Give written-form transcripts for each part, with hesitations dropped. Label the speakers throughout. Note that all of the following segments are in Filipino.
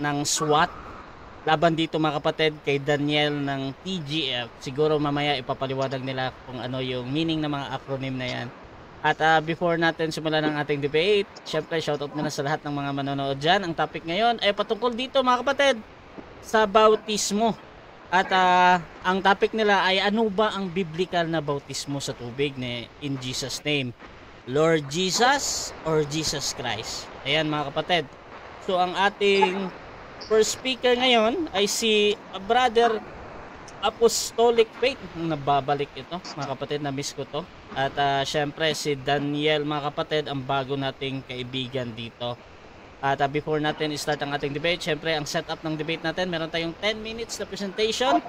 Speaker 1: ng SWAT laban dito mga kapatid kay Daniel ng TGF. Siguro mamaya ipapaliwanag nila kung ano yung meaning ng mga acronym na yan. At before natin simulan ang ating debate, syempre shoutout muna sa lahat ng mga manonood dyan. Ang topic ngayon ay patungkol dito mga kapatid sa bautismo. At ang topic nila ay ano ba ang biblical na bautismo sa tubig in Jesus name? Lord Jesus or Jesus Christ? Ayan mga kapatid. So ang ating first speaker ngayon ay si Brother Apostolic Faith. Nababalik ito mga kapatid, na-miss ko to. At syempre si Daniel mga kapatid, ang bago nating kaibigan dito. At before natin start ang ating debate, syempre ang setup ng debate natin, meron tayong 10 minutes na presentation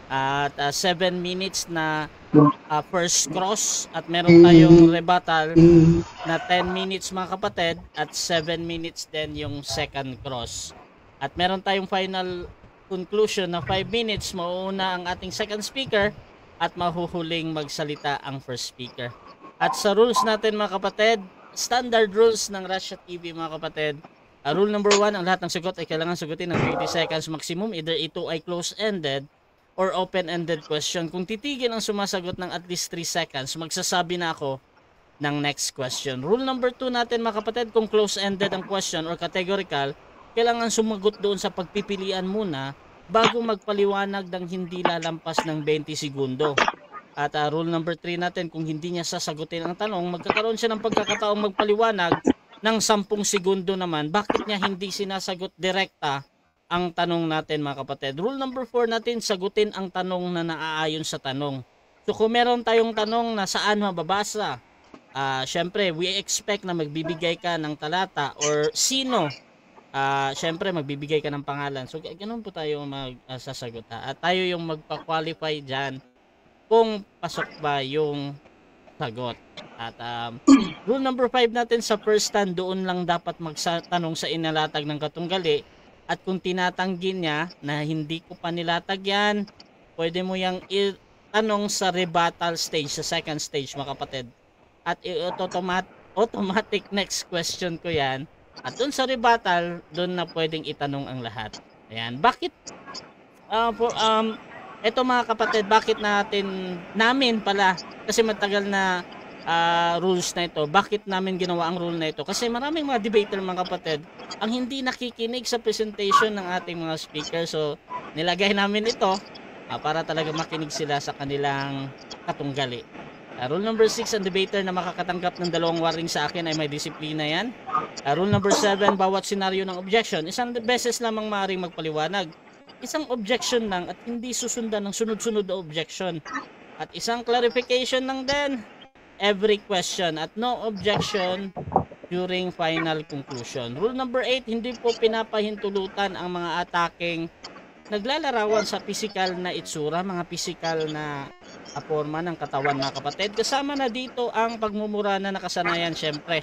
Speaker 1: at 7 minutes na first cross, at meron tayong rebuttal na 10 minutes mga kapatid, at 7 minutes din yung second cross. At meron tayong final conclusion na 5 minutes, mauuna ang ating second speaker at mahuhuling magsalita ang first speaker. At sa rules natin mga kapatid, standard rules ng Russia TV mga kapatid. Rule number 1, ang lahat ng sagot ay kailangan sagutin ng 20 seconds maximum. Either ito ay close-ended or open-ended question. Kung titigil ang sumasagot ng at least 3 seconds, magsasabi na ako ng next question. Rule number 2 natin mga kapatid, kung close-ended ang question or categorical, kailangan sumagot doon sa pagpipilian muna bago magpaliwanag ng hindi lalampas ng 20 segundo. At rule number 3 natin, kung hindi niya sasagutin ang tanong, magkakaroon siya ng pagkakataong magpaliwanag ng 10 segundo naman bakit niya hindi sinasagot direkta ang tanong natin mga kapatid. Rule number 4 natin, sagutin ang tanong na naaayon sa tanong. So kung meron tayong tanong na saan mababasa, syempre we expect na magbibigay ka ng talata or sino. Syempre magbibigay ka ng pangalan. So ganoon po tayo magsasagot at tayo yung magpa-qualify diyan kung pasok ba yung sagot. At rule number 5 natin, sa first stand doon lang dapat magtanong sa inalatag ng katunggali, at kung tinatanggi niya na hindi ko pa nilatag yan, pwede mo yang itanong sa rebuttal stage, sa second stage mga kapatid, at automatic next question ko yan. At dun sa rebuttal, dun na pwedeng itanong ang lahat. Ayan. Bakit? Ito mga kapatid, bakit namin pala, kasi matagal na rules na ito. Bakit namin ginawa ang rule na ito? Kasi maraming mga debater mga kapatid ang hindi nakikinig sa presentation ng ating mga speaker. So, nilagay namin ito para talaga makinig sila sa kanilang katunggali. Rule number 6, ang debater na makakatanggap ng 2 warning sa akin ay may disiplina yan. Rule number 7, bawat senaryo ng objection, isang beses lamang maaaring magpaliwanag. Isang objection lang at hindi susundan ng sunod-sunod na objection. At isang clarification lang din every question, at no objection during final conclusion. Rule number 8, hindi po pinapahintulutan ang mga ataking naglalarawan sa physical na itsura, mga physical na forma ng katawan mga kapatid. Kasama na dito ang pagmumura na nakasanayan syempre.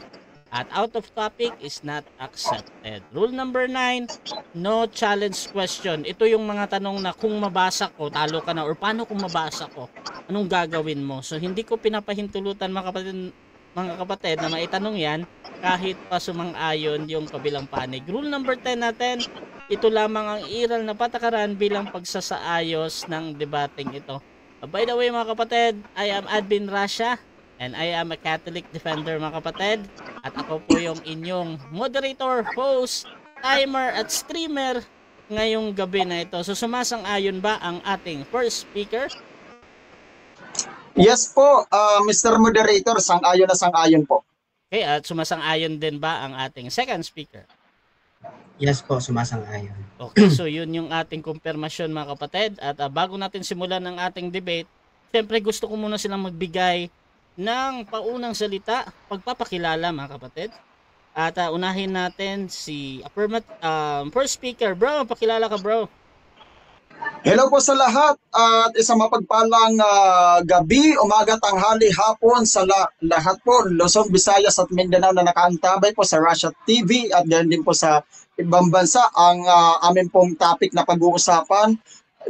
Speaker 1: At out of topic is not accepted. Rule number 9, no challenge question. Ito yung mga tanong na kung mabasa ko, talo ka na, or paano kung mabasa ko, anong gagawin mo? So hindi ko pinapahintulutan mga kapatid na maitanong yan kahit pa sumang-ayon yung kabilang panig. Rule number 10 natin, ito lamang ang iral na patakaran bilang pagsasaayos ng debating ito. By the way mga kapatid, I am Admin Russia and I am a Catholic defender mga kapatid. At ako po yung inyong moderator, host, timer at streamer ngayong gabi na ito. So sumasang-ayon ba ang ating first speaker?
Speaker 2: Yes po, Mr. Moderator, sang-ayon na sang-ayon po.
Speaker 1: Okay, at sumasang-ayon din ba ang ating second speaker?
Speaker 3: Yes po, sumasang-ayon.
Speaker 1: Okay, so yun yung ating kumpirmasyon mga kapatid. At bago natin simulan ang ating debate, siyempre gusto ko muna silang magbigay ng paunang salita, pagpapakilala mga kapatid. At unahin natin si first speaker. Bro, pakilala ka bro.
Speaker 2: Hello po sa lahat at isang mapagpalang gabi, umaga, tanghali, hapon sa lahat po, Luzon, Visayas at Mindanao na nakaantabay po sa Russia TV at ganoon din po sa ibang bansa. Ang amin pong topic na pag-uusapan,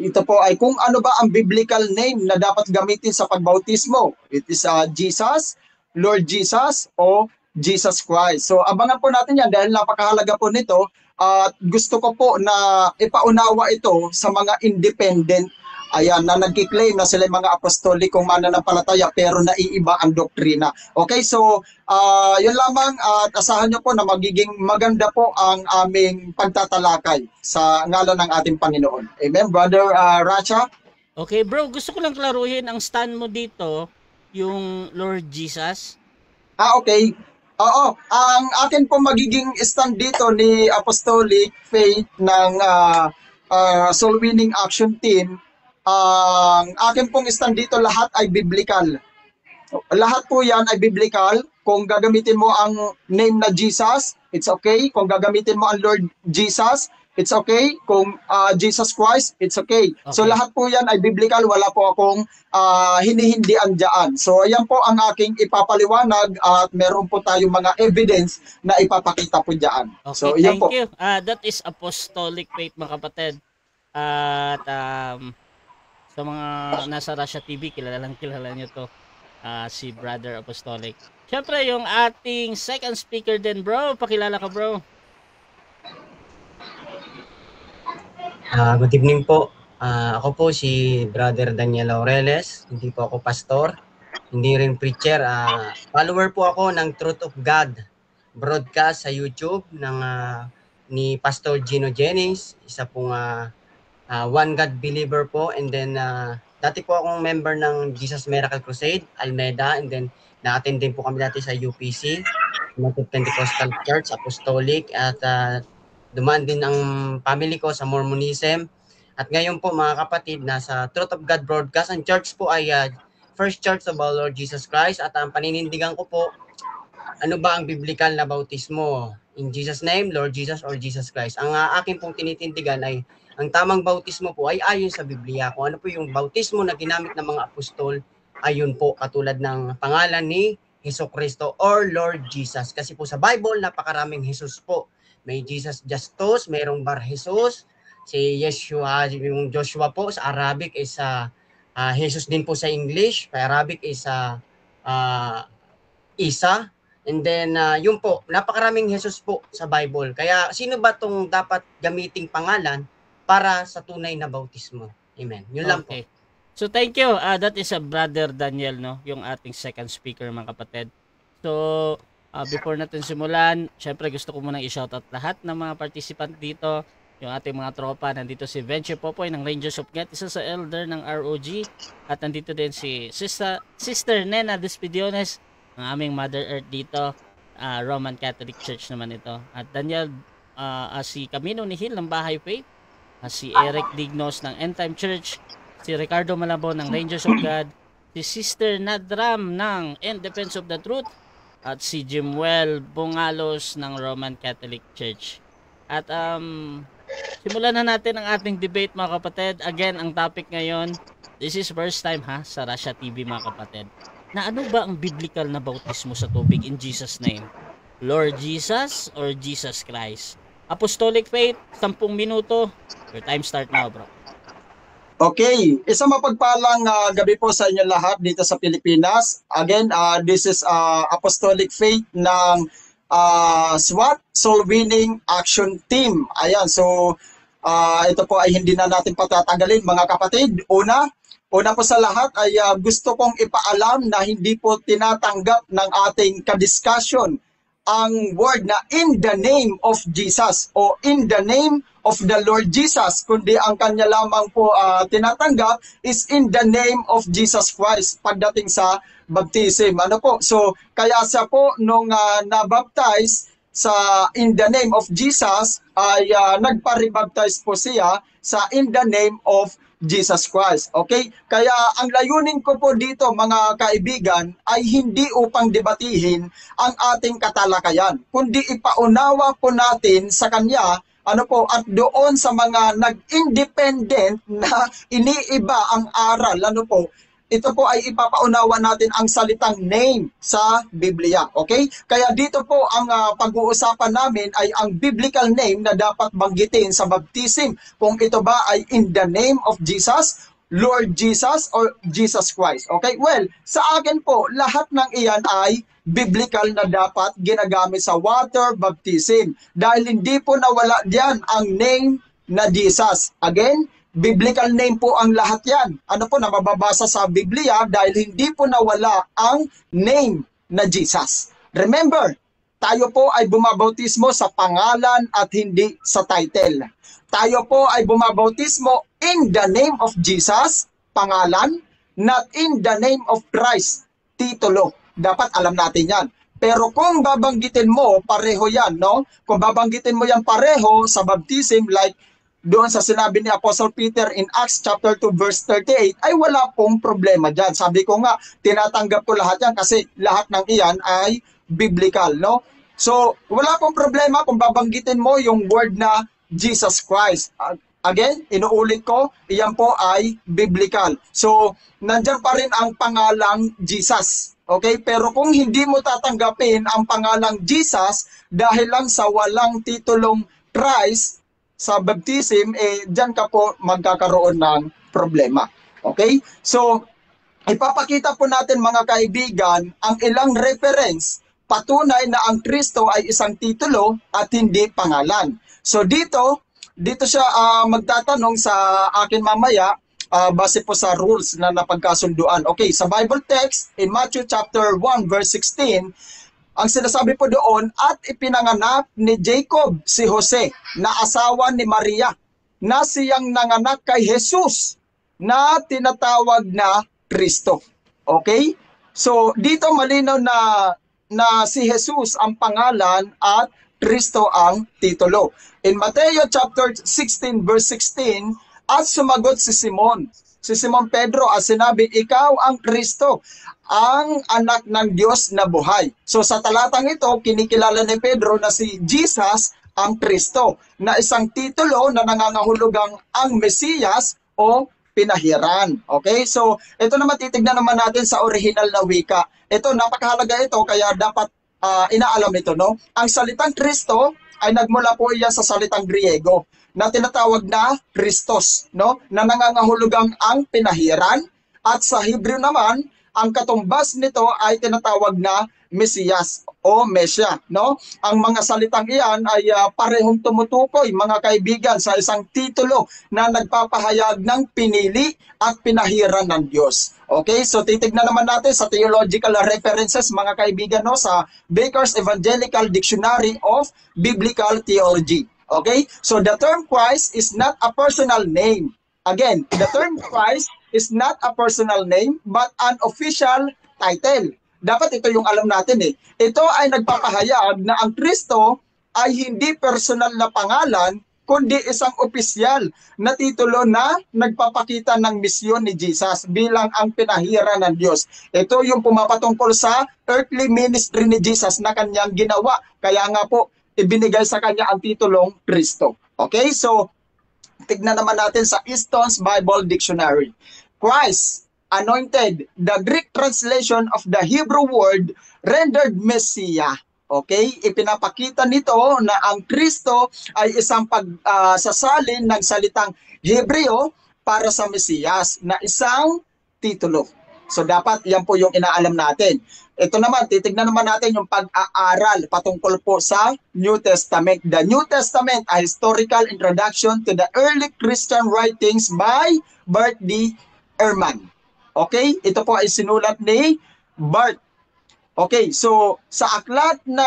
Speaker 2: ito po ay kung ano ba ang biblical name na dapat gamitin sa pagbautismo. It is Jesus, Lord Jesus o Jesus Christ. So abangan po natin yan dahil napakahalaga po nito At gusto ko po na ipaunawa ito sa mga independent na nagkiklaim na sila mga apostolikong mananampalataya pero naiiba ang doktrina. Okay, so yun lamang at asahan nyo po na magiging maganda po ang aming pagtatalakay sa ngalan ng ating Panginoon. Amen, Brother Racha?
Speaker 1: Okay bro, gusto ko lang klaruhin ang stand mo dito, yung Lord Jesus.
Speaker 2: Okay. Oo, ang akin po magiging stand dito ni Apostolic Faith ng Soul Winning Action Team. Ang akin pong stand dito lahat ay biblical. Lahat po yan ay biblical. Kung gagamitin mo ang name na Jesus, it's okay. Kung gagamitin mo ang Lord Jesus, it's okay. Kung Jesus Christ, it's okay. So lahat po yan ay biblical. Wala po akong hinihindian dyan. So ayan po ang aking ipapaliwanag at meron po tayong mga evidence na ipapakita po dyan.
Speaker 1: Okay,
Speaker 2: so, thank
Speaker 1: you. That is Apostolic Faith mga kapatid. At sa mga nasa Russia TV, kilala nyo to. Si Brother Apostolic. Siyempre, yung ating second speaker din, bro. Pakilala ka, bro.
Speaker 3: Good evening po. Ako po si Brother Daniel Laureles. Hindi po ako pastor. Hindi rin preacher. Follower po ako ng Truth of God broadcast sa YouTube ni Pastor Gino Jennings. Isa pong One God believer po. And then, dati po akong member ng Jesus Miracle Crusade, Almeda. And then, na-attend din po kami dati sa UPC, United Pentecostal Church, Apostolic. At dumaan din ang family ko sa Mormonism. At ngayon po mga kapatid, nasa Truth of God broadcast. Ang church po ay First Church of our Lord Jesus Christ. At ang paninindigan ko po, ano ba ang biblical na bautismo? In Jesus name, Lord Jesus or Jesus Christ. Ang akin pong tinitindigan ay ang tamang bautismo po ay ayon sa Biblia. Kung ano po yung bautismo na ginamit ng mga apostol, ayun po katulad ng pangalan ni Jesucristo or Lord Jesus. Kasi po sa Bible, napakaraming Jesus po. May Jesus Justus, mayroong Bar Jesus, si Yeshua, yung Joshua po sa Arabic is Jesus din po sa English, sa Arabic is Isa. And then, yun po, napakaraming Jesus po sa Bible. Kaya, sino ba itong dapat gamiting pangalan para sa tunay na bautismo? Amen. Yun lang po.
Speaker 1: So, thank you. That is Brother Daniel, no? Yung ating second speaker, mga kapatid. So, before natin simulan, syempre gusto ko munang i-shoutout lahat ng mga participant dito. Yung ating mga tropa, nandito si Venture Popoy ng Rangers of God, isa sa elder ng ROG. At nandito din si Sister Nena Despidiones, ang aming Mother Earth dito. Roman Catholic Church naman ito. At Daniel, si Camino ni Hill ng Bahay Faith. Si Eric Dignos ng End Time Church. Si Ricardo Malabo ng Rangers of God. Si Sister Nadram ng In Defense of the Truth. At si Jimwell Bungalos ng Roman Catholic Church. At simulan na natin ang ating debate mga kapatid. Again, ang topic ngayon, this is first time sa Russia TV mga kapatid. Na ano ba ang biblical na bautismo sa tubig in Jesus name? Lord Jesus or Jesus Christ? Apostolic Faith, 10 minuto. Your time start now, bro.
Speaker 2: Okay, isang mapagpalang gabi po sa inyo lahat dito sa Pilipinas. Again, this is Apostolic Faith ng SWAT, Soul Winning Action Team. Ayan, so ito po ay hindi na natin patatagalin mga kapatid. Una po sa lahat ay gusto kong ipaalam na hindi po tinatanggap ng ating kadiskusyon ang word na in the name of Jesus o in the name of the Lord Jesus, kundi ang kanya lamang po tinatanggap is in the name of Jesus Christ pagdating sa baptism. Ano po? So, kaya siya po nung nabaptize sa in the name of Jesus ay nagpa-rebaptize po siya sa in the name of Jesus Christ. Okay? Kaya ang layunin ko po dito mga kaibigan ay hindi upang debatihin ang ating katalakayan, kundi ipaunawa po natin sa kanya at doon sa mga nag-independent na iniiba ang aral, ito po ay ipapaunawa natin ang salitang name sa Biblia. Okay? Kaya dito po ang pag-uusapan namin ay ang biblical name na dapat banggitin sa baptism. Kung ito ba ay in the name of Jesus Lord Jesus or Jesus Christ. Okay? Well, sa akin po, lahat ng iyan ay biblical na dapat ginagamit sa water baptism. Dahil hindi po nawala diyan ang name na Jesus. Again, biblical name po ang lahat yan. Ano po na mababasa sa Biblia dahil hindi po nawala ang name na Jesus. Remember, tayo po ay bumabautismo sa pangalan at hindi sa title. Tayo po ay bumabautismo in the name of Jesus, pangalan, not in the name of Christ, titulo. Dapat alam natin yan. Pero kung babanggitin mo, pareho yan, no? Kung babanggitin mo yan pareho sa baptism, like doon sa sinabi ni Apostle Peter in Acts chapter 2 verse 38, ay wala pong problema dyan. Sabi ko nga, tinatanggap ko lahat yan kasi lahat ng iyan ay biblical, no? So, wala pong problema kung babanggitin mo yung word na Jesus Christ. Again, inuulit ko, iyan po ay biblical. So, nandyan pa rin ang pangalang Jesus. Okay? Pero kung hindi mo tatanggapin ang pangalang Jesus dahil lang sa walang titulong Christ sa baptism, dyan ka po magkakaroon ng problema. Okay? So, ipapakita po natin mga kaibigan ang ilang reference patunay na ang Kristo ay isang titulo at hindi pangalan. So dito siya magtatanong sa akin mamaya base po sa rules na napagkasunduan. Okay, sa Bible text in Matthew chapter 1 verse 16, ang sinasabi po doon, at ipinanganak ni Jacob si Jose na asawa ni Maria na siyang nanganak kay Jesus na tinatawag na Kristo. Okay? So dito malinaw na si Jesus ang pangalan at Kristo ang titulo. In Mateo chapter 16 verse 16, at sumagot si Simon Pedro at sinabi, ikaw ang Kristo, ang anak ng Diyos na buhay. So sa talatang ito, kinikilala ni Pedro na si Jesus ang Kristo, na isang titulo na nangangahulugang ang Mesiyas o pinahiran. Okay? So, ito naman titignan naman natin sa original na wika. Ito, napakahalaga ito, kaya dapat inaalam ito, no? Ang salitang Kristo ay nagmula po iyan sa salitang Griego na tinatawag na Christos, no? Na nangangahulugang ang pinahiran, at sa Hebrew naman, ang katumbas nito ay tinatawag na Mesiyas o Mesya, no? Ang mga salitang iyan ay parehong tumutukoy, mga kaibigan, sa isang titulo na nagpapahayag ng pinili at pinahiran ng Diyos. Okay, so titignan naman natin sa theological references, mga kaibigan, no, sa Baker's Evangelical Dictionary of Biblical Theology. Okay, so the term Christ is not a personal name. Again, the term Christ is not a personal name but an official title. Dapat ito yung alam natin eh. Ito ay nagpapahayag na ang Kristo ay hindi personal na pangalan, kundi isang opisyal na titulo na nagpapakita ng misyon ni Jesus bilang ang pinahiran ng Diyos. Ito yung pumapatungkol sa earthly ministry ni Jesus na kanyang ginawa. Kaya nga po, ibinigay sa kanya ang titulong Kristo. Okay, so tignan naman natin sa Easton's Bible Dictionary. Christ, anointed, the Greek translation of the Hebrew word rendered Messiah. Okay, ipinapakita nito na ang Kristo ay isang pagsasalin ng salitang Hebreo para sa Mesiyas na isang titulo. So dapat yan po yung inaalam natin. Ito naman, titignan naman natin yung pag-aaral patungkol po sa New Testament. The New Testament, a historical introduction to the early Christian writings by Bart D. Ehrman. Okay, ito po ay sinulat ni Bart. Okay, so sa aklat na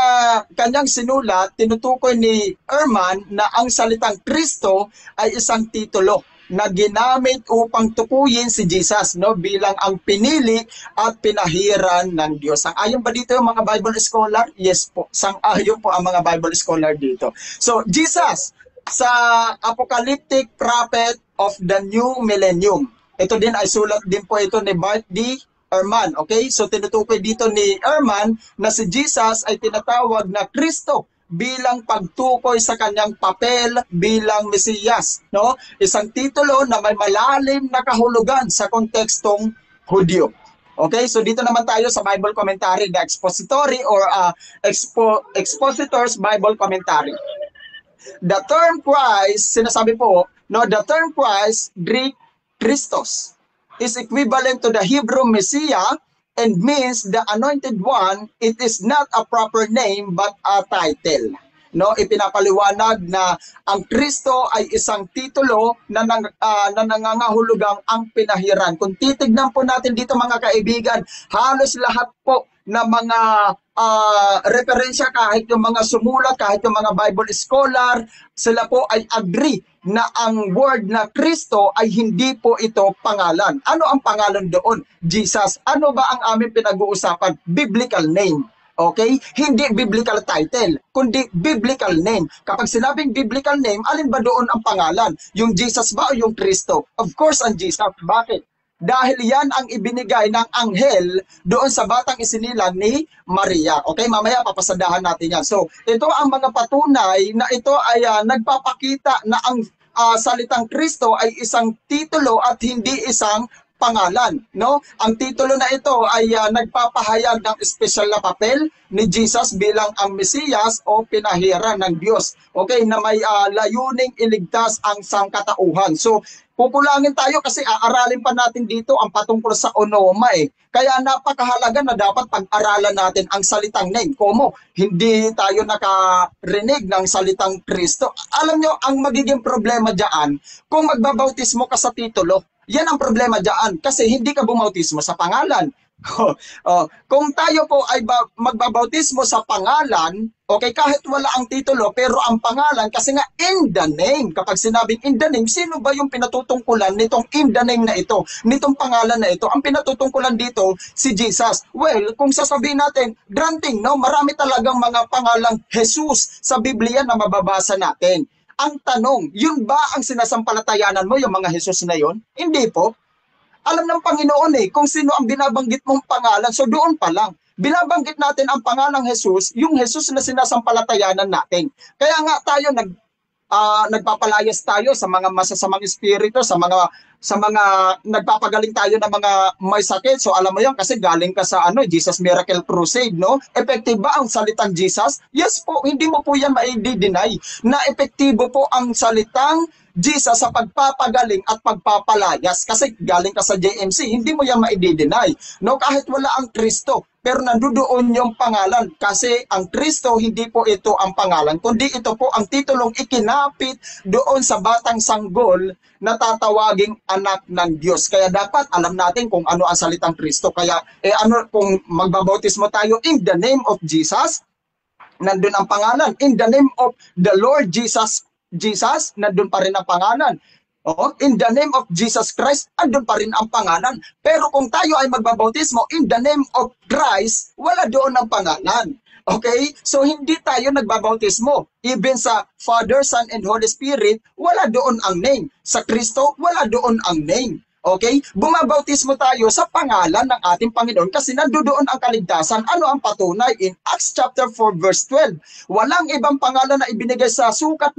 Speaker 2: kanyang sinulat, tinutukoy ni Ehrman na ang salitang Kristo ay isang titulo na ginamit upang tukuyin si Jesus, no, bilang ang pinili at pinahiran ng Diyos. Sang-ayon ba dito yung mga Bible scholar? Yes po, sang-ayon po ang mga Bible scholar dito. So, Jesus, sa apocalyptic prophet of the new millennium, ito din ay sulat din po ito ni Bart D. Ehrman. Okay, so tinutukoy dito ni Ehrman na si Jesus ay tinatawag na Kristo bilang pagtukoy sa kanyang papel bilang Mesiyas, no? Isang titulo na may malalim na kahulugan sa kontekstong Hudyo. Okay, so dito naman tayo sa Bible commentary, the expository or expositor's Bible commentary. The term Christ, sinasabi po, no, the term Christ, Greek Christos, is equivalent to the Hebrew Messiah and means the anointed one. It is not a proper name but a title. No, ipinapaliwanag na ang Kristo ay isang titulo na nangangahulugang ang pinahiran. Kung titignan po natin dito mga kaibigan, halos lahat po na mga referensya, kahit yung mga sumulat, kahit yung mga Bible scholar, sila po ay agree na ang word na Kristo ay hindi po ito pangalan. Ano ang pangalan doon? Jesus. Ano ba ang aming pinag-uusapan? Biblical name. Okay? Hindi biblical title, kundi biblical name. Kapag sinabing biblical name, alin ba doon ang pangalan? Yung Jesus ba o yung Kristo? Of course, ang Jesus. Bakit? Dahil yan ang ibinigay ng anghel doon sa batang isinilang ni Maria. Okay, mamaya papasadahan natin yan. So, ito ang mga patunay na ito ay nagpapakita na ang salitang Kristo ay isang titulo at hindi isang pangalan, no? Ang titulo na ito ay nagpapahayag ng espesyal na papel ni Jesus bilang ang Mesiyas o pinahiran ng Diyos. Okay, na may layuning iligtas ang sangkatauhan. So, pupulangin tayo kasi aaralin pa natin dito ang patungkol sa onoma eh. Kaya napakahalaga na dapat pag-aralan natin ang salitang name. Como hindi tayo nakarinig ng salitang Kristo. Alam nyo, ang magiging problema dyan, kung magbabautismo ka sa titulo, yan ang problema dyan kasi hindi ka bumautismo sa pangalan. Kung tayo po ay magbabautismo sa pangalan, okay, kahit wala ang titulo pero ang pangalan, kasi nga in the name, kapag sinabing in the name, sino ba yung pinatutungkulan nitong in the name na ito, nitong pangalan na ito? Ang pinatutungkulan dito, si Jesus. Well, kung sasabihin natin, granting, no, marami talagang mga pangalang Jesus sa Biblia na mababasa natin. Ang tanong, yun ba ang sinasampalatayanan mo, yung mga Jesus na yun? Hindi po. Alam ng Panginoon kung sino ang binabanggit mong pangalan. So doon pa lang, binabanggit natin ang pangalang Jesus, yung Jesus na sinasampalatayanan natin. Kaya nga tayo nagpapalayas tayo sa mga masasamang espiritu, sa mga nagpapagaling tayo ng mga may sakit. So alam mo yan kasi galing ka sa Jesus Miracle Crusade, no? Effective ba ang salitang Jesus? Yes po, hindi mo po yan ma-deny na epektibo po ang salitang Jesus sa pagpapagaling at pagpapalayas kasi galing ka sa JMC, hindi mo yan ma-deny. No, kahit wala ang Kristo, pero nandoon yung pangalan kasi ang Kristo hindi po ito ang pangalan, kundi ito po ang titulong ikinapit doon sa batang sanggol na tatawaging anak ng Diyos. Kaya dapat alam natin kung ano ang salitang Kristo. Kaya kung magbabautismo tayo in the name of Jesus, nandun ang pangalan. In the name of the Lord Jesus, nandun pa rin ang pangalan. In the name of Jesus Christ, andun pa rin ang pangalan. Pero kung tayo ay magbabautismo in the name of Christ, wala doon ang pangalan. Okay? So hindi tayo nagbabautismo. Even sa Father, Son, and Holy Spirit, wala doon ang name. Sa Kristo, wala doon ang name. Okay? Bumabautismo tayo sa pangalan ng ating Panginoon kasi nandoon ang kaligtasan. Ano ang patunay? In Acts chapter 4 verse 12, walang ibang pangalan na ibinigay sa sukat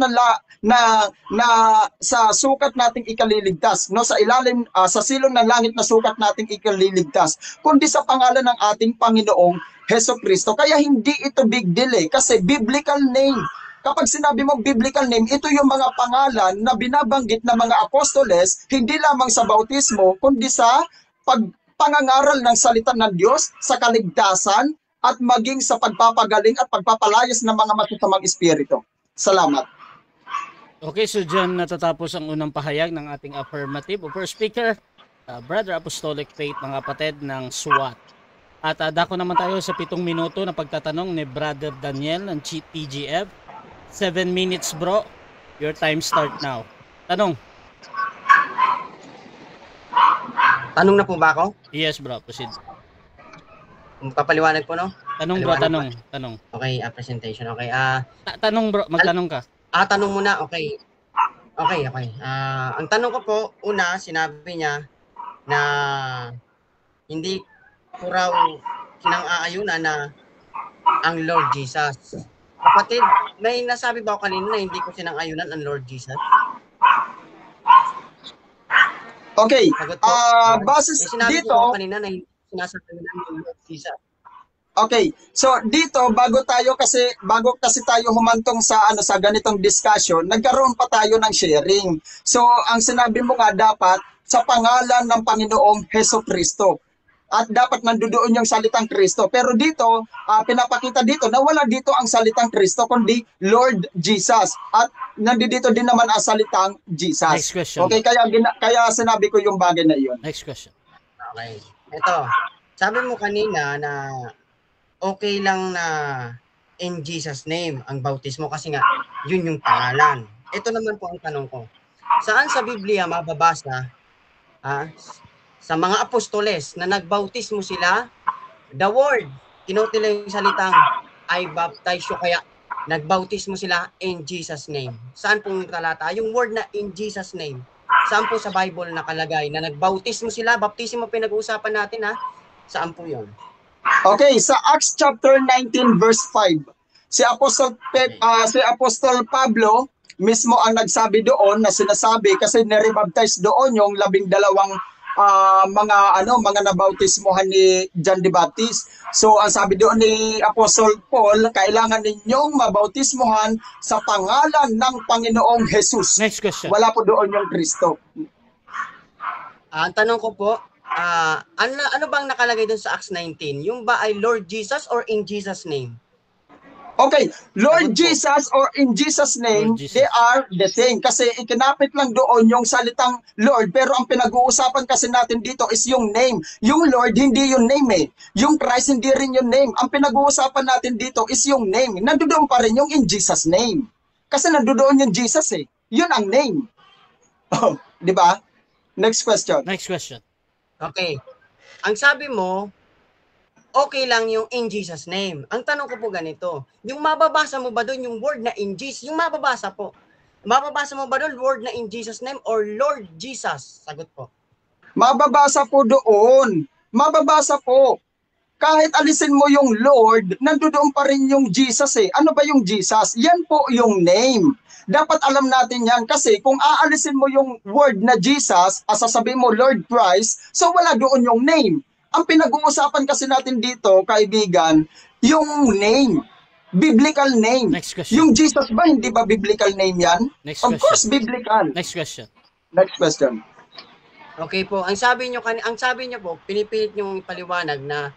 Speaker 2: sa sukat nating ikaliligtas, no, sa ilalim sa silong ng langit na sukat nating ikaliligtas, kundi sa pangalan ng ating Panginoong Hesukristo. Kaya hindi ito big deal kasi biblical name. Kapag sinabi mong biblical name, ito yung mga pangalan na binabanggit ng mga apostoles, hindi lamang sa bautismo, kundi sa pangangaral ng salita ng Diyos, sa kaligtasan, at maging sa pagpapagaling at pagpapalayas ng mga matutamang espiritu. Salamat.
Speaker 1: Okay, so dyan natatapos ang unang pahayag ng ating affirmative o first speaker, Brother Apostolic Faith, mga kapatid ng SWAT. At dako naman tayo sa 7 minuto na pagtatanong ni Brother Daniel ng TGF. 7 minutes bro, your time start now. Tanong.
Speaker 3: Tanong na po ba ako?
Speaker 1: Yes bro, proceed.
Speaker 3: Papaliwanag po, no?
Speaker 1: Tanong bro, tanong.
Speaker 3: Okay, presentation. Okay,
Speaker 1: tanong bro, magtanong ka.
Speaker 3: Tanong muna, okay. Okay. Ang tanong ko po, una, sinabi niya na hindi po raw sinang-aayunan na ang Lord Jesus. Kapatid, may nasabi ba ako kanina na hindi ko sinang-ayunan ang Lord Jesus?
Speaker 2: Okay, basis
Speaker 3: sinabi
Speaker 2: dito,
Speaker 3: ko kanina na hindi sinasayunan ang Lord Jesus.
Speaker 2: Okay, so dito bago kasi tayo humantong sa ganitong discussion, nagkaroon pa tayo ng sharing. So ang sinabi mo nga dapat sa pangalan ng Panginoong Heso Kristo. At dapat nandoon yung salitang Kristo. Pero dito, pinapakita dito na wala dito ang salitang Kristo, kundi Lord Jesus. At nandito din naman ang salitang Jesus.
Speaker 1: Next question.
Speaker 2: Okay, kaya sinabi ko yung bagay na iyon.
Speaker 1: Next question.
Speaker 3: Okay. Ito, sabi mo kanina na okay lang na in Jesus name ang bautismo kasi nga yun yung pangalan. Ito naman po ang tanong ko. Saan sa Biblia mababasa sa mga apostoles na nagbautismo sila, the word, kinote nila yung salitang I baptize you, kaya nagbautismo sila in Jesus name. Saan pong talata? Yung word na in Jesus name. Saan po sa Bible nakalagay na nagbautismo sila? Baptismo pinag-uusapan natin Saan po yun?
Speaker 2: Okay, sa Acts chapter 19 verse 5. Si Apostol Pablo mismo ang nagsabi doon na sinasabi kasi nire-baptize doon yung 12 mga nabautismohan ni John the Baptist. So ang sabi doon ni Apostle Paul, kailangan ninyong mabautismohan sa pangalan ng Panginoong Jesus.
Speaker 1: Next question.
Speaker 2: Wala po doon yung Kristo.
Speaker 3: Ang tanong ko po, ano bang nakalagay doon sa Acts 19? Yung ba ay Lord Jesus or in Jesus name?
Speaker 2: Okay, Lord Jesus or in Jesus name,
Speaker 1: Lord Jesus.
Speaker 2: they are the same. Kasi ikinapit lang doon yung salitang Lord, pero ang pinag-uusapan kasi natin dito is yung name. Yung Lord, hindi yung name Yung Christ, hindi rin yung name. Ang pinag-uusapan natin dito is yung name. Nandoon pa rin yung in Jesus name. Kasi nandoon yung Jesus Yun ang name. Oh, di ba? Next question.
Speaker 1: Next question.
Speaker 3: Okay. Ang sabi mo, okay lang yung in Jesus name. Ang tanong ko po ganito, yung mababasa mo ba doon yung word na in Jesus? Yung mababasa mo ba doon word na in Jesus name or Lord Jesus? Sagot po.
Speaker 2: Mababasa po doon. Mababasa po. Kahit alisin mo yung Lord, nandoon pa rin yung Jesus Ano ba yung Jesus? Yan po yung name. Dapat alam natin yan kasi kung aalisin mo yung word na Jesus, sasabihin mo Lord Christ, so wala doon yung name. Ang pinag-uusapan kasi natin dito, kaibigan, yung name. Biblical name.
Speaker 1: Next question.
Speaker 2: Yung Jesus ba, hindi ba biblical name yan?
Speaker 1: Next
Speaker 2: Of
Speaker 1: question.
Speaker 2: course, biblical.
Speaker 1: Next question.
Speaker 2: Next question.
Speaker 3: Okay po, ang sabi niyo po, pinipilit niyo ipaliwanag na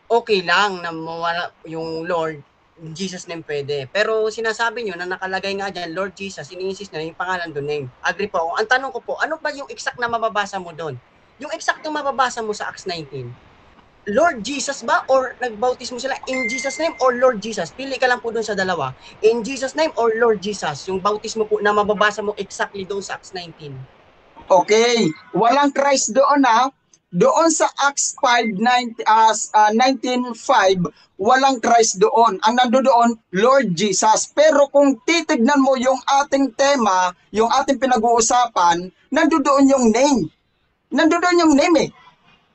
Speaker 3: okay lang na mawala yung Lord, Jesus name pwede. Pero sinasabi niyo na nakalagay nga diyan Lord Jesus, ini-insist na yung pangalan doon name. Agree po ako. Ang tanong ko po, ano ba yung exact na mababasa mo doon? Yung exact na mababasa mo sa Acts 19, Lord Jesus ba or nagbautismo sila in Jesus name or Lord Jesus? Pili ka lang po doon sa dalawa. In Jesus name or Lord Jesus? Yung bautismo po na mababasa mo exactly doon sa Acts 19.
Speaker 2: Okay. Walang Christ doon Doon sa Acts 19:5, walang Christ doon. Ang nandoon, Lord Jesus. Pero kung titignan mo yung ating tema, yung ating pinag-uusapan, nandoon yung name. Nandoon yung name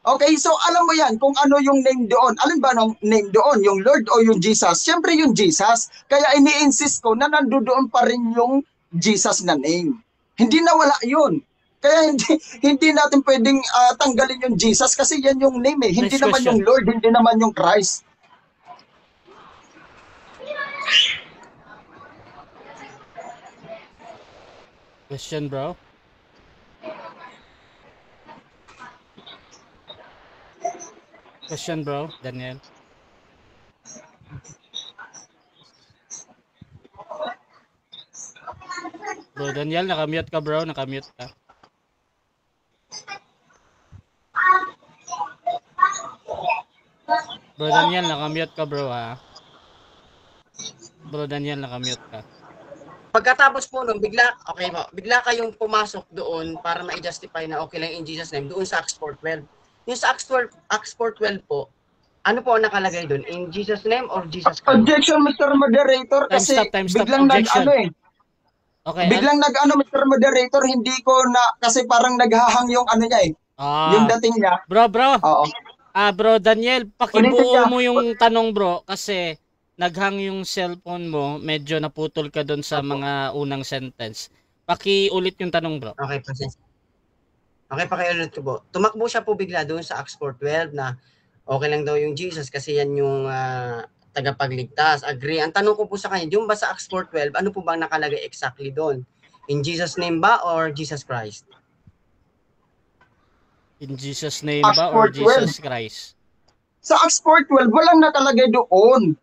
Speaker 2: Okay, so alam mo yan kung ano yung name doon. Alin ba ng name doon? Yung Lord o yung Jesus? Siyempre yung Jesus. Kaya ini-insist ko na nandoon pa rin yung Jesus na name. Hindi na wala yun. Kaya hindi natin pwedeng tanggalin yung Jesus kasi yan yung name Hindi
Speaker 1: Next
Speaker 2: naman
Speaker 1: question.
Speaker 2: yung Lord, hindi naman yung Christ.
Speaker 1: Question, bro. Question, bro. Daniel. Bro, Daniel, nakamute ka, bro. Nakamute ka. Bro, Daniel, nakamute ka, bro, Bro, Daniel, nakamute ka.
Speaker 3: Pagkatapos po nun, bigla kayong pumasok doon para ma-justify na okay lang in Jesus name doon sa Acts 4:12. Yung sa Acts 4:12 po, ano po ang nakalagay doon? In Jesus name or Jesus Christ?
Speaker 2: Objection, Mr. Moderator, kasi
Speaker 1: Time stop.
Speaker 2: biglang
Speaker 1: Objection.
Speaker 2: nag-ano
Speaker 1: Okay.
Speaker 2: Biglang Mr. Moderator, hindi ko na, kasi parang naghahang yung ano niya yung dating niya.
Speaker 1: Bro.
Speaker 2: Oo.
Speaker 1: Bro, Daniel,
Speaker 2: Ulitin
Speaker 1: pakibuo
Speaker 2: niya.
Speaker 1: mo yung tanong, bro, kasi naghang yung cellphone mo, medyo naputol ka doon sa mga unang sentence. Pakiulit yung tanong, bro.
Speaker 3: Okay, pasensya. Okay, pakiulit ko po. Tumakbo siya po bigla doon sa Acts 4:12 na okay lang daw yung Jesus kasi yan yung tagapagligtas. Agree. Ang tanong ko po sa kanya, yung ba sa Acts 4:12, ano po bang nakalagay exactly doon? In Jesus name ba or Jesus Christ?
Speaker 1: In Jesus name
Speaker 2: Acts
Speaker 1: ba or
Speaker 2: 4:12.
Speaker 1: Jesus Christ?
Speaker 2: Sa Acts 4:12, walang nakalagay doon.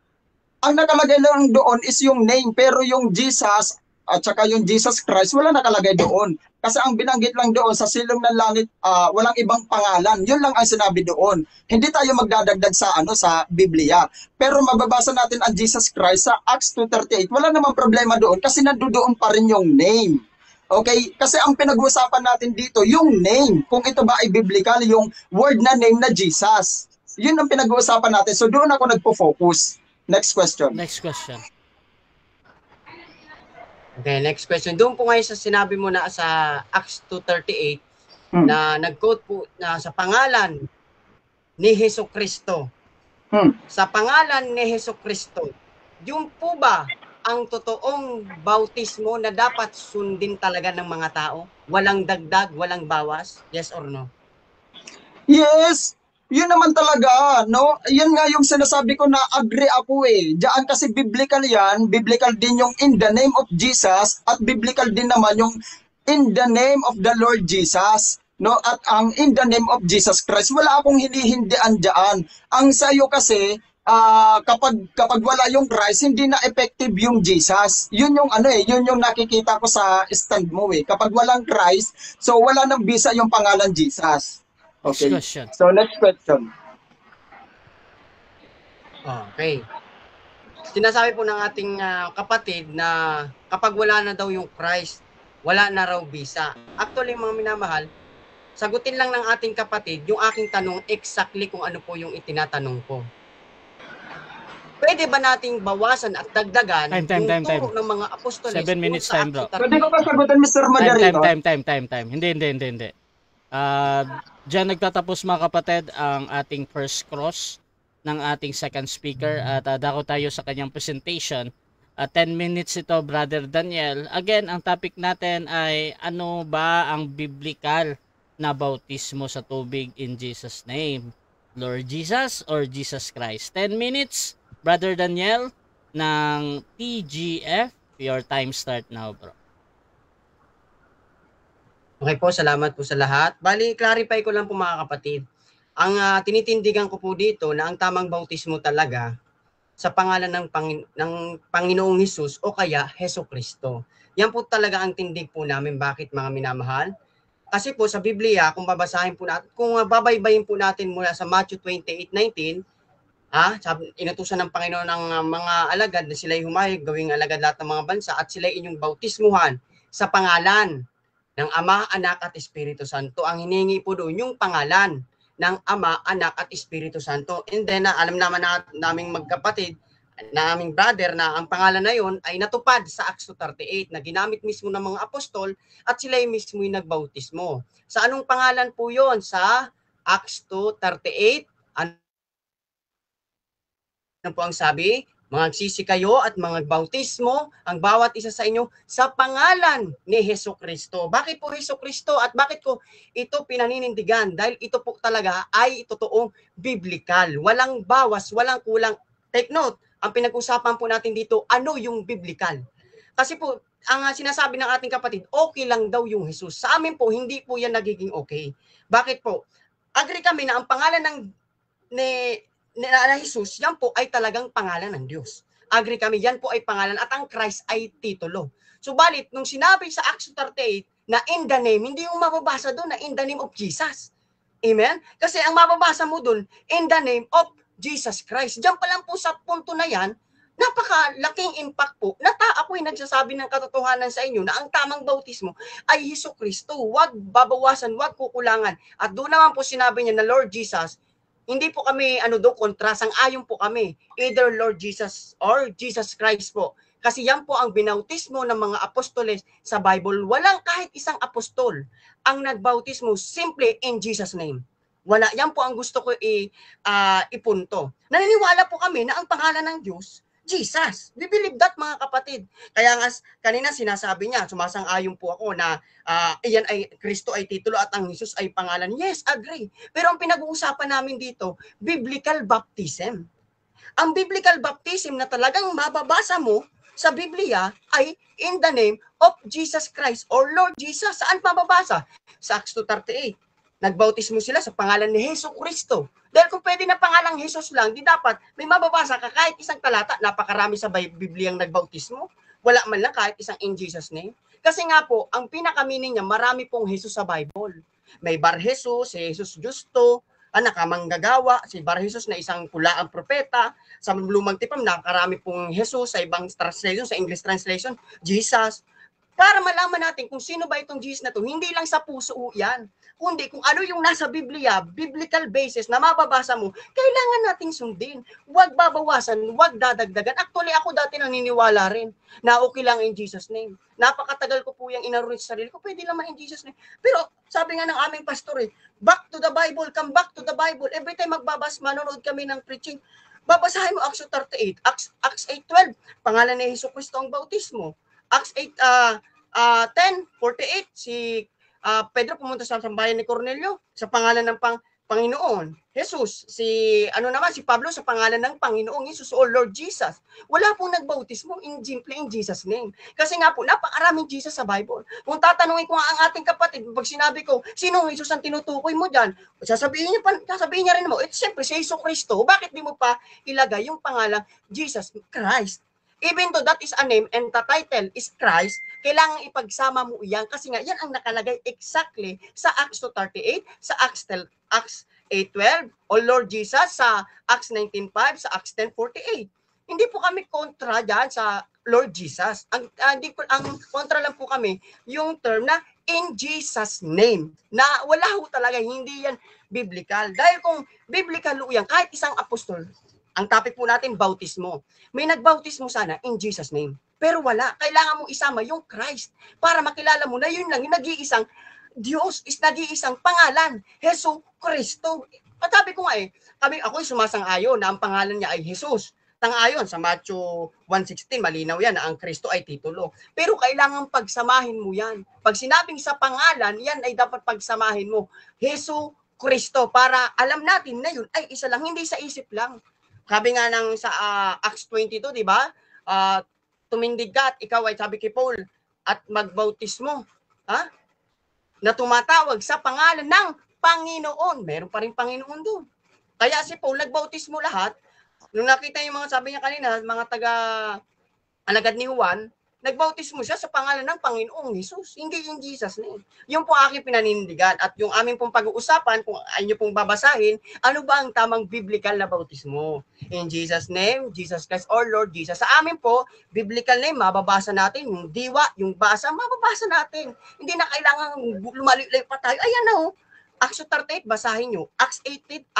Speaker 2: Ang nakalagay lang doon is yung name, pero yung Jesus at saka yung Jesus Christ, wala nakalagay doon. Kasi ang binanggit lang doon sa silong ng langit, walang ibang pangalan. Yun lang ang sinabi doon. Hindi tayo magdadagdag sa Biblia. Pero mababasa natin ang Jesus Christ sa Acts 2:38. Wala namang problema doon kasi nandoon pa rin yung name. Okay? Kasi ang pinag-uusapan natin dito, yung name. Kung ito ba ay biblical, yung word na name na Jesus. Yun ang pinag-uusapan natin. So doon ako nagpo-focus. Next question.
Speaker 1: Next question.
Speaker 3: Okay, next question. Doon po ngayon sa sinabi mo na sa Acts 2:38 na nag-quote po na sa pangalan ni Hesukristo. Sa pangalan ni Hesukristo, yun po ba ang totoong bautismo na dapat sundin talaga ng mga tao? Walang dagdag, walang bawas? Yes or no?
Speaker 2: Yes! Yun naman talaga, no? Yan nga yung sinasabi ko na agree ako eh. Diyan kasi biblical yan, biblical din yung in the name of Jesus at biblical din naman yung in the name of the Lord Jesus. No? At ang in the name of Jesus Christ, wala akong hinihindian diyan. Ang sayo kasi, kapag wala yung Christ, hindi na effective yung Jesus. Yun yung yun yung nakikita ko sa stand mo eh. Kapag walang Christ, so wala nang bisa yung pangalan Jesus. Okay.
Speaker 1: Next question.
Speaker 2: So next question.
Speaker 3: Okay. Sinasabi po ng ating kapatid na kapag wala na daw yung Christ, wala na raw bisa. Actually, mga minamahal, sagutin lang ng ating kapatid yung aking tanong exactly kung ano po yung itinatanong ko. Pwede ba nating bawasan at dagdagan
Speaker 1: Time.
Speaker 3: turo ng mga apostoles?
Speaker 1: 7 minutes time, bro.
Speaker 2: Pwede ko ba sagutin, Mr. Moderator?
Speaker 1: Time. Hindi. Diyan nagtatapos mga kapatid ang ating first cross ng ating second speaker at dako tayo sa kanyang presentation. 10 minutes ito, Brother Daniel. Again, ang topic natin ay ano ba ang biblical na bautismo sa tubig in Jesus name? Lord Jesus or Jesus Christ? 10 minutes, Brother Daniel ng TGF. Your time start now, bro.
Speaker 3: Okay po, salamat po sa lahat. Bali, clarify ko lang po mga kapatid. Ang tinitindigan ko po dito na ang tamang bautismo talaga sa pangalan ng Panginoong Hesus o kaya Hesukristo. Yan po talaga ang tindig po namin. Bakit mga minamahal? Kasi po sa Biblia, kung babasahin po natin, kung babaybayin po natin mula sa Matthew 28:19, inutusan ng Panginoon ng mga alagad na sila'y humayag, gawing alagad lahat ng mga bansa at sila'y inyong bautismuhan sa pangalan ng Ama, Anak at Espiritu Santo. Ang hiningi po doon yung pangalan ng Ama, Anak at Espiritu Santo. And then alam naman naming magkapatid, naming brother na ang pangalan na yon ay natupad sa Acts 2:38 na ginamit mismo ng mga apostol at sila mismo yung nagbautismo. Sa anong pangalan po yon? Sa Acts 2:38, ano po ang sabi? Magsisi kayo at magbautismo ang bawat isa sa inyo sa pangalan ni Hesukristo. Bakit po Hesukristo at bakit ko ito pinaninindigan? Dahil ito po talaga ay totoong biblical. Walang bawas, walang kulang. Take note, ang pinag-usapan po natin dito, ano yung biblical? Kasi po, ang sinasabi ng ating kapatid, okay lang daw yung Jesus. Sa amin po, hindi po yan nagiging okay. Bakit po? Agree kami na ang pangalan ni Jesus, yan po ay talagang pangalan ng Diyos. Agree kami, yan po ay pangalan at ang Christ ay titulo. Subalit, nung sinabi sa Acts 38 na in the name, hindi yung mababasa doon na in the name of Jesus. Amen? Kasi ang mababasa mo doon, in the name of Jesus Christ. Diyan pa lang po sa punto na yan, napakalaking impact po na ako'y nagsasabi ng katotohanan sa inyo na ang tamang bautismo ay Hesukristo. Huwag babawasan, huwag kukulangan. At doon naman po sinabi niya na Lord Jesus, hindi po kami kontra, sang-ayon po kami. Either Lord Jesus or Jesus Christ po. Kasi yan po ang binautismo ng mga apostoles sa Bible. Walang kahit isang apostol ang nagbautismo simply in Jesus name. Wala. Yan po ang gusto ko ipunto. Naniniwala po kami na ang pangalan ng Diyos, Jesus. We believe that, mga kapatid. Kaya nga kanina sinasabi niya, sumasang-ayon po ako na iyan ay Kristo ay titulo at ang Jesus ay pangalan. Yes, agree. Pero ang pinag-uusapan namin dito, biblical baptism. Ang biblical baptism na talagang mababasa mo sa Biblia ay in the name of Jesus Christ or Lord Jesus. Saan mababasa? Sa Acts 2:38. nagbautismo sila sa pangalan ni Hesus Kristo. Dahil kung pwede na pangalang Jesus lang, di dapat may mababasa ka kahit isang talata, napakarami sa Bibliang nagbautismo. Wala man lang kahit isang in Jesus name. Kasi nga po, ang pinaka-meaning niya, marami pong Jesus sa Bible. May Bar Jesus, si Jesus Justo, nakamanggagawa, si Bar Jesus na isang pulaang propeta. Sa Lumang Tipan, nakarami pong Jesus sa ibang translation, sa English translation, Jesus. Para malaman natin kung sino ba itong Jesus na to, hindi lang sa puso yan, kundi kung ano yung nasa Biblia, biblical basis na mababasa mo, kailangan nating sundin. Huwag babawasan, huwag dadagdagan. Actually, ako dati naniniwala rin na okay lang in Jesus name. Napakatagal ko po yung inarunin sa sarili ko, pwede naman in Jesus name. Pero sabi nga ng aming pastor back to the Bible, come back to the Bible. Every time manonood kami ng preaching, babasahin mo Acts 38, Acts 8:12, pangalan ni Hesus Kristo ang bautismo. Acts 10:48, si Pedro pumunta sa sambayan ni Cornelio sa pangalan ng Panginoon Jesus. Si Pablo sa pangalan ng Panginoong Jesus o Lord Jesus. Wala pong nagbautismo in Jesus name. Kasi nga po, napakaraming Jesus sa Bible. Kung tatanungin ko ang ating kapatid, pag sinabi ko, sinong Jesus ang tinutukoy mo dyan? Sasabihin niya rin mo, siyempre si Jesus Kristo. Bakit di mo pa ilagay yung pangalang Jesus Christ? Even though that is a name and the title is Christ, kailangan ipagsama mo yan kasi nga yan ang nakalagay exactly sa Acts 2:38, sa Acts 8:12, o Lord Jesus sa Acts 19:5, sa Acts 10:48. Hindi po kami kontra dyan sa Lord Jesus. Ang kontra lang po kami yung term na in Jesus name, na wala ho talaga, hindi yan biblical. Dahil kung biblical ho yan, kahit isang apostol, ang topic po natin, bautismo. May nagbautismo sana in Jesus name. Pero wala. Kailangan mong isama yung Christ para makilala mo na yun lang, yung nag-iisang Diyos is nag-iisang pangalan, Hesus Kristo. Sabi ko nga ako'y sumasang-ayon na ang pangalan niya ay Jesus. Tang-ayon sa Matthew 1:16, malinaw yan na ang Kristo ay titulo. Pero kailangan pagsamahin mo yan. Pag sinabing sa pangalan, yan ay dapat pagsamahin mo. Hesus Kristo, para alam natin na yun ay isa lang, hindi sa isip lang. Sabi nga sa Acts 22, di ba? Tumindig ka at ikaw ay, sabi kay Paul, at magbautismo. Na tumatawag sa pangalan ng Panginoon. Meron pa rin Panginoon doon. Kaya si Paul nagbautismo lahat. Nung nakita yung mga sabi niya kanina, mga taga-alagad ni Juan, nagbautismo siya sa pangalan ng Panginoong Jesus. Hindi yung Jesus name. Yung po aking pinanindigan at yung aming pong pag-uusapan, kung ay nyo pong babasahin, ano ba ang tamang biblical na bautismo? In Jesus name, Jesus Christ or Lord Jesus. Sa amin po, biblical name, mababasa natin. Yung diwa, yung basa, mababasa natin. Hindi na kailangan lumalitlay pa tayo. Ayan na Acts 38, basahin nyo. Acts 8:12,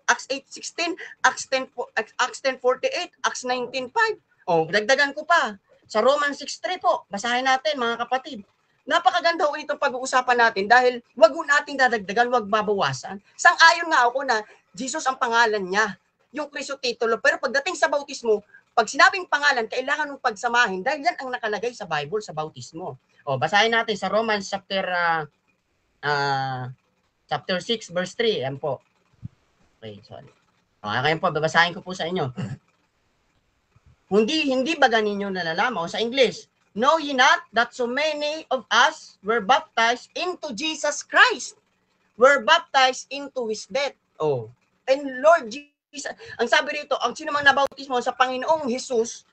Speaker 3: Acts 8:16, Acts 10:48, Acts 19:5. Dagdagan ko pa. Sa Romans 6:3 po, basahin natin mga kapatid. Napakaganda ho itong pag-uusapan natin dahil wag nating dadagdagan, wag babawasan. Sang-ayon nga ako na Jesus ang pangalan niya, yung Kristo titulo. Pero pagdating sa bautismo, pag sinabing pangalan, kailangan mong pagsamahin dahil yan ang nakalagay sa Bible sa bautismo. Basahin natin sa Romans chapter 6 verse 3. Yan po. Okay, sorry. Kaya po, babasahin ko po sa inyo. Hindi ba ganinyo nalalaman? O sa English, know ye not that so many of us were baptized into Jesus Christ? Were baptized into His death. And Lord Jesus, ang sabi rito, ang sino mang nabautismo sa Panginoong Jesus,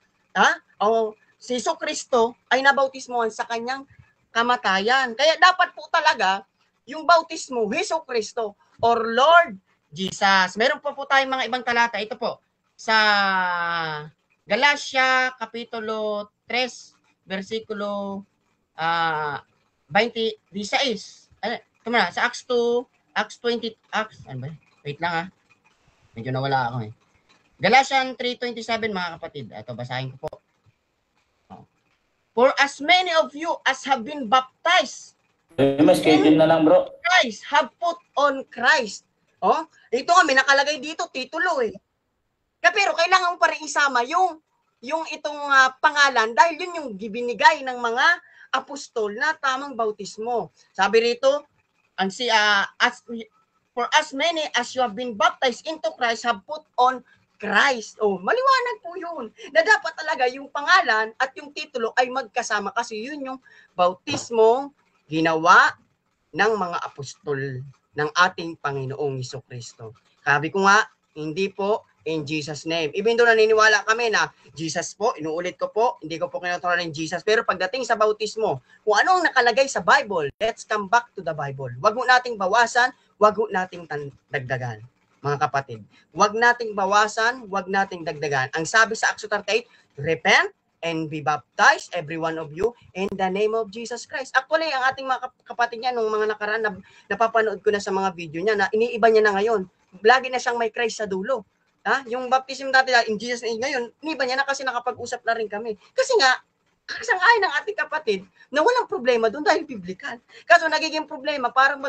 Speaker 3: si Hesus Kristo ay nabautismohan sa kanyang kamatayan. Kaya dapat po talaga yung bautismo, Hesus Kristo or Lord Jesus. Meron po tayong mga ibang talata. Ito po, sa Galatia Kapitulo 3, versikulo 16. Ito na, sa Acts 2, Acts 20, ano ba? Wait lang medyo nawala ako Galatians 3:27 mga kapatid. Ito, basahin ko po. For as many of you as have been baptized
Speaker 4: Mas schedule na lang, bro.
Speaker 3: Christ, have put on Christ. Ito nga, may nakalagay dito, titulo Pero kailangan mo pa rin isama yung itong pangalan dahil yun yung binigay ng mga apostol na tamang bautismo. Sabi rito, for as many as you have been baptized into Christ have put on Christ. Maliwanag po yun. Na dapat talaga yung pangalan at yung titulo ay magkasama kasi yun yung bautismo ginawa ng mga apostol ng ating Panginoong Hesukristo. Sabi ko nga, hindi po in Jesus name. Even though naniniwala kami na Jesus po, inuulit ko po, hindi ko po kinaturuan ng Jesus. Pero pagdating sa bautismo, kung ano ang nakalagay sa Bible, let's come back to the Bible. Wag mo nating bawasan, wag mo nating dagdagan. Mga kapatid, wag nating bawasan, wag nating dagdagan. Ang sabi sa Acts 38, repent and be baptized, every one of you, in the name of Jesus Christ. Actually, ang ating mga kapatid niya, nung mga nakaraan, napapanood ko na sa mga video niya, na iniiba niya na ngayon. Lagi na siyang may Christ sa dulo. Ha? Yung baptism dati, in Jesus name, ngayon, iniiba niya na kasi nakapag-usap na rin kami. Kasi nga, kasang-ayon ng ating kapatid na walang problema doon dahil biblical. Kaso nagiging problema, parang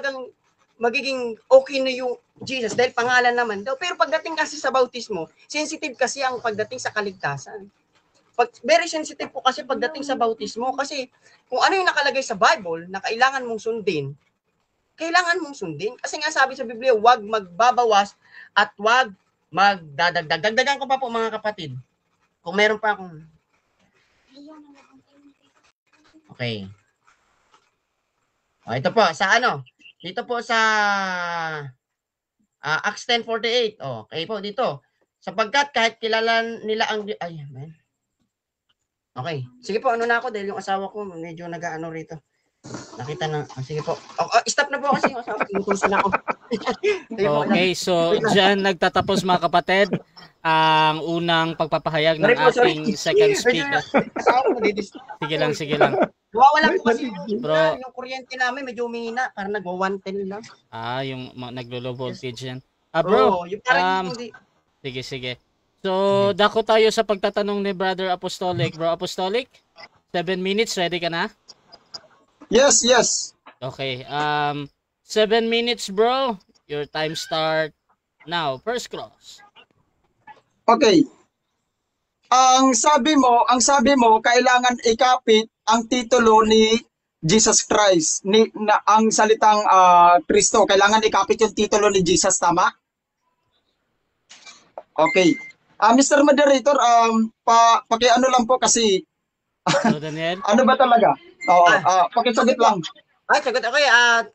Speaker 3: magiging okay na yung Jesus dahil pangalan naman daw. Pero pagdating kasi sa bautismo, sensitive kasi ang pagdating sa kaligtasan. Very sensitive po kasi pagdating sa bautismo kasi kung ano yung nakalagay sa Bible na kailangan mong sundin, kailangan mong sundin. Kasi nga sabi sa Biblia, huwag magbabawas at huwag magdadagdag. Dagdagan ko pa po mga kapatid. Kung meron pa akong... Okay. Ito po, sa ano? Dito po sa Acts 10:48. Okay po dito. Sapagkat kahit kilala nila ang... Ay, man. Okay. Sige po, ano na ako dahil yung asawa ko medyo nag-ano rito. Nakita na. Sige po. Stop na po kasi yung asawa. Inutusin ako.
Speaker 1: Okay, so dyan nagtatapos mga kapatid ang unang pagpapahayag ng ating second speaker. Sige lang.
Speaker 3: Wala po kasi
Speaker 1: Bro,
Speaker 3: yung kuryente namin medyo umihina. Parang nagwa-110 lang.
Speaker 1: Yung naglo-low voltage yan. Bro,
Speaker 3: yung parang
Speaker 1: sige. So, dako tayo sa pagtatanong ni Brother Apostolic. Bro Apostolic, 7 minutes, ready ka na?
Speaker 2: Yes.
Speaker 1: Okay, 7 minutes bro. Your time start now. First cross.
Speaker 2: Okay. Ang sabi mo kailangan ikapit ang titulo ni Jesus Christ, ang salitang Kristo, kailangan ikapit yung titulo ni Jesus, tama? Okay. Mr. Moderator, paki-ano lang po kasi
Speaker 1: Daniel?
Speaker 2: ano ba talaga? Oo, pakisagot lang.
Speaker 3: Sagot. Okay,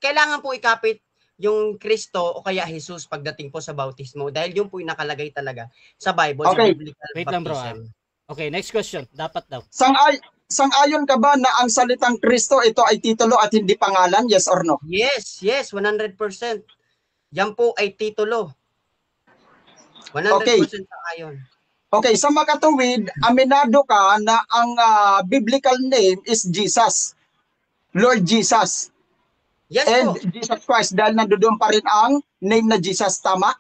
Speaker 3: kailangan po ikapit yung Kristo o kaya Jesus pagdating po sa bautismo dahil yun po yung nakalagay talaga sa Bible.
Speaker 2: Okay.
Speaker 3: Sa biblical
Speaker 1: Wait lang bro. Okay, next question. Dapat daw.
Speaker 2: Sang-ayon ka ba na ang salitang Kristo ito ay titulo at hindi pangalan? Yes or no?
Speaker 3: Yes, 100%. Yan po ay titulo. 100% sang-ayon.
Speaker 2: Okay, sa makatuwid, aminado ka na ang biblical name is Jesus. Lord Jesus.
Speaker 3: Yes
Speaker 2: And
Speaker 3: po.
Speaker 2: Jesus Christ, dahil nandoon pa rin ang name na Jesus, tama?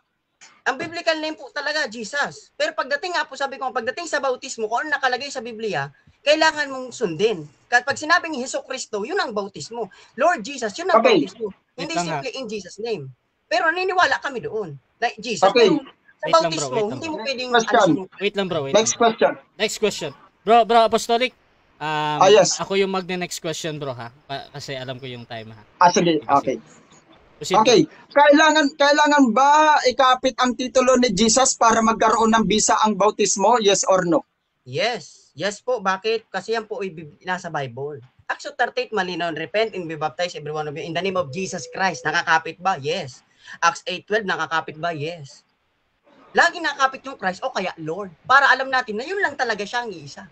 Speaker 3: Ang biblical name po talaga, Jesus. Pero pagdating nga po, sabi ko, pagdating sa bautismo, kung ano nakalagay sa Biblia, kailangan mong sundin. Pag sinabing Hesukristo, yun ang bautismo. Lord Jesus, yun ang bautismo. Hindi simply in Jesus' name. Pero naniniwala kami doon. Na Jesus,
Speaker 2: okay.
Speaker 3: Sa bautismo, hindi mo pwedeng...
Speaker 1: Wait lang bro.
Speaker 2: Next question.
Speaker 1: Bro Apostolic.
Speaker 2: Yes.
Speaker 1: Ako yung next question bro ha. Kasi alam ko yung time ha.
Speaker 2: Sige. Okay.
Speaker 1: Proceed.
Speaker 2: Okay. Kailangan ba ikapit ang titulo ni Jesus para magkaroon ng bisa ang bautismo? Yes or no?
Speaker 3: Yes. Yes po. Bakit? Kasi yan po ay nasa Bible. Acts 38, malinaw. Repent and be baptized every one of you in the name of Jesus Christ. Nakakapit ba? Yes. Acts 8:12, nakakapit ba? Yes. Lagi nakakapit yung Christ o kaya Lord. Para alam natin na yun lang talaga siya ang iisa.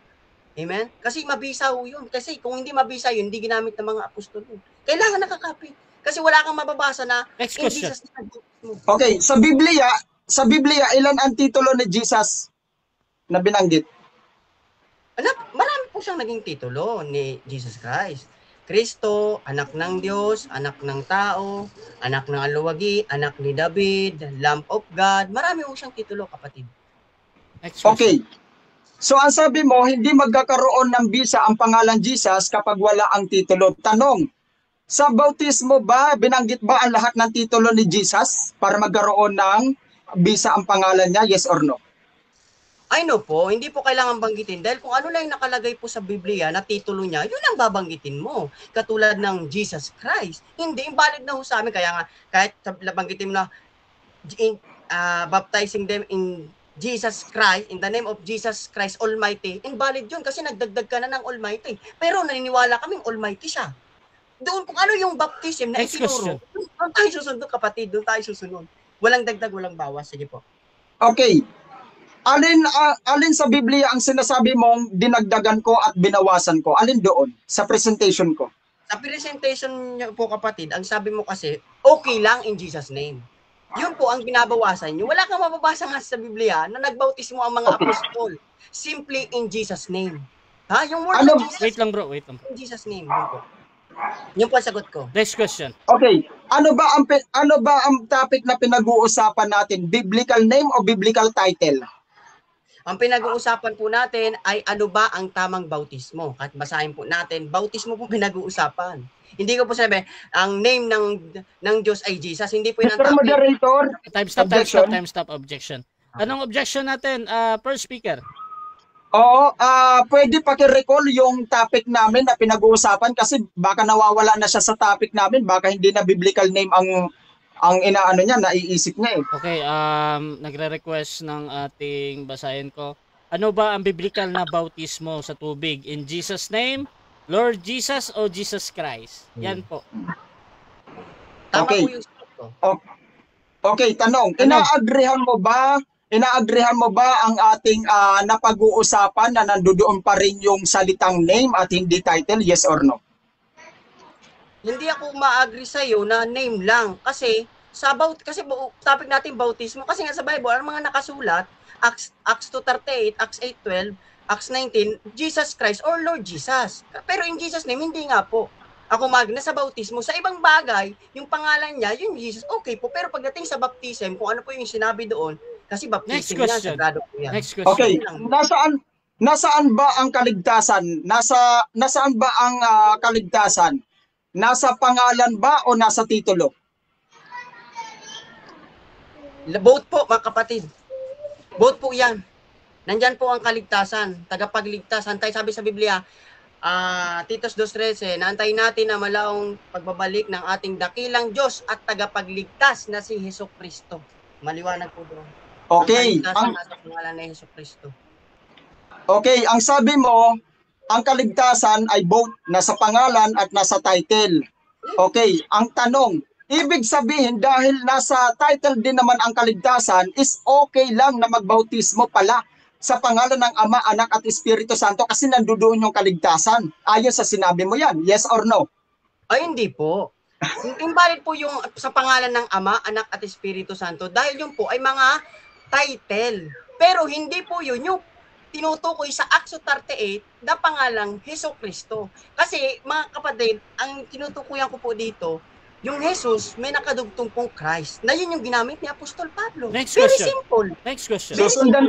Speaker 3: Amen? Kasi mabisa ho yun. Kasi kung hindi mabisa yun, hindi ginamit ng mga apostol yun. Kailangan nakakapit. Kasi wala kang mababasa na
Speaker 1: next question.
Speaker 2: Okay, sa Biblia, ilan ang titulo ni Jesus na binanggit?
Speaker 3: Marami po siyang naging titulo ni Jesus Christ. Kristo, anak ng Diyos, anak ng tao, anak ng aluwagi, anak ni David, Lamb of God. Marami po siyang titulo, kapatid.
Speaker 2: Okay. So ang sabi mo, hindi magkakaroon ng bisa ang pangalan Jesus kapag wala ang titulo. Tanong, sa bautismo ba, binanggit ba ang lahat ng titulo ni Jesus para magkaroon ng bisa ang pangalan niya? Yes or no?
Speaker 3: I know po, hindi po kailangan banggitin dahil kung ano lang yung nakalagay po sa Biblia na titulo niya, yun ang babanggitin mo. Katulad ng Jesus Christ. Hindi, invalid na ho sa amin. Kaya nga, kahit banggitin mo na baptizing them in Jesus Christ, in the name of Jesus Christ Almighty, invalid yun kasi nagdagdag ka na ng Almighty. Pero naniniwala kaming Almighty siya. doon kung ano yung baptism na
Speaker 1: Next question.
Speaker 3: itinuro, doon tayo susunod, kapatid, doon tayo susunod. Walang dagdag, walang bawas. Sige po.
Speaker 2: Okay. Alin sa Biblia ang sinasabi mong dinagdagan ko at binawasan ko? Alin doon sa presentation ko?
Speaker 3: Sa presentation niyo po, kapatid, ang sabi mo kasi, okay lang in Jesus' name. Yun po ang binabawasan niyo. Wala kang mababasa nga sa Biblia na nagbautismo ang mga apostol. Simply in Jesus' name. Ha? Yung word
Speaker 2: Ano?
Speaker 3: in Jesus,
Speaker 1: Wait lang bro, wait lang.
Speaker 3: in Jesus' name. Yun po. Yun po ang sagot ko.
Speaker 1: Next question.
Speaker 2: Okay. Ano ba ang topic na pinag-uusapan natin? Biblical name o biblical title?
Speaker 3: Ang pinag-uusapan po natin ay ano ba ang tamang bautismo. At basahin po natin, bautismo po pinag-uusapan. Hindi ko po sabi, ang name ng Diyos ay Jesus. Hindi po yun ang
Speaker 2: Mr.
Speaker 3: topic.
Speaker 2: Moderator,
Speaker 1: Time stop, objection. Anong objection natin? First speaker.
Speaker 2: oo, pwede paki-recall yung topic namin na pinag-uusapan kasi baka nawawala na siya sa topic namin, baka hindi na biblical name ang inaano niya, naiisip niya eh.
Speaker 1: Okay, nagre-request ng ating basahin ko. Ano ba ang biblical na bautismo sa tubig? In Jesus name, Lord Jesus o Jesus Christ? Yan po.
Speaker 3: Tama
Speaker 2: Okay.
Speaker 3: po yung sagot ko.
Speaker 2: Okay, tanong, inaagrihan mo ba ang ating napag-uusapan na nandoon pa rin yung salitang name at hindi title, yes or no?
Speaker 3: Hindi ako ma-agree sa iyo na name lang kasi kasi topic natin bautismo kasi nga sa Bible ang mga nakasulat Acts 2:38, Acts 8:12, Acts 19, Jesus Christ or Lord Jesus. Pero in Jesus name hindi nga po. Ako magna sa bautismo sa ibang bagay, yung pangalan niya, yung Jesus, okay po. Pero pagdating sa baptism, kung ano po yung sinabi doon, kasi
Speaker 1: Next
Speaker 3: baptism niya,
Speaker 1: question.
Speaker 3: sagrado po yan.
Speaker 1: Next question.
Speaker 2: Okay, nasaan ba ang kaligtasan? Nasaan ba ang kaligtasan? Nasa pangalan ba o nasa titulo?
Speaker 3: Both po, mga kapatid. Both po yan. Nandyan po ang kaligtasan, tagapagligtas. Antay, sabi sa Biblia, Titus 2:13, naantay natin na malaong pagbabalik ng ating dakilang Diyos at tagapagligtas na si Hesukristo. Maliwanag po doon.
Speaker 2: Okay,
Speaker 3: Ang kaligtasan nasa pangalan ni Hesukristo.
Speaker 2: okay, ang sabi mo, ang kaligtasan ay both nasa pangalan at nasa title. Okay, ang tanong, ibig sabihin dahil nasa title din naman ang kaligtasan, is okay lang na magbautismo pala sa pangalan ng Ama, Anak at Espiritu Santo kasi nandoon yung kaligtasan. Ayon sa sinabi mo yan, yes or no?
Speaker 3: Ay, hindi po. Invalid po yung sa pangalan ng Ama, Anak at Espiritu Santo dahil yun po ay mga title. Pero hindi po yun yung tinutukoy sa Acts 38 na pangalang Hesukristo. Kasi mga kapatid, ang tinutukoyan ko po dito, yung Jesus may nakadugtong pong Christ na yun yung ginamit ni Apostol Pablo.
Speaker 1: Next
Speaker 3: Very
Speaker 1: question.
Speaker 3: simple.
Speaker 1: Next question.
Speaker 2: Susundan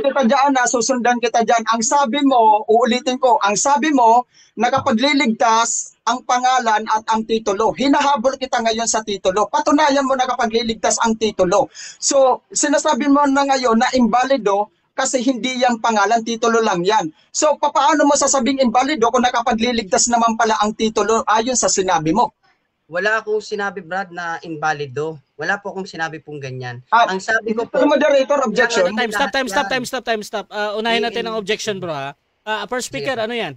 Speaker 2: kita dyan. Ang sabi mo, uulitin ko, ang sabi mo, nakapagliligtas ang pangalan at ang titulo. Hinahabol kita ngayon sa titulo. Patunayan mo nakapagliligtas ang titulo. So, sinasabi mo na ngayon na invalido kasi hindi yan pangalan, titulo lang yan. So, paano mo sasabing invalido kung nakapagliligtas naman pala ang titulo ayon sa sinabi mo?
Speaker 3: Wala akong sinabi, Brad, na invalido. Wala po akong sinabi pong ganyan. Ang sabi ko po,
Speaker 2: Mr. Moderator, objection.
Speaker 1: Time stop. Unahin natin ang objection, bro, ha? First speaker, ano yan?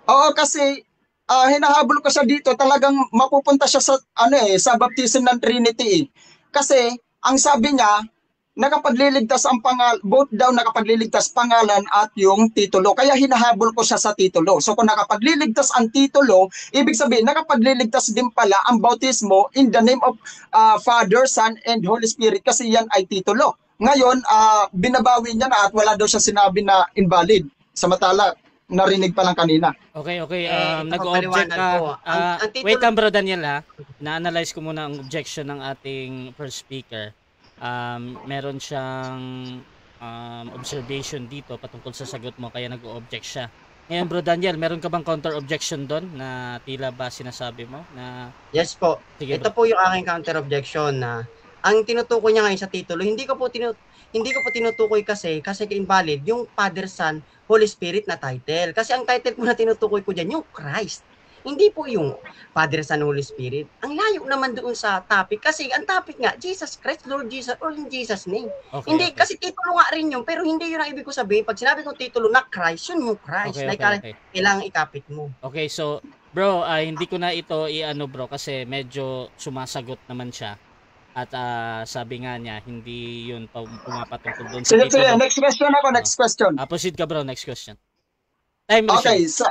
Speaker 2: Oo, kasi hinahabol ko siya dito, talagang mapupunta siya sa sa baptism ng Trinity eh. Kasi ang sabi niya, nakapagliligtas ang both daw nakapagliligtas pangalan at yung titulo. Kaya hinahabol ko siya sa titulo. So kung nakapagliligtas ang titulo, ibig sabihin nakapagliligtas din pala ang bautismo in the name of Father, Son, and Holy Spirit kasi yan ay titulo. Ngayon, binabawi niya na at wala daw siya sinabi na invalid. Samantala, narinig pa lang kanina.
Speaker 1: Okay.
Speaker 3: paliwanag
Speaker 1: Nag-object ka.
Speaker 3: ko. Ang titulo-
Speaker 1: Wait lang, bro Daniel, ha? Na-analyze ko muna ang objection ng ating first speaker. Meron siyang observation dito patungkol sa sagot mo kaya nag-o-object siya. Ngayon, bro Daniel, meron ka bang counter-objection doon na tila ba sinasabi mo na
Speaker 3: yes po.
Speaker 1: Sige,
Speaker 3: Ito po yung aking counter-objection na ang tinutukoy niya ngayon sa titulo, hindi ko po tinutukoy kasi invalid yung Father, Son, Holy Spirit na title. Kasi ang title po na tinutukoy ko diyan yung Christ. Hindi po yung Father, Son, Holy Spirit. Ang layo naman doon sa topic kasi ang topic nga Jesus Christ, Lord Jesus, or in Jesus name.
Speaker 1: Okay,
Speaker 3: Hindi
Speaker 1: okay.
Speaker 3: kasi titulo nga rin yun, pero hindi yun ang ibig ko sabihin. Pag sinabi kong titulo na Christ, yun yung Christ.
Speaker 1: Okay.
Speaker 3: Kailangan ikapit mo.
Speaker 1: Okay, so Bro, hindi ko na ito i-ano bro kasi medyo sumasagot naman siya. At sabi nga niya, hindi yun pumapatungkol doon sa
Speaker 2: Sige,
Speaker 1: titulo.
Speaker 2: next question ako, next question.
Speaker 1: Proceed ka bro, next question. Time na siya.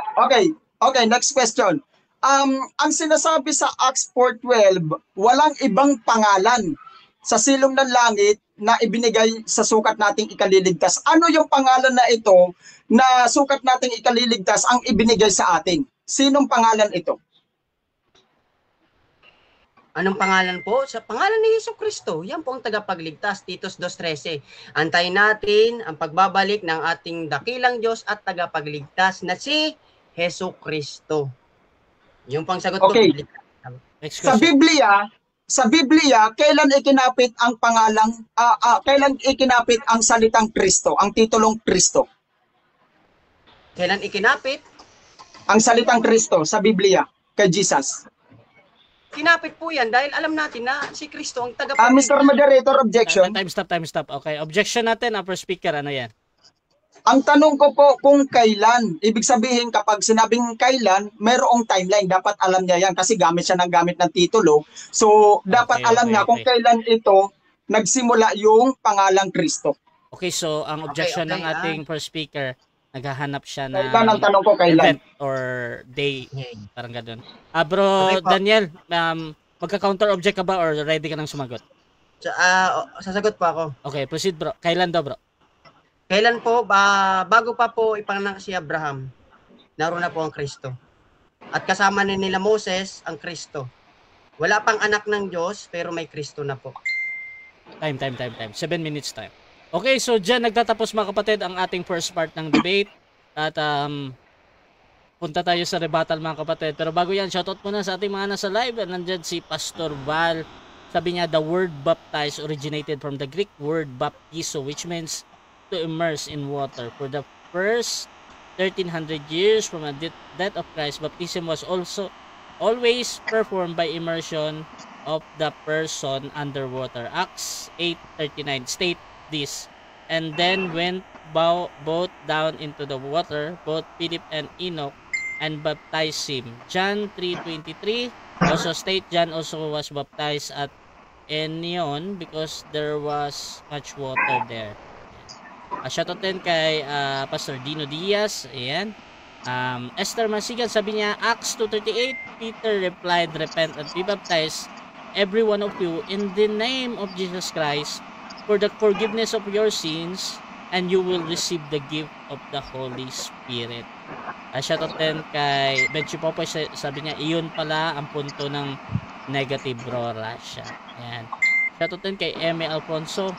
Speaker 2: Okay, next question. Ang sinasabi sa Acts 4:12, walang ibang pangalan sa silong ng langit na ibinigay sa sukat nating ikaliligtas. Ano yung pangalan na ito na sukat nating ikaliligtas ang ibinigay sa atin? Sinong pangalan ito?
Speaker 3: Anong pangalan po? Sa pangalan ni Jesucristo. Yan po ang tagapagligtas. Titus 2:13. Antayin natin ang pagbabalik ng ating dakilang Diyos at tagapagligtas na si Jesucristo. Yung pang sagot
Speaker 2: Okay.
Speaker 3: ko.
Speaker 1: Next
Speaker 2: Sa
Speaker 1: question.
Speaker 2: Biblia, kailan ikinapit ang kailan ikinapit ang salitang Kristo, ang titulong Kristo?
Speaker 3: Kailan ikinapit?
Speaker 2: Ang salitang Kristo sa Biblia kay Jesus.
Speaker 3: Kinapit po yan dahil alam natin na si Kristo ang
Speaker 2: Mr.
Speaker 3: tagapagligtas.
Speaker 2: Moderator, objection.
Speaker 1: Time stop. Okay, objection natin, upper speaker, ano yan?
Speaker 2: Ang tanong ko po kung kailan. Ibig sabihin kapag sinabing kailan, mayroong timeline. Dapat alam niya yan kasi gamit siya ng gamit ng titulo. So, dapat alam niya kung kailan ito nagsimula yung pangalang Kristo.
Speaker 1: Okay, so ang objection ng ating first speaker, naghahanap siya ng
Speaker 2: Kailan ang tanong ko kailan?
Speaker 1: event or day, parang gano'n. Bro
Speaker 3: Okay po.
Speaker 1: Daniel, magka-counter object ka ba or ready ka nang sumagot?
Speaker 3: Sasagot po ako.
Speaker 1: Okay, proceed bro. Kailan daw bro?
Speaker 3: Kailan po, bago pa po ipanganak si Abraham, naroon na po ang Kristo. At kasama ni nila Moses ang Kristo. Wala pang anak ng Diyos, pero may Kristo na po.
Speaker 1: Time. 7 minutes time. Okay, so dyan nagtatapos mga kapatid ang ating first part ng debate. At punta tayo sa rebuttal mga kapatid. Pero bago yan, shoutout muna sa ating mga nasa live. Nandyan si Pastor Val. Sabi niya, the word baptize originated from the Greek word baptizo, which means to immerse in water. For the first 1300 years from the death of Christ, baptism was also always performed by immersion of the person underwater. Acts 8:39 state this, and then went both down into the water, both Philip and Enoch, and baptized him. John 3:23 also state John also was baptized at Enion because there was much water there. Shoutout din kay Pastor Dino Diaz. Ayan. Esther Masigan, sabi niya, Acts 2:38, Peter replied, repent and be baptized, every one of you, in the name of Jesus Christ, for the forgiveness of your sins, and you will receive the gift of the Holy Spirit. Shoutout din kay Benchi Popoy, sabi niya, iyon pala ang punto ng negative bro Russia. Ayan. Shoutout din kay Eme Alfonso.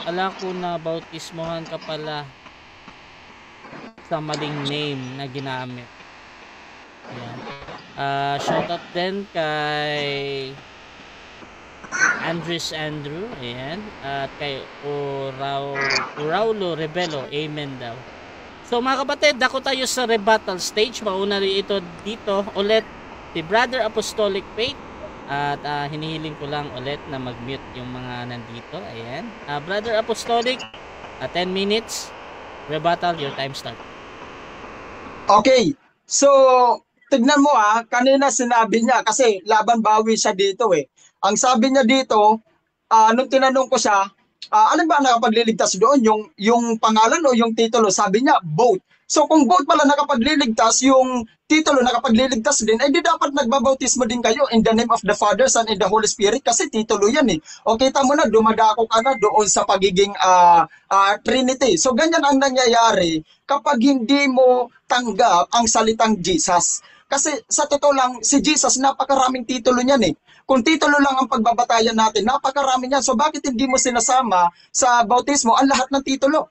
Speaker 1: Alam ko na bautismohan ka pala sa maling name na ginamit. Ayan. Shoutout din kay Andrew. Ayan. At kay Raulo Rebelo. Amen daw. So mga kapatid, dako tayo sa rebuttal stage. Mauna rin ito dito ulit si Brother Apostolic Faith. At hinihiling ko lang ulit na mag-mute yung mga nandito. Ayan. Brother Apostolic, 10 minutes. Rebuttal, your time start.
Speaker 2: Okay. So, tignan mo kanina sinabi niya kasi laban bawi siya dito eh. Ang sabi niya dito, nung tinanong ko siya, alin ba nakapagliligtas doon? Yung pangalan o yung titulo? Sabi niya, both. So kung both pala nakapagliligtas, yung titulo nakapagliligtas din, di dapat nagbabautismo din kayo in the name of the Father, Son, and the Holy Spirit kasi titulo yan eh. O kita mo na, dumadako ka na doon sa pagiging Trinity. So ganyan ang nangyayari kapag hindi mo tanggap ang salitang Jesus. Kasi sa totoo lang, si Jesus, napakaraming titulo niyan eh. Kung titulo lang ang pagbabatayan natin, napakarami niyan. So bakit hindi mo sinasama sa bautismo ang lahat ng titulo?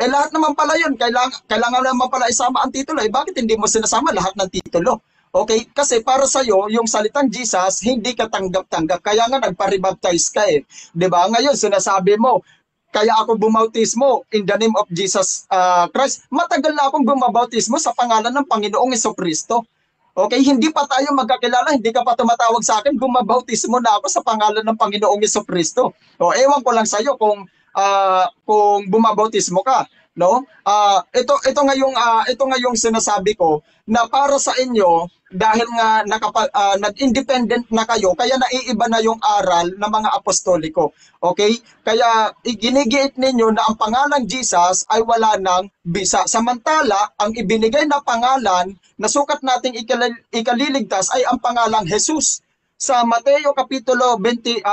Speaker 2: Lahat naman pala yun. Kailangan naman pala isama ang titulo. Bakit hindi mo sinasama lahat ng titulo? Okay? Kasi para sa'yo, yung salitang Jesus, hindi ka tanggap-tanggap. Kaya nga nagpa-rebaptize ka eh. Diba? Ngayon, sinasabi mo, kaya ako bumautismo in the name of Jesus Christ. Matagal na akong bumabautismo sa pangalan ng Panginoong Jesucristo. Okay? Hindi pa tayo magkakilala, hindi ka pa tumatawag sa akin, bumabautismo na ako sa pangalan ng Panginoong Jesucristo. O ewan ko lang sa'yo kung bumabautismo ka. no? Ito nga yung sinasabi ko na para sa inyo dahil nga nag-independent na kayo, kaya naiiba na yung aral ng mga apostoliko. Okay? Kaya ginigiit ninyo na ang pangalan Jesus ay wala ng bisa. Samantala, ang ibinigay na pangalan na sukat nating ikaliligtas ay ang pangalang Jesus. Sa Mateo Kapitulo 1:21,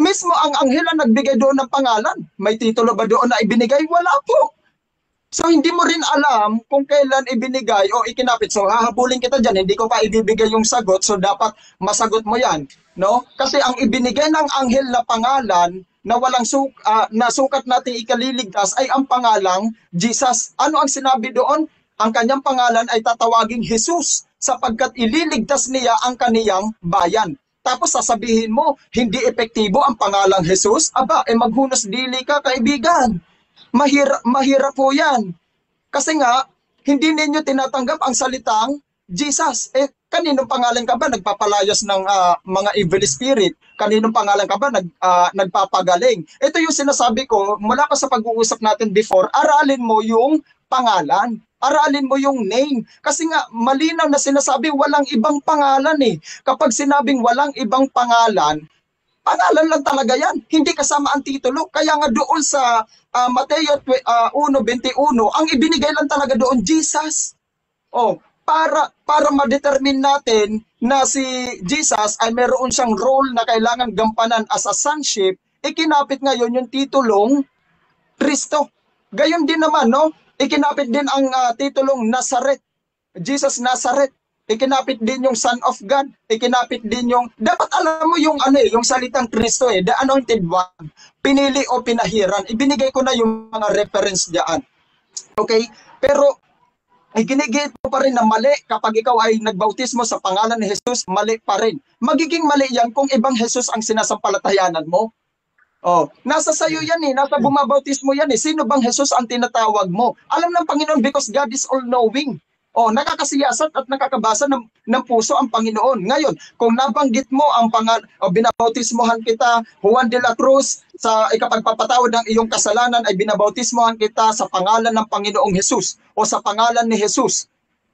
Speaker 2: mismo ang anghel ang nagbigay doon ng pangalan. May titulo ba doon na ibinigay? Wala po. So hindi mo rin alam kung kailan ibinigay o ikinapit. So hahabulin kita dyan, hindi ko pa ibibigay yung sagot. So dapat masagot mo yan. No? Kasi ang ibinigay ng anghel na pangalan na walang nasukat natin ikaliligtas ay ang pangalang Jesus. Ano ang sinabi doon? Ang kanyang pangalan ay tatawaging Jesus sapagkat ililigtas niya ang kaniyang bayan. Tapos sasabihin mo, hindi epektibo ang pangalang Jesus? Aba, maghunos dili ka, kaibigan. Mahirap po yan. Kasi nga, hindi ninyo tinatanggap ang salitang Jesus. Kaninong pangalan ka ba nagpapalayas ng mga evil spirit? Kaninong pangalan ka ba nagpapagaling? Ito yung sinasabi ko, mula pa sa pag-uusap natin before, aralin mo yung pangalan. Aralin mo yung name. Kasi nga, malinaw na sinasabi, walang ibang pangalan eh. Kapag sinabing walang ibang pangalan, pangalan lang talaga yan. Hindi kasama ang titulo. Kaya nga doon sa Mateo 1:21, ang ibinigay lang talaga doon, Jesus. Para ma-determine natin na si Jesus ay meron siyang role na kailangan gampanan as a sonship, ikinapit ngayon yung titulong Kristo. Gayon din naman, no? Ikinapit din ang titulong Nazaret. Jesus Nazaret. Ikinapit din yung Son of God. Ikinapit din yung, dapat alam mo yung yung salitang Kristo the anointed one. Pinili o pinahiran. Ibinigay ko na yung mga reference diyan. Okay? Pero ginigit mo pa rin na mali kapag ikaw ay nagbautismo sa pangalan ni Jesus, mali pa rin. Magiging mali yan kung ibang Jesus ang sinasampalatayanan mo. Nasa sayo yan nasa bumabautismo yan Sino bang Jesus ang tinatawag mo? Alam ng Panginoon because God is all-knowing. Nakakasiyasat at nakakabasa ng puso ang Panginoon. Ngayon, kung nabanggit mo ang binabautismohan kita, Juan de la Cruz, sa ikapagpapatawad ng iyong kasalanan ay binabautismohan kita sa pangalan ng Panginoong Jesus o sa pangalan ni Jesus.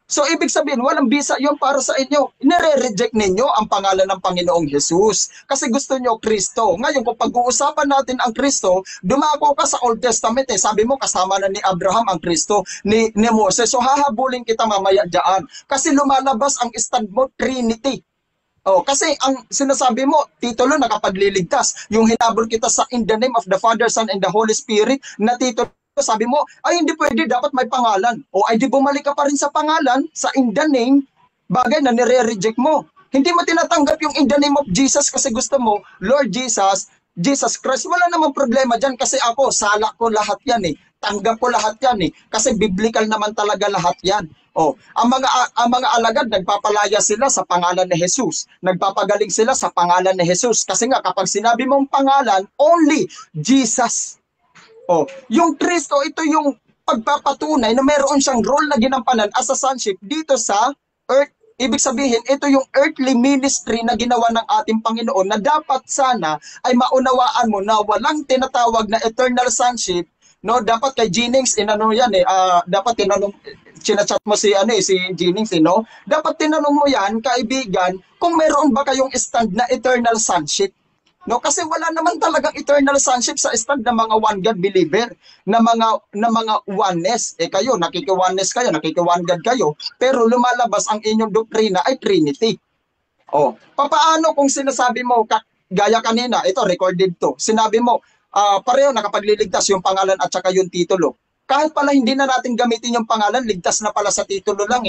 Speaker 2: So, ibig sabihin, walang bisa yon para sa inyo. Nire-reject ninyo ang pangalan ng Panginoong Jesus kasi gusto nyo Kristo. Ngayon, kung pag-uusapan natin ang Kristo, dumako ka sa Old Testament Sabi mo, kasama na ni Abraham ang Kristo, ni Moses. So, hahabulin kita mamaya dyan. Kasi lumalabas ang stand mo, Trinity. Kasi ang sinasabi mo, titulo nakapagliligtas. Yung hinabol kita sa in the name of the Father, Son, and the Holy Spirit na titulo, sabi mo, ay hindi pwede, dapat may pangalan. Ay di bumalik ka pa rin sa pangalan, sa in the name, bagay na nire-reject mo. Hindi mo tinatanggap yung in the name of Jesus kasi gusto mo, Lord Jesus, Jesus Christ. Wala namang problema dyan kasi ako, sala ko lahat yan Tanggap ko lahat yan Kasi biblical naman talaga lahat yan. Ang mga alagad, nagpapalaya sila sa pangalan ni Jesus. Nagpapagaling sila sa pangalan ni Jesus. Kasi nga, kapag sinabi mong pangalan, only Jesus. Yung Kristo, ito yung pagpapatunay na mayroon siyang role na ginampanan as a sonship dito sa earth. Ibig sabihin, ito yung earthly ministry na ginawa ng ating Panginoon na dapat sana ay maunawaan mo na walang tinatawag na eternal sonship. Dapat kay Jennings, dapat tinanong, chinachat mo si Jennings, dapat tinanong mo yan, kaibigan, kung mayroon ba kayong stand na eternal sonship. Kasi wala naman talagang eternal sonship sa stand ng mga one God believer, na mga oneness. Kayo, nakiki-oneness kayo, nakiki-one God kayo, pero lumalabas ang inyong doktrina ay Trinity. Papaano kung sinasabi mo, gaya kanina, ito recorded to, sinabi mo, pareho nakapagliligtas yung pangalan at saka yung titulo. Kahit pala hindi na natin gamitin yung pangalan, ligtas na pala sa titulo lang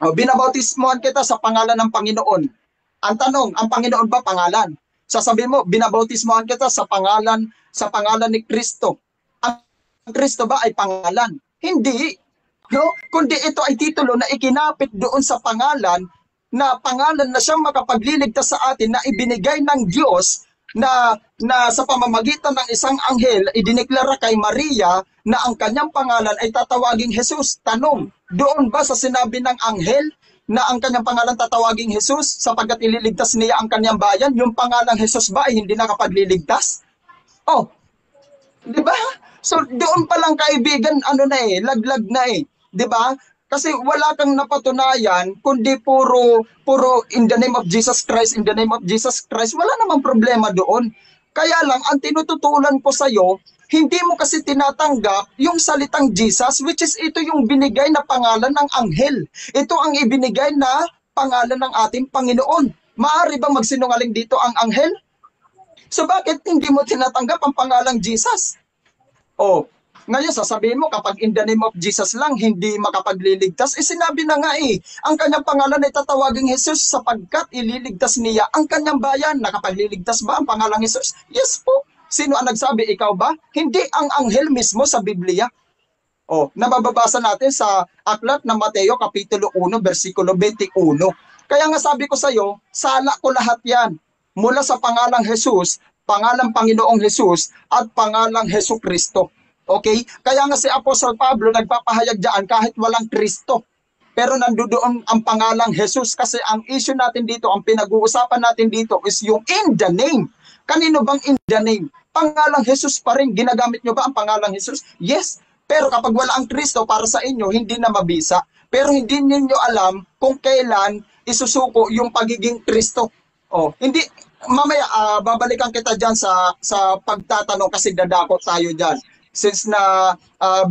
Speaker 2: binabautismohan kita sa pangalan ng Panginoon. Ang tanong, ang Panginoon ba pangalan? Sasabihin mo, binabautismohan kita sa pangalan ni Kristo. Ang Kristo ba ay pangalan? Hindi. Kundi ito ay titulo na ikinapit doon sa pangalan na siyang makapagliligtas sa atin na ibinigay ng Diyos na sa pamamagitan ng isang anghel, idineklara kay Maria na ang kanyang pangalan ay tatawaging Jesus. Tanong, doon ba sa sinabi ng anghel na ang kanyang pangalan tatawaging Jesus sapagkat ililigtas niya ang kanyang bayan? Yung pangalang Jesus ba ay hindi nakapagliligtas? 'Di ba? So doon pa lang kaibigan, ano na eh, laglag na eh. 'Di ba? Kasi wala kang napatunayan kundi puro in the name of Jesus Christ, in the name of Jesus Christ. Wala namang problema doon. Kaya lang ang tinututulan ko sa iyo, hindi mo kasi tinatanggap yung salitang Jesus, which is ito yung binigay na pangalan ng anghel. Ito ang ibinigay na pangalan ng ating Panginoon. Maaari bang magsinungaling dito ang anghel? So bakit hindi mo tinatanggap ang pangalang Jesus? Oh, ngayon sasabihin mo kapag in the name of Jesus lang hindi makapagliligtas, sinabi na nga eh, ang kanyang pangalan ay tatawaging Jesus sapagkat ililigtas niya ang kanyang bayan. Nakapagliligtas ba ang pangalang Jesus? Yes po. Sino ang nagsabi? Ikaw ba? Hindi, ang anghel mismo sa Biblia. Oh, nababasa natin sa aklat ng Mateo kapitulo 1 bersikulo 21. Kaya nga sabi ko sa iyo, sala ko lahat 'yan mula sa pangalang Jesus, pangalang Panginoong Jesus at pangalang Hesus Kristo. Okay? Kaya nga si Apostol Pablo nagpapahayag diyan kahit walang Kristo. Pero nandoon ang pangalang Jesus kasi ang issue natin dito, ang pinag-uusapan natin dito is yung in the name. Kanino bang in the name? Pangalang Jesus pa rin. Ginagamit nyo ba ang pangalang Jesus? Yes. Pero kapag wala ang Kristo para sa inyo, hindi na mabisa. Pero hindi niyo alam kung kailan isusuko yung pagiging Kristo. Oh, hindi mamaya babalikan kita diyan sa pagtatanong kasi dadako tayo diyan. Since na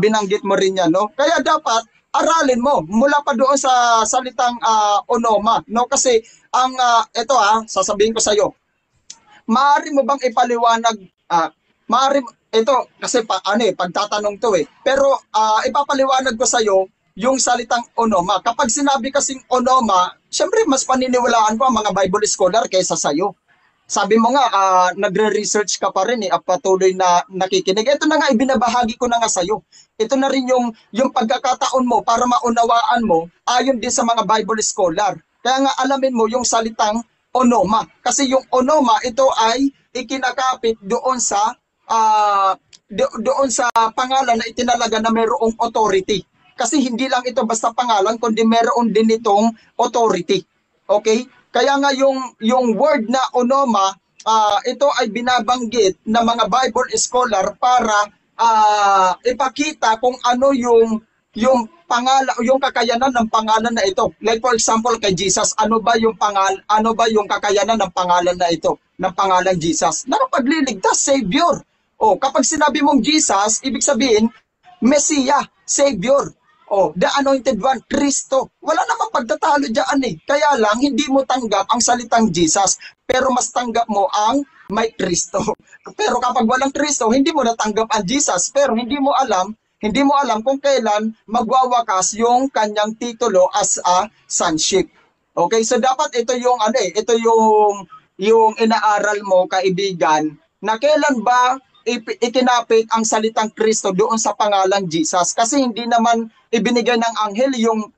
Speaker 2: binanggit mo rin yan, no? Kaya dapat aralin mo mula pa doon sa salitang onoma, no? Kasi ang ito sasabihin ko sa iyo. Maaari mo bang ipaliwanag maaari ito kasi pagtatanong to eh. Pero ipapaliwanag ko sa iyo yung salitang onoma. Kapag sinabi kasing onoma, syempre mas paniniwalaan ko ang mga Bible scholar kaysa sa iyo. Sabi mo nga, nagre-research ka pa rin patuloy na nakikinig. Ito na nga, ibinabahagi ko na nga sa'yo. Ito na rin yung pagkakataon mo para maunawaan mo ayon din sa mga Bible scholar. Kaya nga alamin mo yung salitang onoma. Kasi yung onoma, ito ay ikinakapit doon sa pangalan na itinalaga na mayroong authority. Kasi hindi lang ito basta pangalan, kundi mayroon din itong authority. Okay? Kaya nga yung word na onoma, ito ay binabanggit ng mga Bible scholar para ipakita kung ano yung pangalan, yung kakayanan ng pangalan na ito. Like for example kay Jesus, ano ba yung kakayanan ng pangalan na ito, ng pangalan Jesus? Nakapagliligtas, Savior. Oh, kapag sinabi mong Jesus, ibig sabihin Messiah, Savior. Oh, the anointed one, Kristo. Wala namang pagtatalo diyan eh. Kaya lang hindi mo tanggap ang salitang Jesus, pero mas tanggap mo ang may Kristo. Pero kapag walang Kristo, hindi mo natanggap ang Jesus, pero hindi mo alam kung kailan magwawakas yung kanyang titulo as a sonship. Okay, so dapat ito yung inaaral mo, kaibigan, na kailan ba ikinapit ang salitang Kristo doon sa pangalang Jesus, kasi hindi naman ibinigay ng anghel yung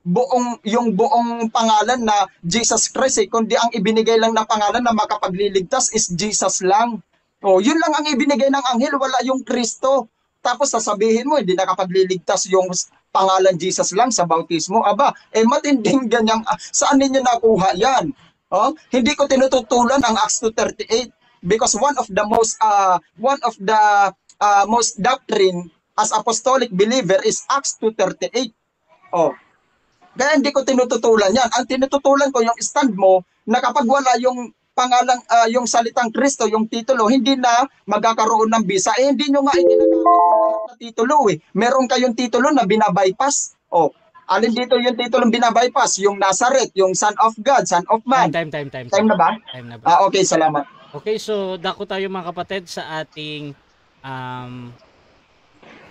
Speaker 2: buong pangalan na Jesus Christ kundi ang ibinigay lang na pangalan na makapagliligtas is Jesus lang. Oh, yun lang ang ibinigay ng anghel, wala yung Kristo. Tapos sasabihin mo hindi nakapagliligtas yung pangalan Jesus lang sa bautismo. Aba, matinding ganyang saan ninyo nakuha yan? Oh, hindi ko tinututulan ang Acts 2:38. Because one of the most doctrine as apostolic believer is Acts 2:38. Oh. Kaya hindi ko tinututulan yan. Ang tinututulan ko yung stand mo na kapag wala yung pangalang yung salitang Kristo, yung titulo, hindi na magkakaroon ng visa. Hindi nyo nga itinagamit na titulo eh. Meron kayong titulo na binabypass. Oh. Alin dito yung titulong binabypass? Yung Nazareth, yung Son of God, Son of Man.
Speaker 1: Time
Speaker 2: na ba?
Speaker 1: Time na ba?
Speaker 2: Okay, salamat.
Speaker 1: Okay, so dako tayo mga kapatid sa ating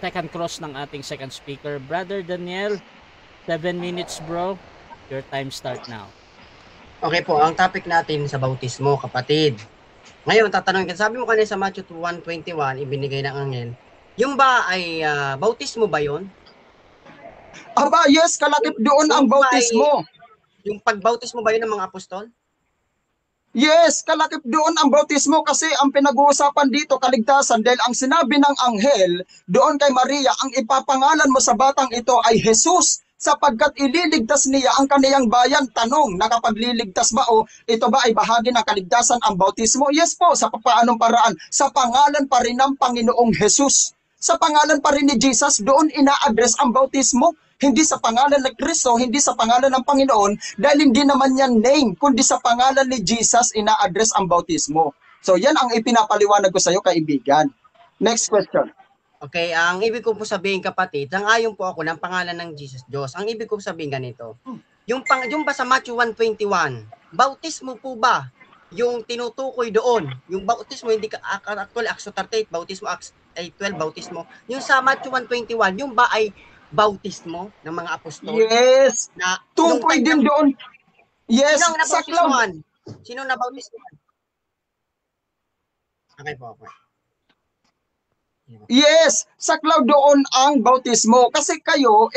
Speaker 1: second cross ng ating second speaker. Brother Daniel, 7 minutes bro. Your time start now.
Speaker 3: Okay po, ang topic natin sa bautismo, kapatid. Ngayon, tatanungin ka, sabi mo kanina sa Matthew 1:21, ibinigay ng anghel. Yung ba ay bautismo ba yun?
Speaker 2: Aba, yes, kalakip doon ang bautismo.
Speaker 3: Yung pagbautismo ba yun ng mga apostol?
Speaker 2: Yes, kalakip doon ang bautismo kasi ang pinag-uusapan dito kaligtasan dahil ang sinabi ng anghel doon kay Maria, ang ipapangalan mo sa batang ito ay Jesus sapagkat ililigtas niya ang kaniyang bayan. Tanong, nakapagliligtas ba o ito ba ay bahagi ng kaligtasan ang bautismo? Yes po, sa paanong paraan? Sa pangalan pa rin ng Panginoong Jesus. sa pangalan pa rin ni Jesus, doon ina-address ang bautismo. Hindi sa pangalan ng Kristo, hindi sa pangalan ng Panginoon, dahil hindi naman yan name, kundi sa pangalan ni Jesus ina-address ang bautismo. So yan ang ipinapaliwanag ko sa iyo, kaibigan. Next question.
Speaker 3: Okay, ang ibig ko po sabihin, kapatid, sang-ayon po ako ng pangalan ng Jesus Diyos. Ang ibig ko sabihin ganito, yung ba sa Matthew 1:21, bautismo po ba yung tinutukoy doon? Yung bautismo, hindi ka, actually, Acts 38, bautismo, Acts 8:12, bautismo. Yung sa Matthew 1:21, yung ba ay bautismo ng mga apostol?
Speaker 2: Yes.
Speaker 3: Na,
Speaker 2: Tungkoy din doon. Yes,
Speaker 3: Sinong
Speaker 2: saklaw.
Speaker 3: nabautismohan? Sinong nabautismohan? Okay po, okay.
Speaker 2: Yes, saklaw doon ang bautismo. Kasi kayo,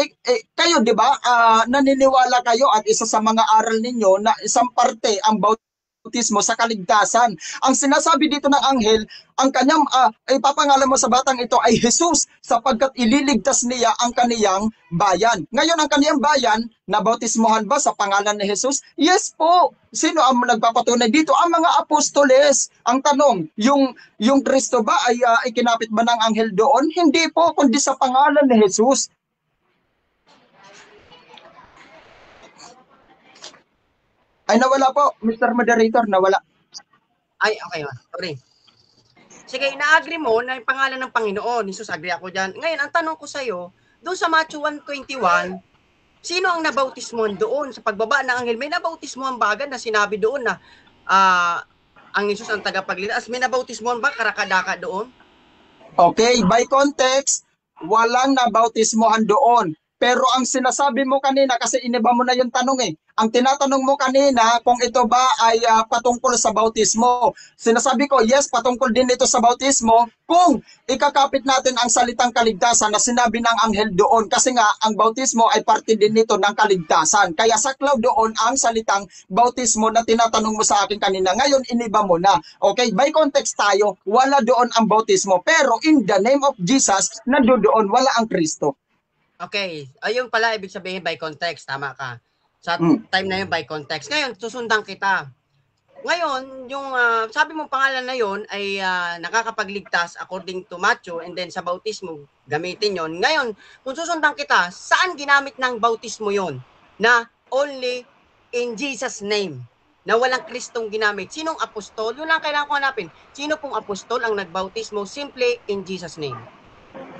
Speaker 2: kayo 'di ba, naniniwala kayo at isa sa mga aral ninyo na isang parte ang bautismo sa kaligtasan. Ang sinasabi dito ng anghel, ang kanyang ipapangalan mo sa batang ito ay Jesus sapagkat ililigtas niya ang kaniyang bayan. Ngayon ang kaniyang bayan, nabautismohan ba sa pangalan ni Jesus? Yes po. Sino ang nagpapatunay dito? Ang mga apostoles. Ang tanong, yung Kristo ba ay ikinapit ba ng anghel doon? Hindi po, kundi sa pangalan ni Jesus. Ay, nawala po, Mr. Moderator, nawala.
Speaker 3: Ay, okay. Sorry. Sige, na-agree mo na yung pangalan ng Panginoon. Jesus, agree ako dyan. Ngayon, ang tanong ko sa'yo, doon sa Matthew 1:21, sino ang nabautismohan doon? Sa pagbaba ng anghel, may nabautismohan ba agad na sinabi doon na ang Jesus ang tagapagligtas? May nabautismohan ba karakadaka doon?
Speaker 2: Okay, by context, walang nabautismohan doon. Pero ang sinasabi mo kanina, kasi iniba mo na yung tanong ang tinatanong mo kanina kung ito ba ay patungkol sa bautismo. Sinasabi ko, yes, patungkol din ito sa bautismo kung ikakapit natin ang salitang kaligtasan na sinabi ng anghel doon. Kasi nga, ang bautismo ay parte din nito ng kaligtasan. Kaya saklaw doon ang salitang bautismo na tinatanong mo sa akin kanina. Ngayon, iniba mo na. Okay, by context tayo, wala doon ang bautismo. Pero in the name of Jesus, nandoon, wala ang Kristo.
Speaker 3: Okay, ayun pala ibig sabihin by context, tama ka. Sa time na yun by context. Ngayon, susundan kita. Ngayon, yung sabi mong pangalan na yun ay nakakapagligtas according to Matthew, and then sa bautismo, gamitin yon. Ngayon, kung susundan kita, saan ginamit ng bautismo yon? Na only in Jesus' name. Na walang Kristong ginamit. Sinong apostol? Yun lang kailangan ko hanapin. Sino pong apostol ang nagbautismo? Simply in Jesus' name.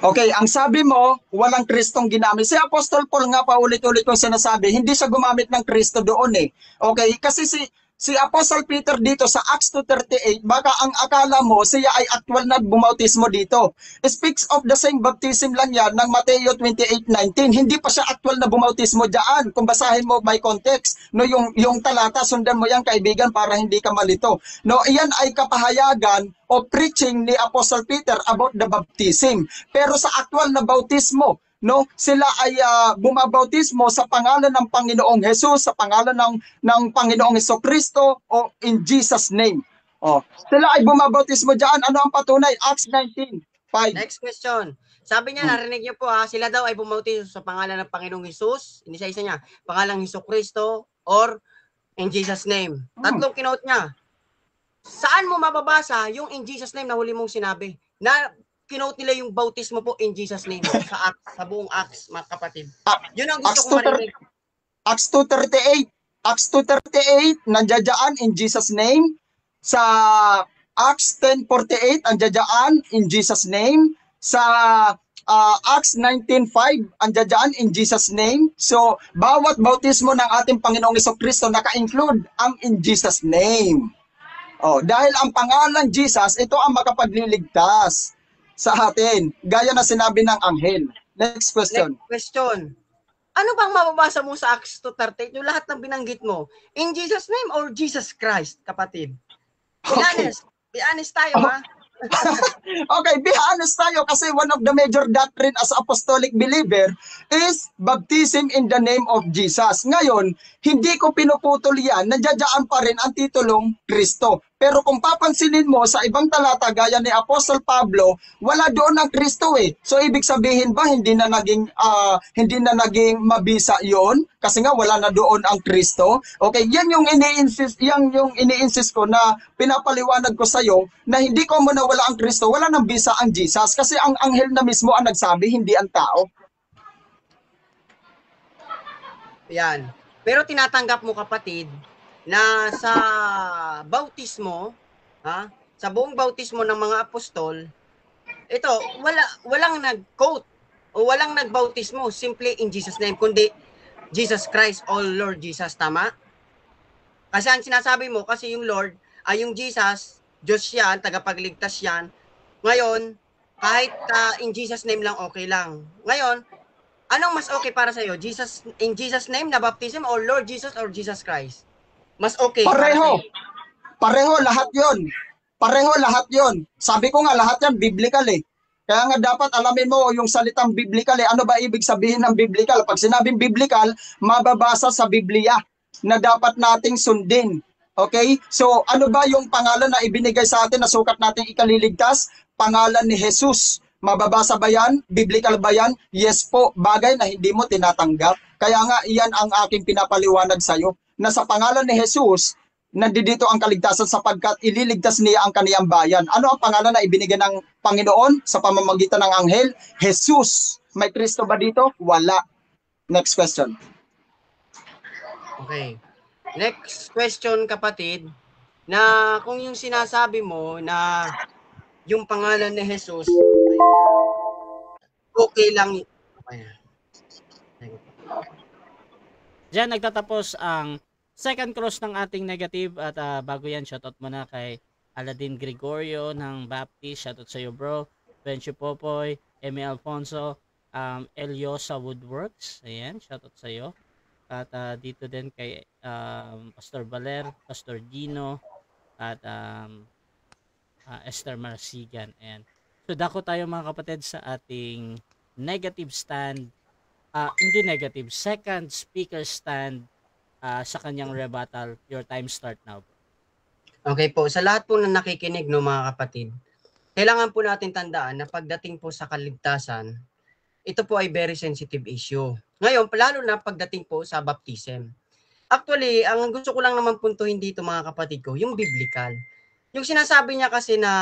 Speaker 2: Okay, ang sabi mo, walang Kristong ginamit. Si Apostol Paul nga paulit-ulit kong sinasabi, hindi siya gumamit ng Kristo doon Okay, kasi si Apostle Peter dito sa Acts 2:38, baka ang akala mo siya ay actual na bumautismo dito. It speaks of the same baptism lang yan ng Mateo 28:19. Hindi pa siya actual na bumautismo diyan. Kung basahin mo by context, no, yung talata, sundan mo yan kaibigan para hindi ka malito. No, iyan ay kapahayagan o preaching ni Apostle Peter about the baptism. Pero sa actual na bautismo, no, sila ay bumabautismo sa pangalan ng Panginoong Jesus, sa pangalan ng Panginoong Jesucristo o in Jesus name. Sila ay bumabautismo diyan. Ano ang patunay? Acts 19:5.
Speaker 3: Next question. Sabi niya, narinig niyo po sila daw ay bumautismo sa pangalan ng Panginoong Jesus, hindi sa isa niya, pangalang Jesucristo or in Jesus name. Tatlong kinote niya. Saan mo mababasa yung in Jesus name na huli mong sinabi? Na kinote nila yung bautismo po in Jesus name sa buong Acts, mga kapatid. Yun ang gusto kong marinig.
Speaker 2: Acts 2:38. Acts 2:38, nandiyan in Jesus name. Sa Acts 10:48, nandiyan in Jesus name. Sa Acts 19:5, nandiyan in Jesus name. So, bawat bautismo ng ating Panginoong Jesucristo naka-include ang in Jesus name. Dahil ang pangalan Jesus, ito ang makapagliligtas sa atin, gaya na sinabi ng anghel. Next question.
Speaker 3: Next question. Ano bang mababasa mo sa Acts 2:38? Yung lahat ng binanggit mo, in Jesus name or Jesus Christ, kapatid? Be honest tayo, ha?
Speaker 2: Okay, be honest tayo kasi one of the major doctrine as apostolic believer is baptism in the name of Jesus. Ngayon, hindi ko pinuputol yan, nandiyan pa rin ang titulong Kristo. Pero kung papansinin mo sa ibang talata gaya ni Apostle Pablo, wala doon ang Kristo eh. So ibig sabihin ba hindi na naging mabisa 'yon kasi nga wala na doon ang Kristo? Okay, yan yung ini-insist ko na pinapaliwanag ko sa iyo na hindi ko muna wala ang Kristo, wala nang bisa ang Jesus kasi ang anghel na mismo ang nagsabi, hindi ang tao.
Speaker 3: Yan. Pero tinatanggap mo, kapatid, na sa bautismo, sa buong bautismo ng mga apostol, ito, walang nag-quote o walang nagbautismo simply in Jesus' name, kundi Jesus Christ o Lord Jesus, tama? Kasi ang sinasabi mo, kasi yung Lord, yung Jesus, Diyos yan, tagapagligtas yan. Ngayon, kahit in Jesus' name lang, okay lang. Ngayon, anong mas okay para sa iyo? Jesus in Jesus name na baptism or Lord Jesus or Jesus Christ? Mas okay.
Speaker 2: Pareho. Pareho lahat 'yon. Pareho lahat 'yon. Sabi ko nga lahat 'yan biblical eh. Kaya nga dapat alamin mo yung salitang biblical eh. Ano ba ibig sabihin ng biblical? Pag sinabing biblical, mababasa sa Biblia na dapat nating sundin. Okay? So, ano ba yung pangalan na ibinigay sa atin na sukat nating ikaliligtas? Pangalan ni Jesus. Mababasa ba yan? Biblical ba yan? Yes po, bagay na hindi mo tinatanggap. Kaya nga, iyan ang aking pinapaliwanag sa iyo, na sa pangalan ni Jesus, nandito ang kaligtasan sapagkat ililigtas niya ang kaniyang bayan. Ano ang pangalan na ibinigay ng Panginoon sa pamamagitan ng anghel? Jesus. May Kristo ba dito? Wala. Next question.
Speaker 3: Okay. Next question, kapatid, na kung yung sinasabi mo na yung pangalan ni Jesus ay okay lang.
Speaker 1: Diyan nagtatapos ang second cross ng ating negative at bago yan, shoutout muna kay Aladin Gregorio ng Baptist, shoutout sa iyo bro, Bencho Popoy, Emi Alfonso, Eliosa Woodworks, ayan, shoutout sa iyo. At dito din kay Pastor Valer, Pastor Gino, at Esther Marsigan. Ayan. So dako tayo mga kapatid sa ating negative stand, hindi negative, second speaker stand sa kanyang rebuttal. Your time start now.
Speaker 3: Okay po, sa lahat po na nakikinig, no mga kapatid, kailangan po natin tandaan na pagdating po sa kaligtasan, ito po ay very sensitive issue. Ngayon, lalo na pagdating po sa baptism. Actually, ang gusto ko lang naman puntuhin dito mga kapatid ko, yung biblical. Yung sinasabi niya kasi na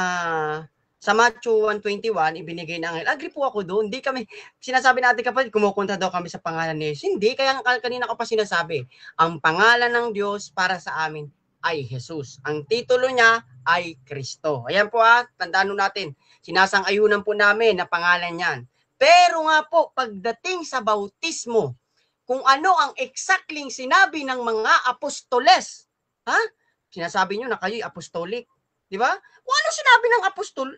Speaker 3: sa Matthew 1:21, ibinigay ng anghel. Agree po ako doon. Hindi kami, sinasabi natin kapatid, kumukontra daw kami sa pangalan ni Jesus. Hindi, kaya kanina ko pa sinasabi, ang pangalan ng Diyos para sa amin ay Jesus. Ang titulo niya ay Kristo. Ayan po tandaan natin. Sinasang-ayunan po namin na pangalan niyan. Pero nga po, pagdating sa bautismo, kung ano ang exactly sinabi ng mga apostoles, sinasabi nyo na kayo'y apostolic, di ba? Kung ano sinabi ng apostol,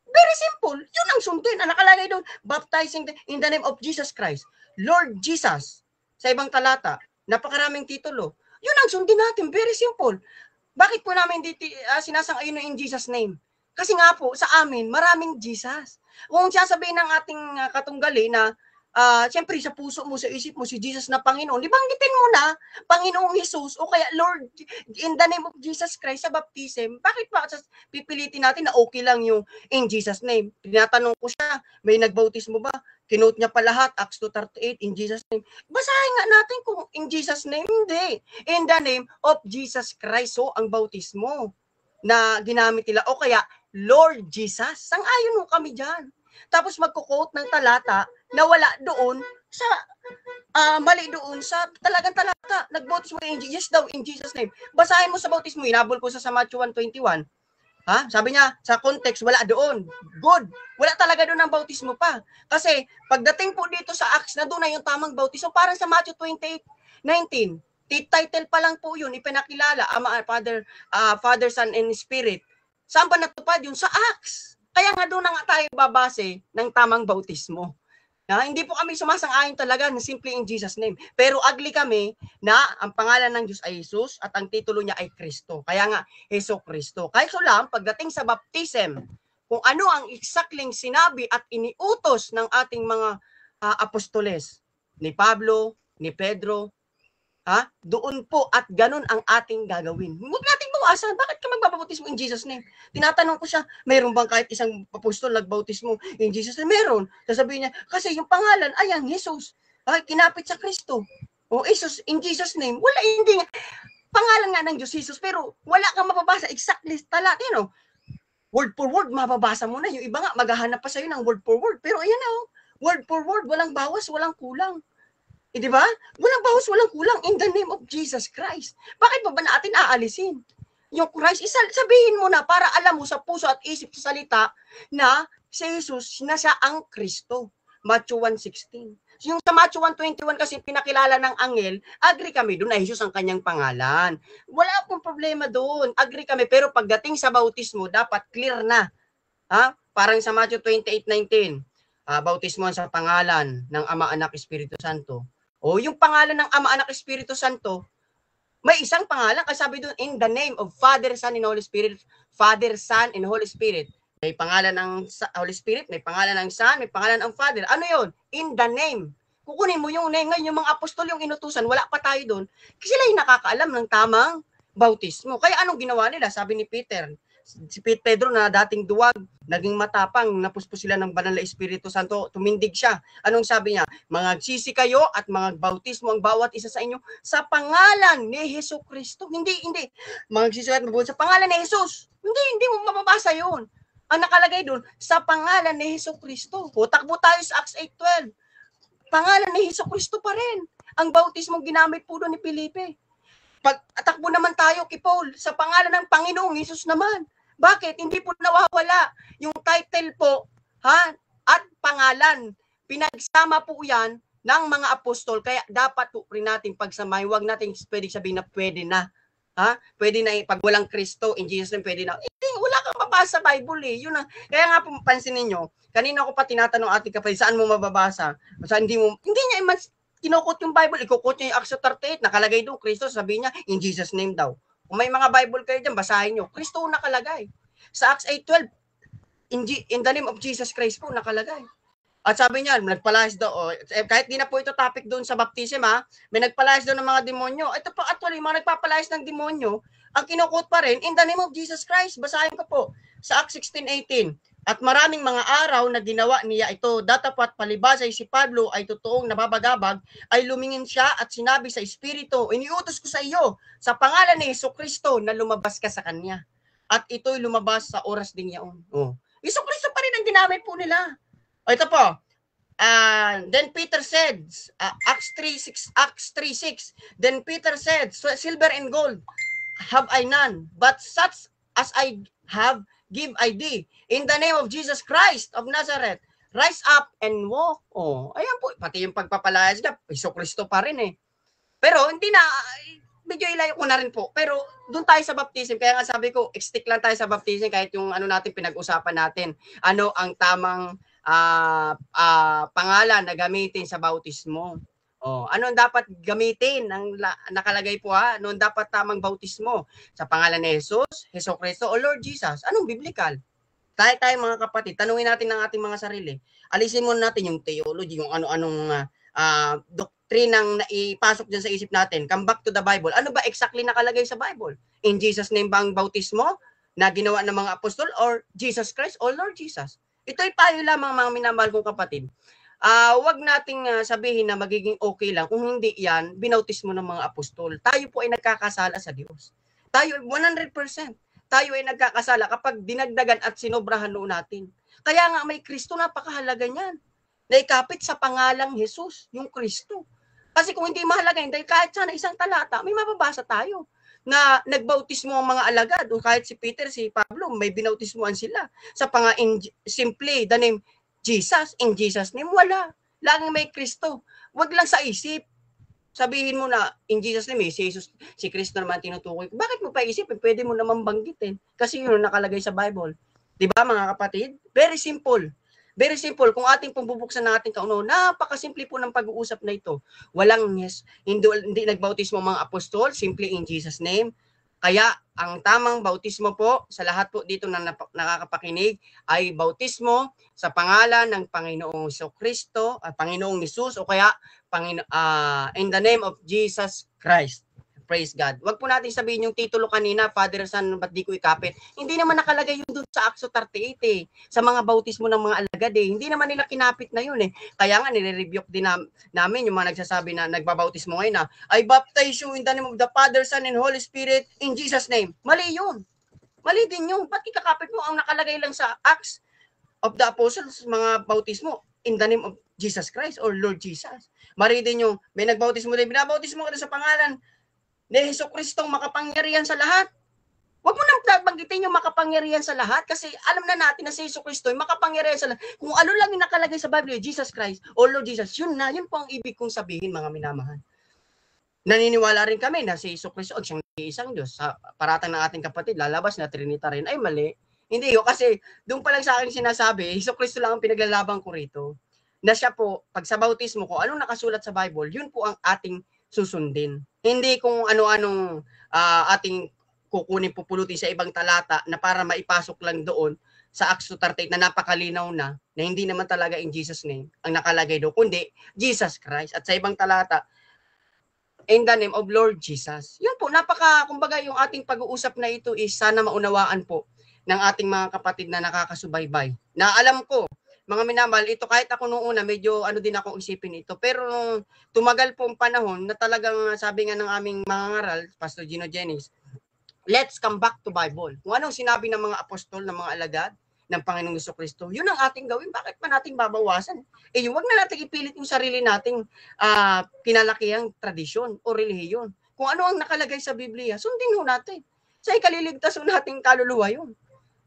Speaker 3: very simple, yun ang sundin. Ang nakalagay doon, baptizing in the name of Jesus Christ, Lord Jesus. Sa ibang talata, napakaraming titulo. Yun ang sundin natin, very simple. Bakit po namin sinasang-ayon in Jesus name? Kasi nga po, sa amin, maraming Jesus. Kung sasabihin ng ating katunggali na, siyempre sa puso mo, sa isip mo, si Jesus na Panginoon, ibanggitin mo na, Panginoong Jesus, o kaya Lord, in the name of Jesus Christ, sa baptism, bakit ba pipilitin natin na okay lang yung in Jesus name? Tinatanong ko siya, may nagbautismo ba? Kinote niya pa lahat, Acts 2:38, in Jesus name. Basahin nga natin kung in Jesus name, hindi. In the name of Jesus Christ, so ang bautismo na ginamit nila, o kaya Lord Jesus, sang-ayon mo kami dyan. Tapos magko-quote ng talata na wala doon sa, mali doon sa talagang talata. Nagbautismo in Jesus daw, in Jesus name. Basahin mo sa bautismo, inabol ko sa Matthew 1:21. Sabi niya, sa context, wala doon. Good. Wala talaga doon ang bautismo pa. Kasi, pagdating po dito sa Acts, na doon na yung tamang bautismo, parang sa Matthew 28:19. Title pa lang po yun, ipinakilala, Ama, Father, Son, and Spirit. Saan ba natupad yun? Sa Acts. Kaya nga doon na nga tayo babase ng tamang bautismo. Hindi po kami sumasang-ayon talaga na simple in Jesus name. Pero agli kami na ang pangalan ng Diyos ay Jesus at ang titulo niya ay Kristo. Kaya nga, Hesus Kristo. Kaya so lang, pagdating sa baptism, kung ano ang exactly sinabi at iniutos ng ating mga apostoles, ni Pablo, ni Pedro, doon po at ganun ang ating gagawin. Huwag nating mabawasan. Bakit ka magbabautismo in Jesus name? Tinatanong ko siya, mayroon bang kahit isang apostol nagbautismo in Jesus name? Meron. Sasabihin niya, kasi yung pangalan, ayan, Jesus. Ay, kinapit sa Kristo. O, Jesus, in Jesus name. Wala, hindi nga. Pangalan nga ng Diyos, Jesus, pero wala kang mababasa exactly talat, word for word, mababasa mo na. Yung iba nga, maghahanap pa sa'yo ng word for word. Pero ayan na, word for word, walang bawas, walang kulang. Di ba? Walang bawas, walang kulang in the name of Jesus Christ. Bakit ba natin aalisin? Yung Christ, sabihin mo na para alam mo sa puso at isip sa salita na si Jesus na siya ang Kristo. Matthew 1:16. Yung sa Matthew 1:21 kasi pinakilala ng anghel, agree kami doon na Jesus ang kanyang pangalan. Wala akong problema doon. Agree kami. Pero pagdating sa bautismo, dapat clear na. Ha? Parang sa Matthew 28:19, bautismo sa pangalan ng Ama, Anak, Espiritu Santo. O yung pangalan ng Ama, Anak, Espiritu Santo, may isang pangalan. Kasi sabi doon, in the name of Father, Son, and Holy Spirit. Father, Son, and Holy Spirit. May pangalan ng Holy Spirit, may pangalan ng Son, may pangalan ng Father. Ano yon? In the name. Kukunin mo yung name. Ngayon, yung mga apostol yung inutusan, wala pa tayo doon. Kasi sila yung nakakaalam ng tamang bautismo. Kaya anong ginawa nila? Sabi ni Peter, si Pedro na dating duwag, naging matapang, napuspos sila ng banal na Espiritu Santo, tumindig siya. Anong sabi niya? Magsisi kayo at magbautismo ang bawat isa sa inyo sa pangalan ni Jesucristo. Hindi. Magsisi at magbautismo sa pangalan ni Jesus. Hindi mo mababasa yun. Ang nakalagay doon, sa pangalan ni Jesucristo. Takbo tayo sa Acts 8:12. Pangalan ni Jesucristo pa rin. Ang bautismo ginamit po doon ni Felipe. Pag-atakbo naman tayo kay Paul, sa pangalan ng Panginoong Jesus naman. Bakit? Hindi po nawawala yung title po, at pangalan. Pinagsama po yan ng mga apostol, kaya dapat po rin natin pagsamahin. Huwag natin pwedeng sabihin na pwede na. Pwede na, pag walang Kristo, in Jesus name, pwede na. Wala kang mabasa sa Bible Yun na. Kaya nga po, pansinin nyo, kanina ko pa tinatanong ating kapatid, saan mo mababasa? Hindi niya kinukot yung Bible, ikukot niya yung Acts 38, nakalagay doon, Kristo, sabi niya, in Jesus name daw. Kung may mga Bible kayo dyan, basahin nyo. Kristo nakalagay. Sa Acts 8:12, in the name of Jesus Christ po nakalagay. At sabi niya, nagpalayas daw, kahit di na po ito topic doon sa baptism, may nagpalayas daw ng mga demonyo. Ito po actually, mga nagpapalayas ng demonyo, ang kinukot pa rin, in the name of Jesus Christ. Basahin ko po, sa Acts 16:18. At maraming mga araw na ginawa niya ito, datapat palibasay si Pablo ay totoong nababagabag, ay lumingin siya at sinabi sa Espiritu, iniutos ko sa iyo, sa pangalan ni Jesucristo na lumabas ka sa kanya. At ito'y lumabas sa oras din yaon. Jesucristo pa rin ang ginamit po nila. Ito po, then Peter said, Acts 3:6, then Peter said, silver and gold have I none, but such as I have, give I thee. In the name of Jesus Christ of Nazareth, rise up and walk. Ayan po, pati yung pagpapalayas niya, Jesucristo pa rin Pero hindi na, medyo ilayo ko na rin po. Pero doon tayo sa baptism, kaya nga sabi ko, stick lang tayo sa baptism kahit yung natin pinag-usapan natin. Ano ang tamang pangalan na gamitin sa bautismo? Ano dapat gamitin? Ang nakalagay po ano dapat tamang bautismo? Sa pangalan ni Jesus, Jesucristo, o Lord Jesus? Anong biblical? Tayo mga kapatid, tanungin natin ng ating mga sarili. Alisin muna natin yung theology, yung ano-anong doktrinang naipasok dyan sa isip natin. Come back to the Bible. Ano ba exactly nakalagay sa Bible? In Jesus name ba ang bautismo na ginawa ng mga apostol, or Jesus Christ o Lord Jesus? Ito'y payo lamang, mga minamahal kong kapatid. Wag nating sabihin na magiging okay lang kung hindi yan binautismo ng mga apostol. Tayo po ay nagkakasala sa Diyos. Tayo 100%. Tayo ay nagkakasala kapag dinagdagan at sinobrahan noon natin. Kaya nga may Kristo, napakahalaga niyan. Naikapit sa pangalang Jesus, yung Kristo. Kasi kung hindi mahalaga yun, dahil kahit sana isang talata, may mababasa tayo na nagbautismo ang mga alagad. O kahit si Peter, si Pablo, may binautismuan sila. Sa simply, the name Jesus, in Jesus name, wala. Laging may Kristo. Wag lang sa isip. Sabihin mo na, in Jesus name, si Jesus, si Kristo naman tinutukoy. Bakit mo pa isipin? Pwede mo naman banggitin. Kasi yun nakalagay sa Bible. Diba mga kapatid? Very simple. Very simple. Kung ating pambubuksan ng ating kauno, napakasimple po ng pag-uusap na ito. Walang hindi nagbautismo mga apostol, simply in Jesus name. Kaya ang tamang bautismo po sa lahat po dito na nakakapakinig ay bautismo sa pangalan ng Panginoong Jesucristo, Panginoong Jesus, o kaya in the name of Jesus Christ. Praise God. Wag po natin sabihin yung titulo kanina, Father, Son, ba't di ko ikapit? Hindi naman nakalagay yun doon sa Acts 38 eh. Sa mga bautismo ng mga alagad eh. Hindi naman nila kinapit na yun eh. Kaya nga, nire-rebuke din namin yung mga nagsasabi na nagbabautismo ngayon na, I baptize you in the name of the Father, Son, and Holy Spirit in Jesus' name. Mali yun. Mali din yun. Ba't ikakapit mo? Ang nakalagay lang sa Acts of the Apostles, mga bautismo, in the name of Jesus Christ or Lord Jesus. Mali din yung may nagbautismo din, binabautismo ka sa pangalan ni Jesucristong makapangyarihan sa lahat. Huwag mo nang banggitin yung makapangyarihan sa lahat kasi alam na natin na si Jesucristo ay makapangyarihan sa lahat. Kung ano lang yung nakalagay sa Bible, Jesus Christ or Lord Jesus, yun na, yun po ang ibig kong sabihin, mga minamahal. Naniniwala rin kami na si Jesucristo ay siyang isang Diyos. Sa paratang ng ating kapatid, lalabas na Trinitarian, ay mali. Hindi yun, kasi doon pa lang sa akin sinasabi, Jesucristo lang ang pinaglalaban ko rito. Na siya po, pag sa bautismo ko, anong nakasulat sa Bible, yun po ang ating susundin. Hindi kung ano-anong ating kukunin pupulutin sa ibang talata na para maipasok lang doon sa Acts 38 na napakalinaw na hindi naman talaga in Jesus' name ang nakalagay doon, kundi Jesus Christ. At sa ibang talata, in the name of Lord Jesus. Yun po, kumbaga yung ating pag-uusap na ito is sana maunawaan po ng ating mga kapatid na nakakasubaybay. Na alam ko, mga minamahal, ito kahit ako noong una, medyo din akong isipin ito. Pero nung tumagal po ang panahon na talagang sabi nga ng aming mga ngaral, Pastor Gino Jennings, let's come back to Bible. Kung anong sinabi ng mga apostol, ng mga alagad, ng Panginoong Jesucristo, yun ang ating gawin. Bakit pa natin babawasan? Yung wag na natin ipilit yung sarili nating kinalakihang tradisyon o relihiyon. Kung ano ang nakalagay sa Biblia, sundin ho natin. Sa ikaliligtas ho nating kaluluwa yun.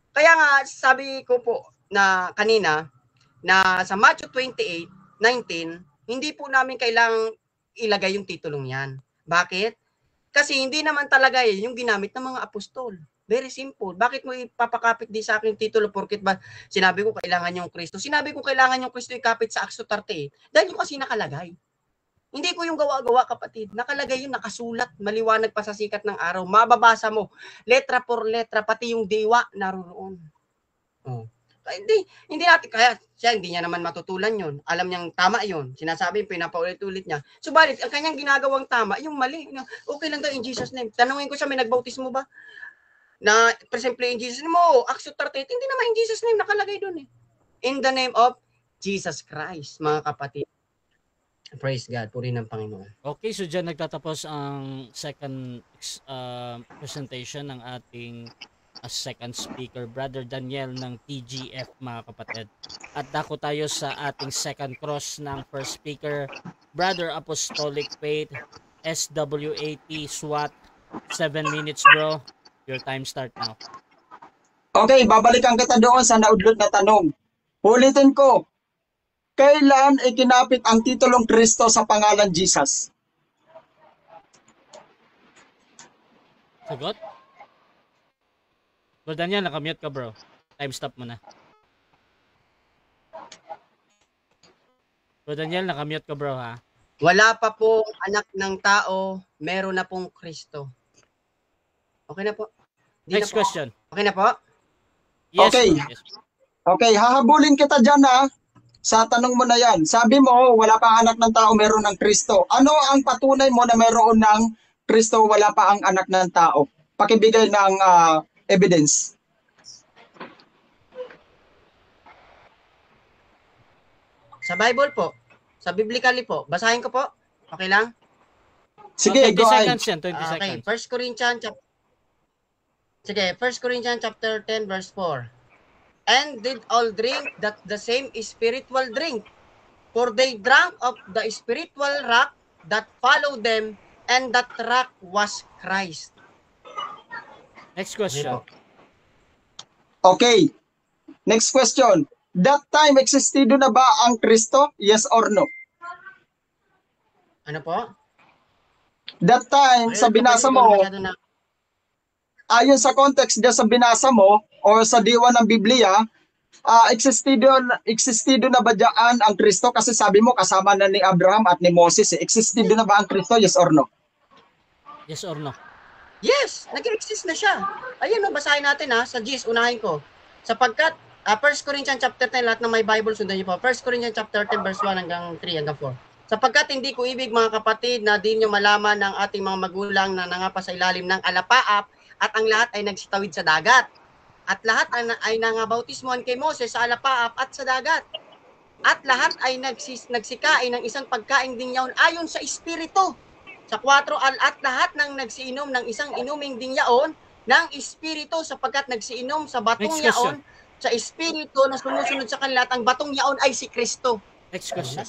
Speaker 3: Kaya nga, sabi ko po na kanina, na sa Matthew 28:19, hindi po namin kailangang ilagay yung titulong yan. Bakit? Kasi hindi naman talaga yung ginamit ng mga apostol. Very simple. Bakit mo ipapakapit din sa akin titulo porket ba sinabi ko kailangan yung Kristo? Sinabi ko kailangan yung Kristo ikapit sa Acts 38 dahil yung kasi nakalagay. Hindi ko yung gawa-gawa, kapatid. Nakalagay yun, nakasulat, maliwanag pa sa sikat ng araw. Mababasa mo, letra por letra, pati yung diwa naroon. Oh. Hindi natin, kaya siya hindi niya naman matutulan yun. Alam niyang tama yun. Sinasabi, pinapaulit-ulit niya. Subalit, ang kanyang ginagawang tama, yung mali. Okay lang daw in Jesus' name. Tanungin ko siya, may nagbautismo ba? Na, for example, in Jesus' name, Acts 38, hindi naman in Jesus' name nakalagay doon eh. In the name of Jesus Christ, mga kapatid. Praise God, puri ng Panginoon.
Speaker 1: Okay, so dyan nagtatapos ang second presentation ng ating second speaker, Brother Daniel ng TGF, mga kapatid. At dako tayo sa ating second cross ng first speaker, Brother Apostolic Faith, SWAT, SWAT, 7 minutes bro. Your time start now.
Speaker 2: Okay, babalikan kita doon sa naudlot na tanong. Ulitin ko, kailan ikinapit ang titulong Kristo sa pangalan Jesus?
Speaker 1: Sagot? Bro Daniel, nakamute ka bro. Time stop mo na. Bro Daniel, nakamute ka bro ha.
Speaker 3: Wala pa po anak ng tao, meron na pong Kristo. Okay na po.
Speaker 1: Next question.
Speaker 3: Okay na po?
Speaker 1: Yes,
Speaker 2: Okay.
Speaker 1: bro. Yes.
Speaker 2: Okay, hahabulin kita dyan sa tanong mo na yan. Sabi mo, wala pa anak ng tao, meron ng Kristo. Ano ang patunay mo na meron ng Kristo, wala pa ang anak ng tao? Pakibigay ng evidence.
Speaker 3: Sa Bible po. Sa Biblically po. Basahin ko po. Okay lang?
Speaker 2: Sige,
Speaker 1: 20
Speaker 2: go ahead.
Speaker 1: seconds yan, 20
Speaker 3: Okay,
Speaker 1: seconds.
Speaker 3: 1 Corinthians chapter 10 verse 4. And did all drink that the same spiritual drink, for they drank of the spiritual rock that followed them, and that rock was Christ.
Speaker 1: Next question.
Speaker 2: Okay. Next question. That time, existido na ba ang Kristo? Yes or no?
Speaker 3: Ano po?
Speaker 2: That time, sa binasa mo, ayon sa context niya sa binasa mo o sa diwa ng Biblia, existido na ba diyan ang Kristo? Kasi sabi mo kasama na ni Abraham at ni Moses. Existido na ba ang Kristo? Yes or no?
Speaker 1: Yes or no?
Speaker 3: Yes, nag-exist na siya. Ayun, basahin natin sa Gis, unahin ko. Sapagkat 1 Corinthians chapter 10, lahat ng may Bible, sundan niyo po. 1 Corinthians chapter 10 verse 1 hanggang 3 hanggang 4. Sapagkat hindi ko ibig mga kapatid na di nyo malaman ng ating mga magulang na nangapa sa ilalim ng alapaap at ang lahat ay nagsitawid sa dagat. At lahat ay nangabautismohan kay Moses sa alapaap at sa dagat. At lahat ay nagsikain ng isang pagkaing dingyaon ayon sa Espiritu. Sa 4, at lahat ng nagsiinom ng isang inuming dingyaon ng Espiritu sapagkat nagsiinom sa batong yaon sa Espiritu na sumusunod sa kanila at ang batong yaon ay si Kristo.
Speaker 1: Next question.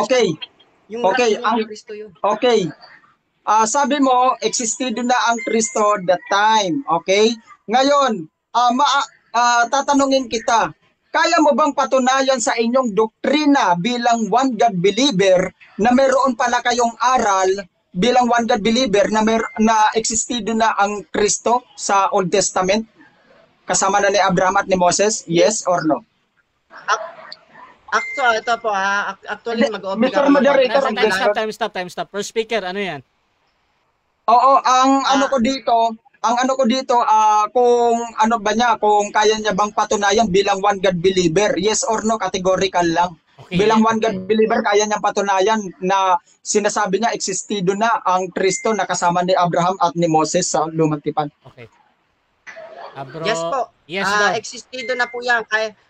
Speaker 2: Okay.
Speaker 3: Yung
Speaker 2: Okay,
Speaker 3: ang Kristo yun.
Speaker 2: Okay. Sabi mo, existido na ang Kristo that time. Okay? Ngayon, tatanungin kita, kaya mo bang patunayan sa inyong doktrina bilang one God believer na meron pala kayong aral bilang one God believer na existido na ang Kristo sa Old Testament? Kasama na ni Abraham at ni Moses? Yes or no?
Speaker 3: Actually, ito po actually mag-obliga
Speaker 2: Mr. Moderator,
Speaker 1: Time stop. First speaker, ano yan?
Speaker 2: Oo, ang ano ko dito, kung ano ba niya, kung kaya niya bang patunayan bilang one God believer, yes or no, categorical lang.
Speaker 1: Okay.
Speaker 2: Bilang one God believer, kaya niya patunayan na sinasabi niya existido na ang Kristo na kasama ni Abraham at ni Moses sa Lumang Tipan.
Speaker 1: Okay. Bro,
Speaker 3: yes po.
Speaker 1: Yes daw.
Speaker 3: Existido na po yan.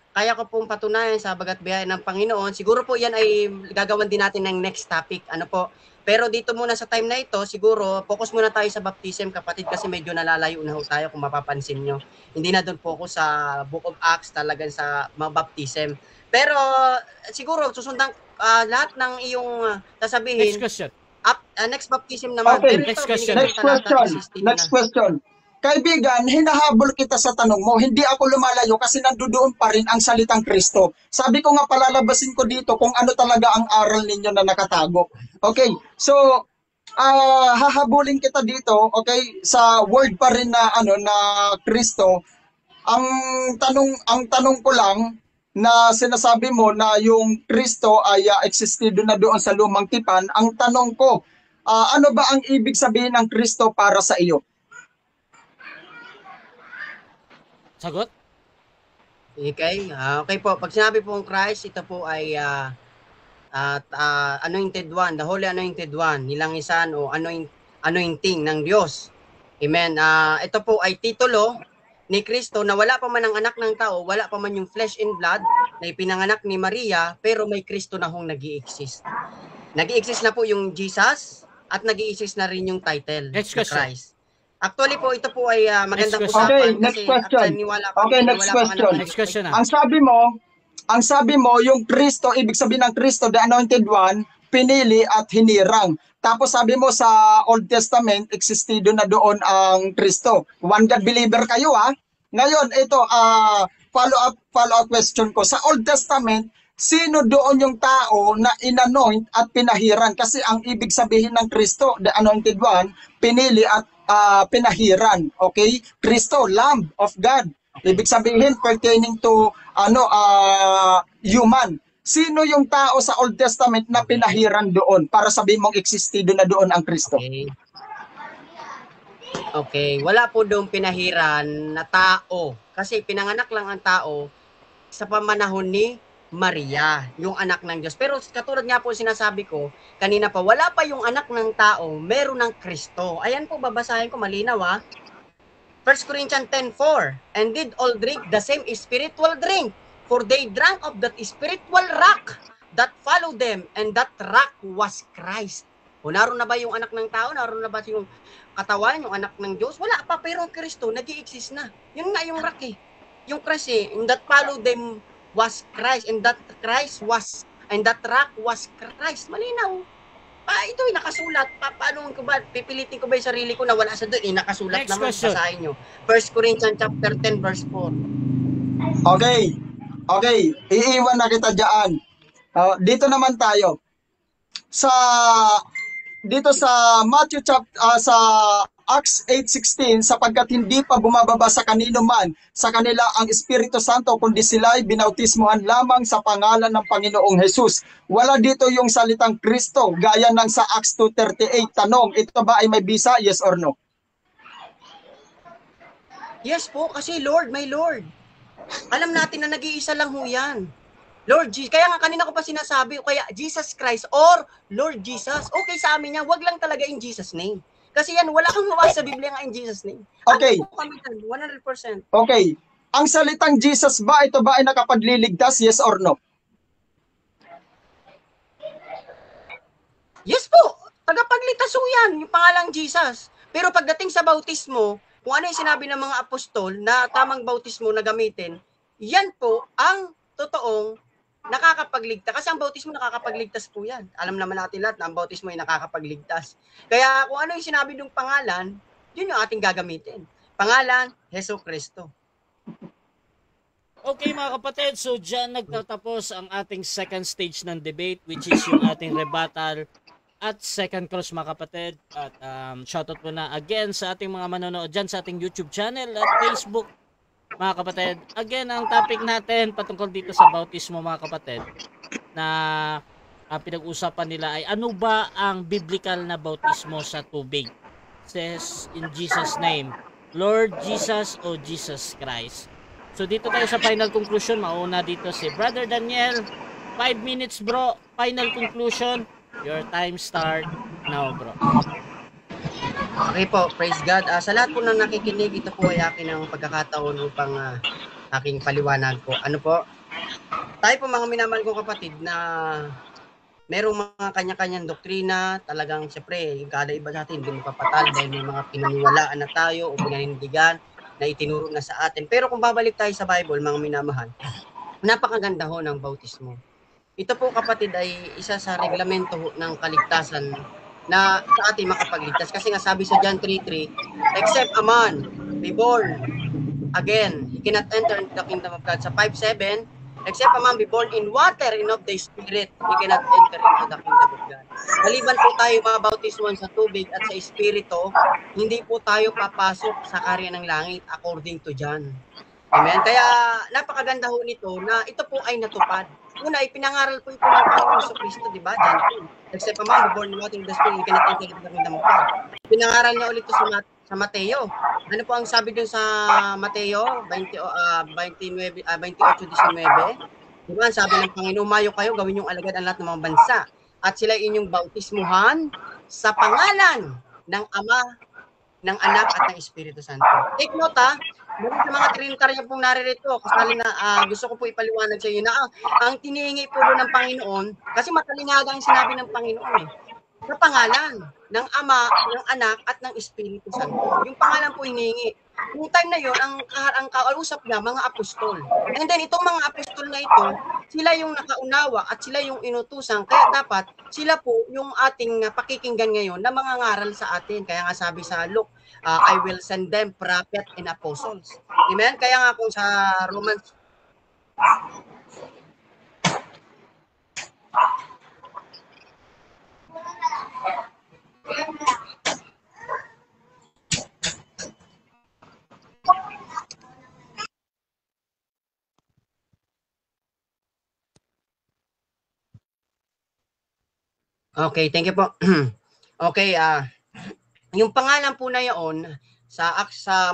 Speaker 3: Kaya ko pong patunayan sa bagat biyaya ng Panginoon. Siguro po yan ay gagawan din natin ng next topic. Ano po? Pero dito muna sa time na ito, siguro focus muna tayo sa baptism, kapatid, kasi medyo nalalayo na ho tayo kung mapapansin nyo. Hindi na doon focus sa Book of Acts, talagang sa mga baptism. Pero siguro susundan lahat ng iyong sasabihin.
Speaker 1: Next question.
Speaker 3: Next baptism naman.
Speaker 2: Okay,
Speaker 1: next question.
Speaker 2: Next question. Kaibigan, hinahabol kita sa tanong mo. Hindi ako lumalayo kasi nandoon pa rin ang salitang Kristo. Sabi ko nga palalabasin ko dito kung ano talaga ang aral ninyo na nakatago. Okay, so hahabulin kita dito, okay, sa word pa rin na na Kristo. Ang tanong ko lang na sinasabi mo na yung Kristo ay existido na doon sa Lumang Tipan. Ang tanong ko, ano ba ang ibig sabihin ng Kristo para sa iyo?
Speaker 1: Sagot?
Speaker 3: Okay. Okay po. Pag sinabi pong Christ, ito po ay anointed one, the Holy Anointed One, nilangisan o anointing ng Diyos. Amen. Ito po ay titulo ni Kristo na wala pa man ang anak ng tao, wala pa man yung flesh and blood na ipinanganak ni Maria, pero may Kristo na hong nag-i-exist. Nag-i-exist na po yung Jesus at nag-i-exist na rin yung title na Christ. Actually po, ito po ay magandang usapan.
Speaker 2: Okay, next question. Okay, next question.
Speaker 1: Next question na.
Speaker 2: Ang sabi mo, yung Kristo, ibig sabihin ng Kristo, the Anointed One, pinili at hinirang. Tapos sabi mo sa Old Testament, existido na doon ang Kristo. One God believer kayo Ngayon, ito, follow-up question ko. Sa Old Testament, sino doon yung tao na inanoint at pinahiran? Kasi ang ibig sabihin ng Kristo, the Anointed One, pinili at pinahiran. Okay? Kristo, Lamb of God. Ibig sabihin, pertaining to human. Sino yung tao sa Old Testament na pinahiran doon para sabihin mong existido na doon ang Kristo?
Speaker 3: Okay. Wala po doon pinahiran na tao. Kasi pinanganak lang ang tao sa pamanahon ni Maria, yung anak ng Diyos. Pero katulad nga po sinasabi ko, kanina pa, wala pa yung anak ng tao, meron ng Kristo. Ayan po, babasahin ko, malinaw 1 Corinthians 10:4, and did all drink the same spiritual drink, for they drank of that spiritual rock that followed them, and that rock was Christ. O naroon na ba yung anak ng tao? Naroon na ba yung katawan, yung anak ng Diyos? Wala pa, pero ang Kristo, nag-i-exist na. Yun nga yung rock Yung Christ and that followed them was Christ, and that Christ was, and that rock was Christ. Malinaw. Ito ay nakasulat. Paano ko ba, pipilitin ko ba yung sarili ko na wala sa doon? Nakasulat
Speaker 1: Next
Speaker 3: naman,
Speaker 1: question.
Speaker 3: basahin nyo. 1 Corinthians chapter 10 verse 4.
Speaker 2: Okay, iiwan na kita dyan. Dito naman tayo. Dito sa Matthew sa Acts 8:16, sapagkat hindi pa bumababa sa kanino man sa kanila ang Espiritu Santo, kundi sila'y binautismohan lamang sa pangalan ng Panginoong Jesus. Wala dito yung salitang Kristo, gaya ng sa Acts 2:38. Tanong, ito ba ay may bisa? Yes or no?
Speaker 3: Yes po, kasi Lord, my Lord. Alam natin na nag-iisa lang ho yan. Lord Jesus. Kaya nga kanina ko pa sinasabi, kaya Jesus Christ or Lord Jesus. Okay sa amin yan, wag lang talaga in Jesus name. Kasi yan, wala kang mabasa sa Biblia nga in Jesus name.
Speaker 2: Okay.
Speaker 3: Ano po kami dyan? 100%.
Speaker 2: Okay. Ang salitang Jesus ba, ito ba ay nakapagliligtas? Yes or no?
Speaker 3: Yes po, tagapagligtas po yan, yung pangalang Jesus. Pero pagdating sa bautismo, kung ano yung sinabi ng mga apostol na tamang bautismo na gamitin, yan po ang totoong nakakapagligtas. Kasi ang bautismo nakakapagligtas po yan. Alam naman natin lahat na ang bautismo ay nakakapagligtas. Kaya kung ano yung sinabi ng pangalan, yun yung ating gagamitin. Pangalan, Hesus Kristo.
Speaker 1: Okay mga kapatid, so dyan nagtatapos ang ating second stage ng debate, which is yung ating rebuttal at second cross mga kapatid. At shoutout po na again sa ating mga manonood dyan sa ating YouTube channel at Facebook mga kapatid. Again, ang topic natin patungkol dito sa bautismo mga kapatid na pinag-usapan nila ay ano ba ang biblical na bautismo sa tubig? Says in Jesus name, Lord Jesus o Jesus Christ. So dito tayo sa final conclusion. Mauna dito si Brother Daniel. 5 minutes bro. Final conclusion. Your time start now bro.
Speaker 3: Okay po, praise God. Sa lahat po ng nakikinig, ito po ay akin ang pagkakataon upang aking paliwanag po. Ano po? Tayo po mga minamahal kong kapatid na merong mga kanya-kanyang doktrina, talagang siyempre, kada iba sa atin, hindi mapapatal dahil may mga pinaniwalaan na tayo o pinanindigan na itinuro na sa atin. Pero kung babalik tayo sa Bible, mga minamahal, napakaganda ho ng bautismo. Ito po kapatid ay isa sa reglamento ng kaligtasan na sa ating makapagligtas. Kasi nga sabi sa John 3:3, except a man be born again, he cannot enter into the kingdom of God. Sa 5:7, except a man be born in water and of the Spirit, he cannot enter into the kingdom of God. Maliban po tayo mabautismuhan sa tubig at sa Espiritu, hindi po tayo papasok sa karya ng langit according to John. Amen? Kaya napakaganda ho nito na ito po ay natupad. Una, ipinangaral po ito ng Panginoon sa Kristo, di ba? John 2. Except a man be born in water and the Spirit, he cannot enter into the kingdom of God. Pinangaral niya ulit ito sa Mateo. Ano po ang sabi dun sa Mateo 28:19? Diba, sabi ng Panginoon, umayo kayo, gawin yung alagad ang lahat ng mga bansa. At sila inyong bautismuhan sa pangalan ng Ama, ng Anak at ng Espiritu Santo. Take note meron sa mga Trinitarian pong naririto, kasali na gusto ko po ipaliwanag sa inyo na ang tinihingi po doon ng Panginoon, kasi matalinaga ang sinabi ng Panginoon sa pangalan ng Ama, ng Anak at ng Espiritu Santo. Yung pangalan po hinihingi. Yung time na yun, ang kausap niya, mga apostol. And then, itong mga apostol na ito, sila yung nakaunawa at sila yung inutusan. Kaya dapat, sila po yung ating pakikinggan ngayon na mga ngaral sa atin. Kaya nga sabi sa Luke, I will send them prophet and apostles. Amen? Kaya nga kung sa Romans, okay, thank you po. Okay, yung pangalan po na yun, sa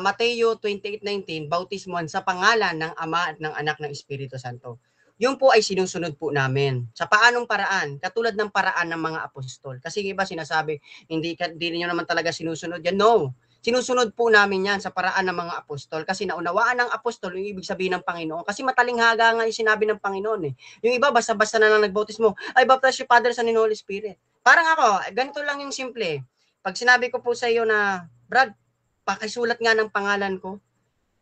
Speaker 3: Mateo 28:19, bautismuhan sa pangalan ng Ama at ng Anak ng Espiritu Santo. Yun po ay sinusunod po namin. Sa paanong paraan? Katulad ng paraan ng mga apostol. Kasi iba sinasabi, hindi niyo naman talaga sinusunod yan. No, sinusunod po namin yan sa paraan ng mga apostol. Kasi naunawaan ng apostol yung ibig sabihin ng Panginoon. Kasi matalinghaga nga yung sinabi ng Panginoon. Yung iba, basta-basta na lang nagbautismo, ay baptize you Father, Son, and Holy Spirit. Parang ako, ganito lang yung simple. Pag sinabi ko po sa iyo na, Brad, pakisulat nga ng pangalan ko,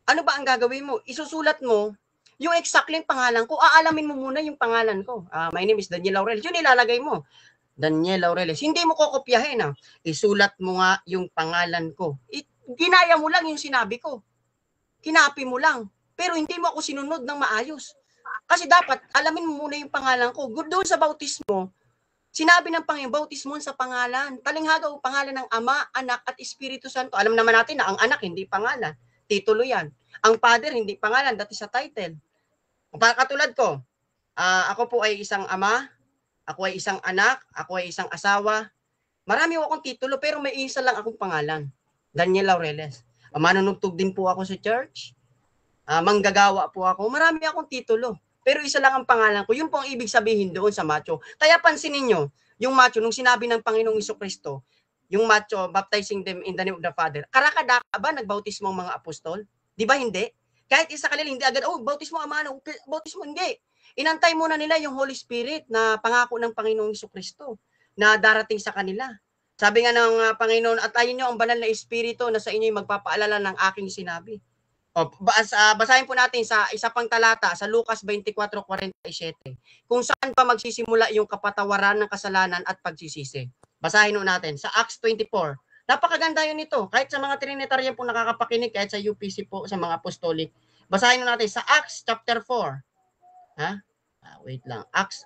Speaker 3: ano ba ang gagawin mo? Isusulat mo yung exactly pangalan ko. Aalamin mo muna yung pangalan ko. My name is Daniel Laureles. Yun ilalagay mo. Daniel Laureles. Hindi mo kokopyahin. Isulat mo nga yung pangalan ko. Ginaya mo lang yung sinabi ko. Kinapi mo lang. Pero hindi mo ako sinunod ng maayos. Kasi dapat alamin mo muna yung pangalan ko. Doon sa bautismo, sinabi ng Panginoon, bautismo sa pangalan. Talinghaga o pangalan ng Ama, Anak at Espiritu Santo. Alam naman natin na ang anak hindi pangalan. Titulo yan. Ang father hindi pangalan. Dati sa title. Katulad ko, ako po ay isang ama, ako ay isang anak, ako ay isang asawa. Marami akong titulo pero may isa lang akong pangalan. Daniel Laureles. Manunugtog din po ako sa church. Manggagawa po ako. Marami akong titulo. pero isa lang ang pangalan ko. Yun po ang ibig sabihin doon sa Matthew. Kaya pansinin nyo, yung Matthew, nung sinabi ng Panginoong Jesucristo, yung Matthew, baptizing them in the name of the Father, karakadaka ba nagbautismo ang mga apostol? Di ba hindi? Kahit isa kanila, hindi agad, bautismo ama, bautismo, hindi. Inantay muna nila yung Holy Spirit na pangako ng Panginoong Jesucristo na darating sa kanila. Sabi nga ng Panginoon, at ayun nyo ang banal na Espiritu na sa inyo magpapaalala ng aking sinabi. Basahin po natin sa isa pang talata sa Lucas 24:47 kung saan pa magsisimula yung kapatawaran ng kasalanan at pagsisisi. Basahin natin sa Acts 24. Napakaganda yun ito. Kahit sa mga Trinitarian po nakakapakinig, kahit sa UPC po, sa mga apostolic. Basahin natin sa Acts chapter 4. Wait lang. Acts,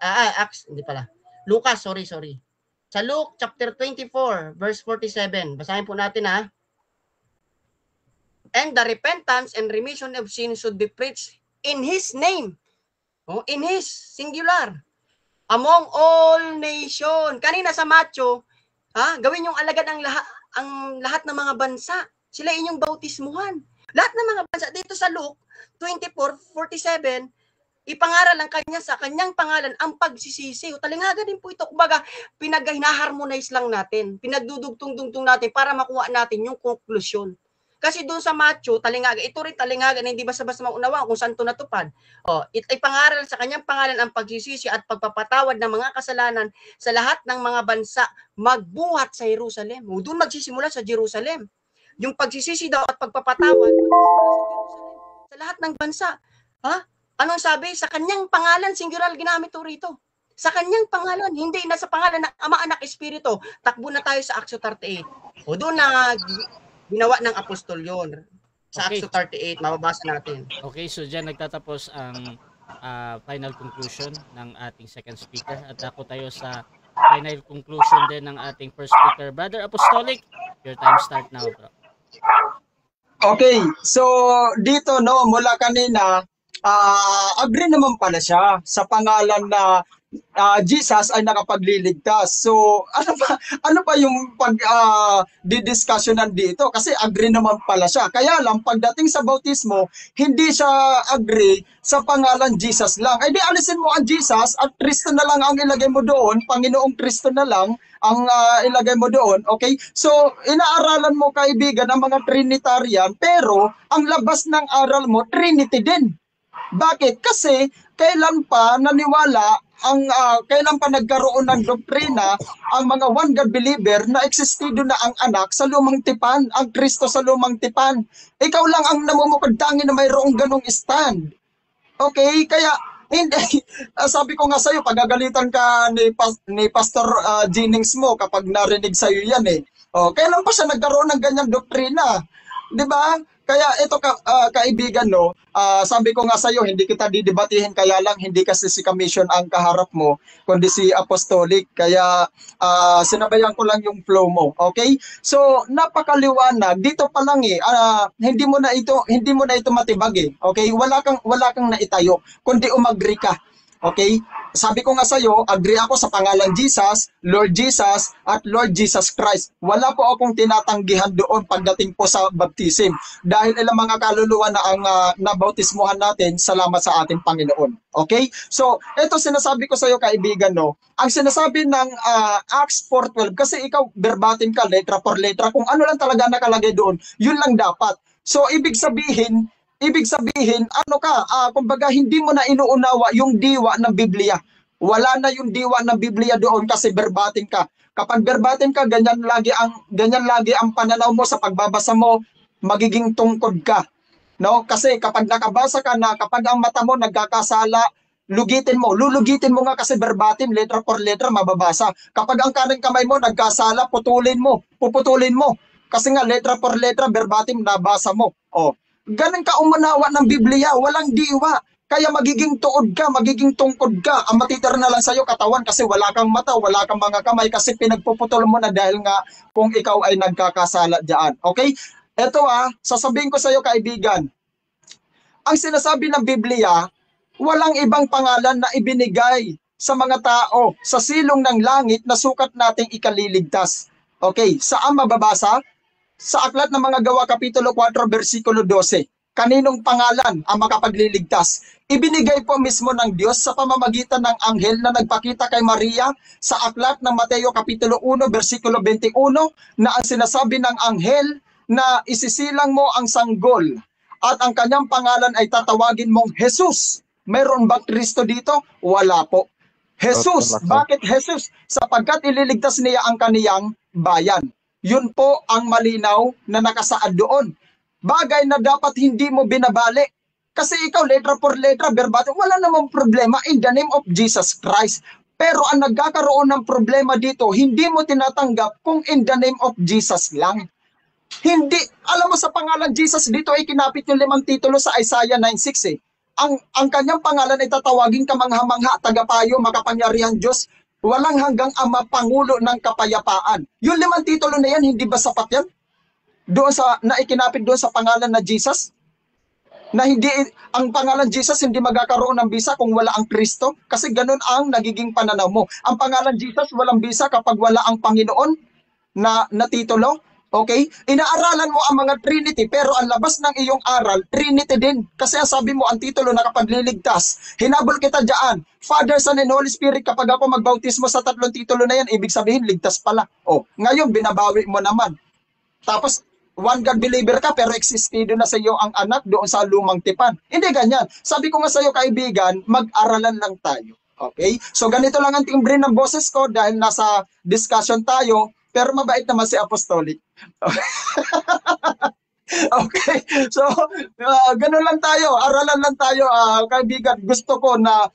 Speaker 3: hindi pala. Lucas, sorry. Sa Luke chapter 24, verse 47. Basahin po natin And the repentance and remission of sins should be preached in His name. In His, singular. Among all nation. Kanina sa Matthew, gawin yung alagad ang lahat ng mga bansa. Sila inyong bautismuhan. Lahat ng mga bansa. Dito sa Luke 24:47, ipangaral ang kanya sa kanyang pangalan ang pagsisisi. Talingaga din po ito. Kumbaga, pinag-hinaharmonize lang natin. Pinagdudugtong-dugtong natin para makuha natin yung konklusyon. Kasi doon sa Matthew, talingaga, ito rin talingaga na hindi basta-basta maunawaan kung saan ito natupad. Ipangaral sa kanyang pangalan ang pagsisisi at pagpapatawad ng mga kasalanan sa lahat ng mga bansa magbuhat sa Jerusalem. Doon magsisimula sa Jerusalem. Yung pagsisisi daw at pagpapatawad sa lahat ng bansa. Anong sabi? Sa kanyang pangalan, singular ginamit ito rito. Sa kanyang pangalan, hindi na sa pangalan ng Ama, Anak, Espiritu. Takbo na tayo sa Acts 38. Doon na ginawa ng apostol yun. Sa Acts 38, mababasa natin.
Speaker 1: Okay, so dyan nagtatapos ang final conclusion ng ating second speaker. At ako tayo sa final conclusion din ng ating first speaker. Brother Apostolic, your time start now, bro.
Speaker 2: Okay, so dito mula kanina, agree naman pala siya sa pangalan na Jesus ay nakapagliligtas. So ano pa yung didiscussionan dito? Kasi agree naman pala siya. Kaya lang pagdating sa bautismo, hindi siya agree sa pangalan Jesus lang. Ay di alisin mo ang Jesus at Kristo na lang ang ilagay mo doon, Panginoong Kristo na lang ang ilagay mo doon. Okay? So inaaralan mo, kaibigan, ang mga Trinitarian, pero ang labas ng aral mo Trinity din. Bakit? Kasi kailan pa nagkaroon ng doktrina ang mga one God believer na existido na ang anak sa lumang tipan, ang Kristo sa lumang tipan. Ikaw lang ang namumukadangin na mayroong ganong stand. Okay? Kaya hindi, sabi ko nga sa'yo, pagagalitan ka ni Pastor Jennings mo kapag narinig sa'yo yan kailan pa siya nagkaroon ng ganyang doktrina? Diba? Kaya ito kaibigan, sabi ko nga sa iyo, hindi kita didebatihin, kaya lang hindi kasi si Commission ang kaharap mo, kundi si Apostolic. Kaya sinabayan ko lang yung flow mo. Okay? So napakaliwanag dito pa lang hindi mo na ito matibag Okay? Wala kang naitayo, kundi umagri ka. Okay? Sabi ko nga sa iyo, agree ako sa pangalan Jesus, Lord Jesus, at Lord Jesus Christ. Wala po akong tinatanggihan doon pagdating po sa baptism. Dahil ilang mga kaluluwa na ang nabautismuhan natin, salamat sa ating Panginoon. Okay? So, ito sinasabi ko sa iyo, kaibigan, ang sinasabi ng Acts 4:12, kasi ikaw verbatim ka, letra por letra, kung ano lang talaga nakalagay doon, yun lang dapat. So, ibig sabihin, kumbaga hindi mo na inuunawa yung diwa ng Biblia. Wala na yung diwa ng Biblia doon kasi verbatim ka. Kapag verbatim ka, ganyan lagi ang pananaw mo sa pagbabasa mo, magiging tungkod ka. Kasi kapag nakabasa ka na, kapag ang mata mo nagkakasala, lulugitin mo nga kasi verbatim, letra por letra mababasa. Kapag ang kanang kamay mo nagkasala, puputulin mo. Kasi nga letra por letra, verbatim nabasa mo. Ganun ka umunawa ng Biblia, walang diwa. Kaya magiging tuod ka, magiging tungkod ka. Ang matitira na lang sa'yo katawan kasi wala kang mata, wala kang mga kamay kasi pinagpuputol mo na dahil nga kung ikaw ay nagkakasala diyan. Okay? Ito sasabihin ko sa'yo, kaibigan. Ang sinasabi ng Biblia, walang ibang pangalan na ibinigay sa mga tao sa silong ng langit na sukat nating ikaliligtas. Okay? Saan mababasa? Sa Aklat ng mga Gawa, Kapitulo 4, versikulo 12. Kaninong pangalan ang makapagliligtas? Ibinigay po mismo ng Diyos sa pamamagitan ng anghel na nagpakita kay Maria sa aklat ng Mateo Kapitulo 1, versikulo 21, na ang sinasabi ng anghel na isisilang mo ang sanggol at ang kanyang pangalan ay tatawagin mong Jesus. Meron ba Kristo dito? Wala po. Jesus. Bakit Jesus? Sapagkat ililigtas niya ang kaniyang bayan. Yun po ang malinaw na nakasaad doon. Bagay na dapat hindi mo binabali. Kasi ikaw, letra por letra, verbatim, wala namang problema in the name of Jesus Christ. Pero ang nagkakaroon ng problema dito, hindi mo tinatanggap kung in the name of Jesus lang. Hindi, alam mo sa pangalan Jesus, dito ay kinapit yung 5 titulo sa Isaiah 9:6 eh. Ang kanyang pangalan ay tatawagin kamangha-mangha, tagapayo, makapangyarihan Diyos, walang hanggang ama, pangulo ng kapayapaan. Yung 5 titulo na yan, hindi ba sapat yan? Doon sa naikinapit doon sa pangalan na Jesus, na hindi ang pangalan Jesus hindi magkakaroon ng bisa kung wala ang Kristo, kasi ganun ang nagiging pananaw mo. Ang pangalan Jesus walang bisa kapag wala ang Panginoon na titulo. Okay? Inaaralan mo ang mga Trinity, pero ang labas ng iyong aral, Trinity din. Kasi sabi mo, ang titulo nakapagliligtas. Hinabol kita dyan. Father, Son, and Holy Spirit, kapag ako magbautismo sa 3 titulo na yan, ibig sabihin, ligtas pala. O, ngayon, binabawi mo naman. Tapos, one God believer ka, pero existido na sa iyo ang anak doon sa lumang tipan. Hindi ganyan. Sabi ko nga sa iyo, kaibigan, mag-aralan lang tayo. Okay? So, ganito lang ang timbre ng boses ko dahil nasa discussion tayo, pero mabait naman si Apostolic. Okay. So, ganun lang tayo. Aralan lang tayo, kaibigan. Gusto ko na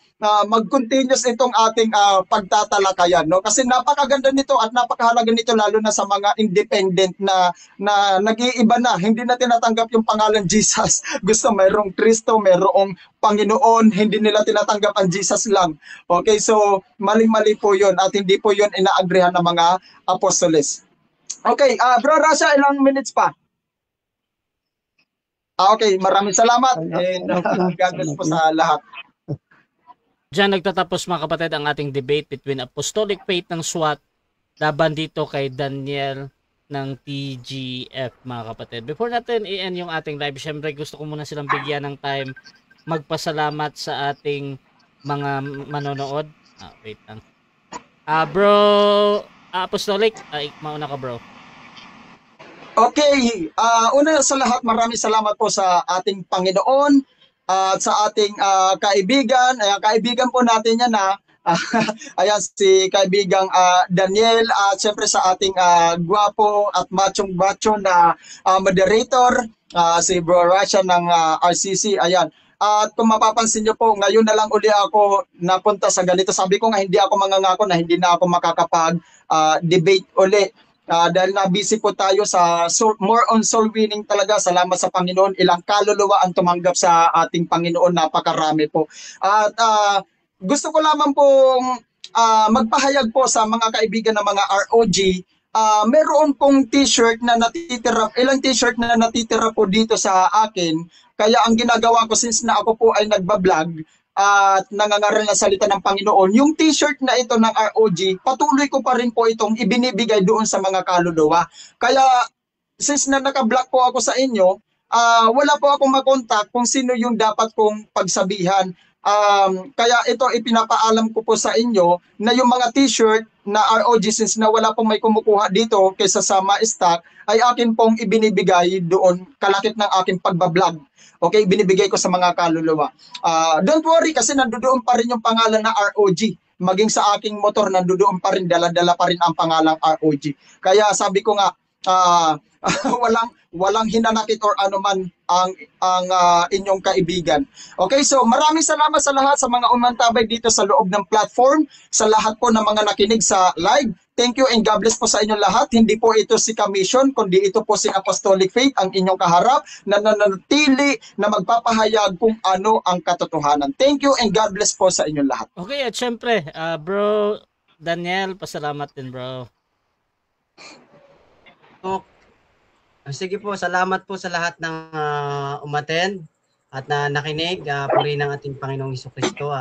Speaker 2: mag-continuous itong ating pagtatalakayan. No? Kasi napakaganda nito at napakahalaga nito lalo na sa mga independent na nag-iiba na. Hindi na tinatanggap yung pangalan Jesus. Gusto mayroong Kristo, mayroong Panginoon. Hindi nila tinatanggap ang Jesus lang. Okay, so mali-mali po yun at hindi po yun inaagrihan ng mga apostoles. Okay, Bro Rasha, ilang minutes pa? Okay, maraming salamat and God bless po sa lahat.
Speaker 1: Diyan nagtatapos mga kapatid ang ating debate between Apostolic Faith ng SWAT laban dito kay Daniel ng TGF mga kapatid. Before natin i-end yung ating live, syempre gusto ko muna silang bigyan ng time magpasalamat sa ating mga manonood. Wait lang. Bro Apostolic, mauna ka bro.
Speaker 2: Okay, una sa lahat, maraming salamat po sa ating Panginoon at sa ating kaibigan. Ayan, kaibigan po natin yan ayan si kaibigang Daniel at syempre sa ating gwapo at machong-macho na moderator, si Bro Rasha ng RCC. Ayan. At kung mapapansin nyo po, ngayon na lang uli ako napunta sa ganito. Sabi ko nga hindi ako mangangako na hindi na ako makakapag-debate uli. Dahil na-busy po tayo sa more on soul winning talaga. Salamat sa Panginoon. Ilang kaluluwa ang tumanggap sa ating Panginoon. Napakarami po. At gusto ko lamang pong magpahayag po sa mga kaibigan ng mga ROG. Meron pong t-shirt na natitira, ilang t-shirt na natitira po dito sa akin. Kaya ang ginagawa ko since na ako po ay nagbablog at nangangaral na salita ng Panginoon, yung t-shirt na ito ng ROG, patuloy ko pa rin po itong ibinibigay doon sa mga kaluluwa. Kaya since na naka-block po ako sa inyo, wala po akong makontak kung sino yung dapat kong pagsabihan. Kaya ito ipinapaalam ko po sa inyo na yung mga t-shirt na ROG since na wala pong may kumukuha dito kaysa sa ma-stock ay akin pong ibinibigay doon kalakip ng aking pagbablog. Okay, binibigay ko sa mga kaluluwa. Don't worry kasi nandoon pa rin yung pangalan na ROG. Maging sa aking motor nandoon pa rin, dala-dala pa rin ang pangalang ROG. Kaya sabi ko nga, walang hinanakit or anuman ang inyong kaibigan. Okay, so maraming salamat sa lahat sa mga umantabay dito sa loob ng platform, sa lahat po ng mga nakinig sa live. Thank you and God bless po sa inyong lahat. Hindi po ito si Commission, kundi ito po si Apostolic Faith, ang inyong kaharap, na nananatili na magpapahayag kung ano ang katotohanan. Thank you and God bless po sa inyong lahat.
Speaker 1: Okay, at syempre, Bro Daniel, pasalamat din bro.
Speaker 3: Sige po, salamat po sa lahat ng umattend at nakinig. Puri ng ating Panginoong Jesucristo.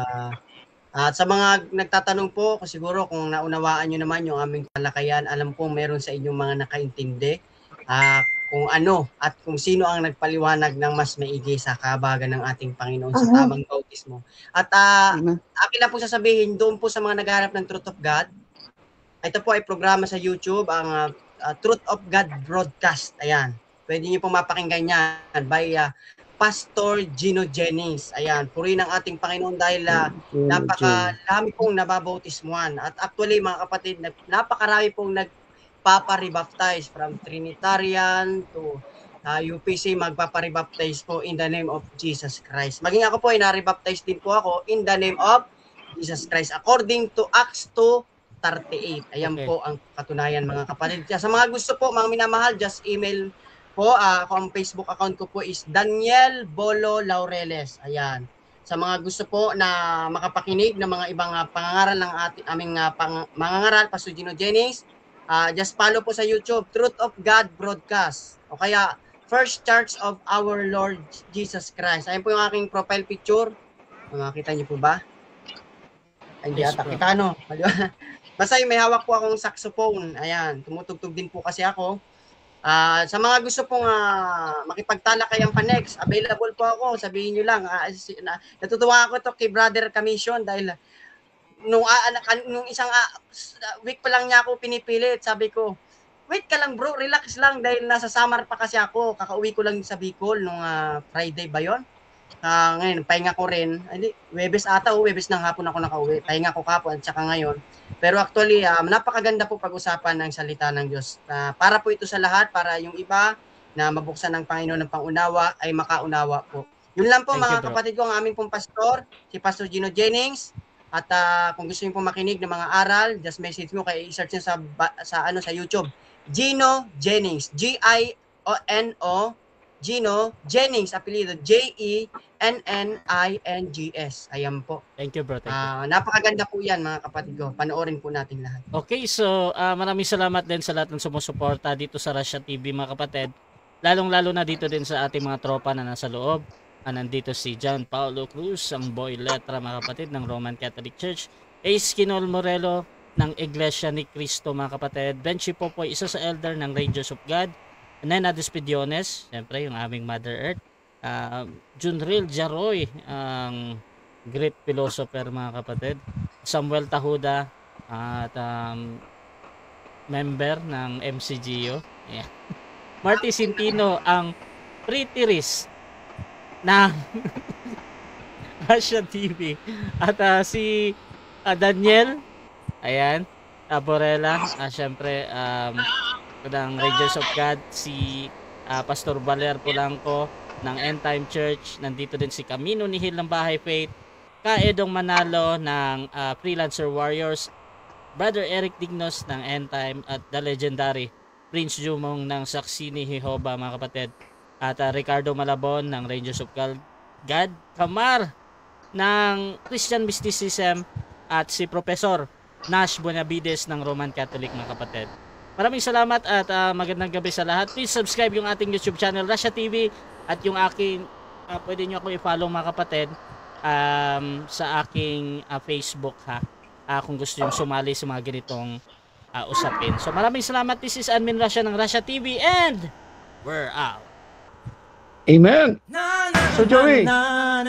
Speaker 3: At sa mga nagtatanong po, siguro kung naunawaan nyo naman yung aming talakayan, alam po meron sa inyong mga nakaintindi. kung ano at kung sino ang nagpaliwanag ng mas maigi sa kahabagan ng ating Panginoon sa tamang bautismo. At akin lang po sasabihin, doon po sa mga naghahanap ng Truth of God, ito po ay programa sa YouTube, ang Truth of God Broadcast. Ayan, pwede niyo pong mapakinggan yan by Pastor Gino Jennings. Ayan, purihin ang ating Panginoon dahil napakarami pong nababautismuhan. At actually mga kapatid, napakarami pong nagpaparibaptize from Trinitarian to UPC, magpaparibaptize po in the name of Jesus Christ. Maging ako po ay naribaptize din po ako in the name of Jesus Christ according to Acts 2:38. Ayan po ang katunayan mga kapatid. Sa mga gusto po, mga minamahal, just email po. Ako ang Facebook account ko po is Daniel Bolo Laureles. Ayan. Sa mga gusto po na makapakinig ng mga ibang pangangaral ng aming mangangaral, Pastor Gino Jennings, just follow po sa YouTube, Truth of God Broadcast. O kaya, First Church of Our Lord Jesus Christ. Ayan po yung aking profile picture. Makita niyo po ba? Ay, hindi ata kita, no? Basta may hawak po akong saxophone. Ayan, tumutugtog din po kasi ako. Sa mga gusto pong makipagtalakayan pa next, available po ako. Sabihin nyo lang. Natutuwa ako to kay Brother Commission dahil nung isang week pa lang niya ako pinipilit. Sabi ko, wait ka lang bro, relax lang dahil nasa Samar pa kasi ako. Kakauwi ko lang sa Bicol nung Friday ba yun? Ngayon, pahinga ko rin. Webes ata, Webes ng hapon ako nakauwi. Pahinga ko kapon at saka ngayon. Pero actually, napakaganda po pag-usapan ng salita ng Diyos. Para po ito sa lahat, para yung iba na mabuksan ng Panginoon ng pangunawa ay makaunawa po. Yun lang po mga kapatid ko, ang aming pong pastor, si Pastor Gino Jennings. At kung gusto niyo po makinig ng mga aral, just message mo kay i-search niyo sa YouTube. Gino Jennings, G-I-O-N-O, Gino Jennings, apelido Jennings. Ayan po.
Speaker 1: Thank you, bro.
Speaker 3: Napakaganda po yan, mga kapatid ko. Panoorin po natin lahat.
Speaker 1: Okay, so maraming salamat din sa lahat ng sumusuporta dito sa Russia TV, mga kapatid. Lalong-lalo na dito din sa ating mga tropa na nasa loob. Nandito si John Paulo Cruz, ang boy letra, mga kapatid, ng Roman Catholic Church. Ace Kinol Morelo ng Iglesia ni Cristo, mga kapatid. Benchi Popoy, isa sa elder ng Rangers of God. Nena Despidiones, siyempre yung aming Mother Earth. Junril Jaroy, ang great philosopher, mga kapatid. Samuel Tahuda, at member ng MCGO. Yeah. Marty Sintino, ang pretty wrist ng Russia TV. At si Daniel, ayan, Borella, siyempre, ng Rangers of God, si Pastor Valer Polanco ng End Time Church, nandito din si Camino Nihil ng Bahay Faith, Kaedong Manalo ng Freelancer Warriors, Brother Eric Dignos ng End Time, at the legendary Prince Jumong ng Saksi ni Jehovah, mga kapatid, at Ricardo Malabon ng Rangers of God, Kamar ng Christian Mysticism, at si Professor Nash Bonavides ng Roman Catholic, mga kapatid. Maraming salamat at magandang gabi sa lahat. Please subscribe yung ating YouTube channel, Russia TV, at yung aking, pwede nyo ako i-follow, mga kapatid, sa aking Facebook, ha, kung gusto yung sumali sa mga ganitong usapin. So maraming salamat. This is Admin Russia ng Russia TV, and we're out.
Speaker 5: Amen. So Joey,
Speaker 4: na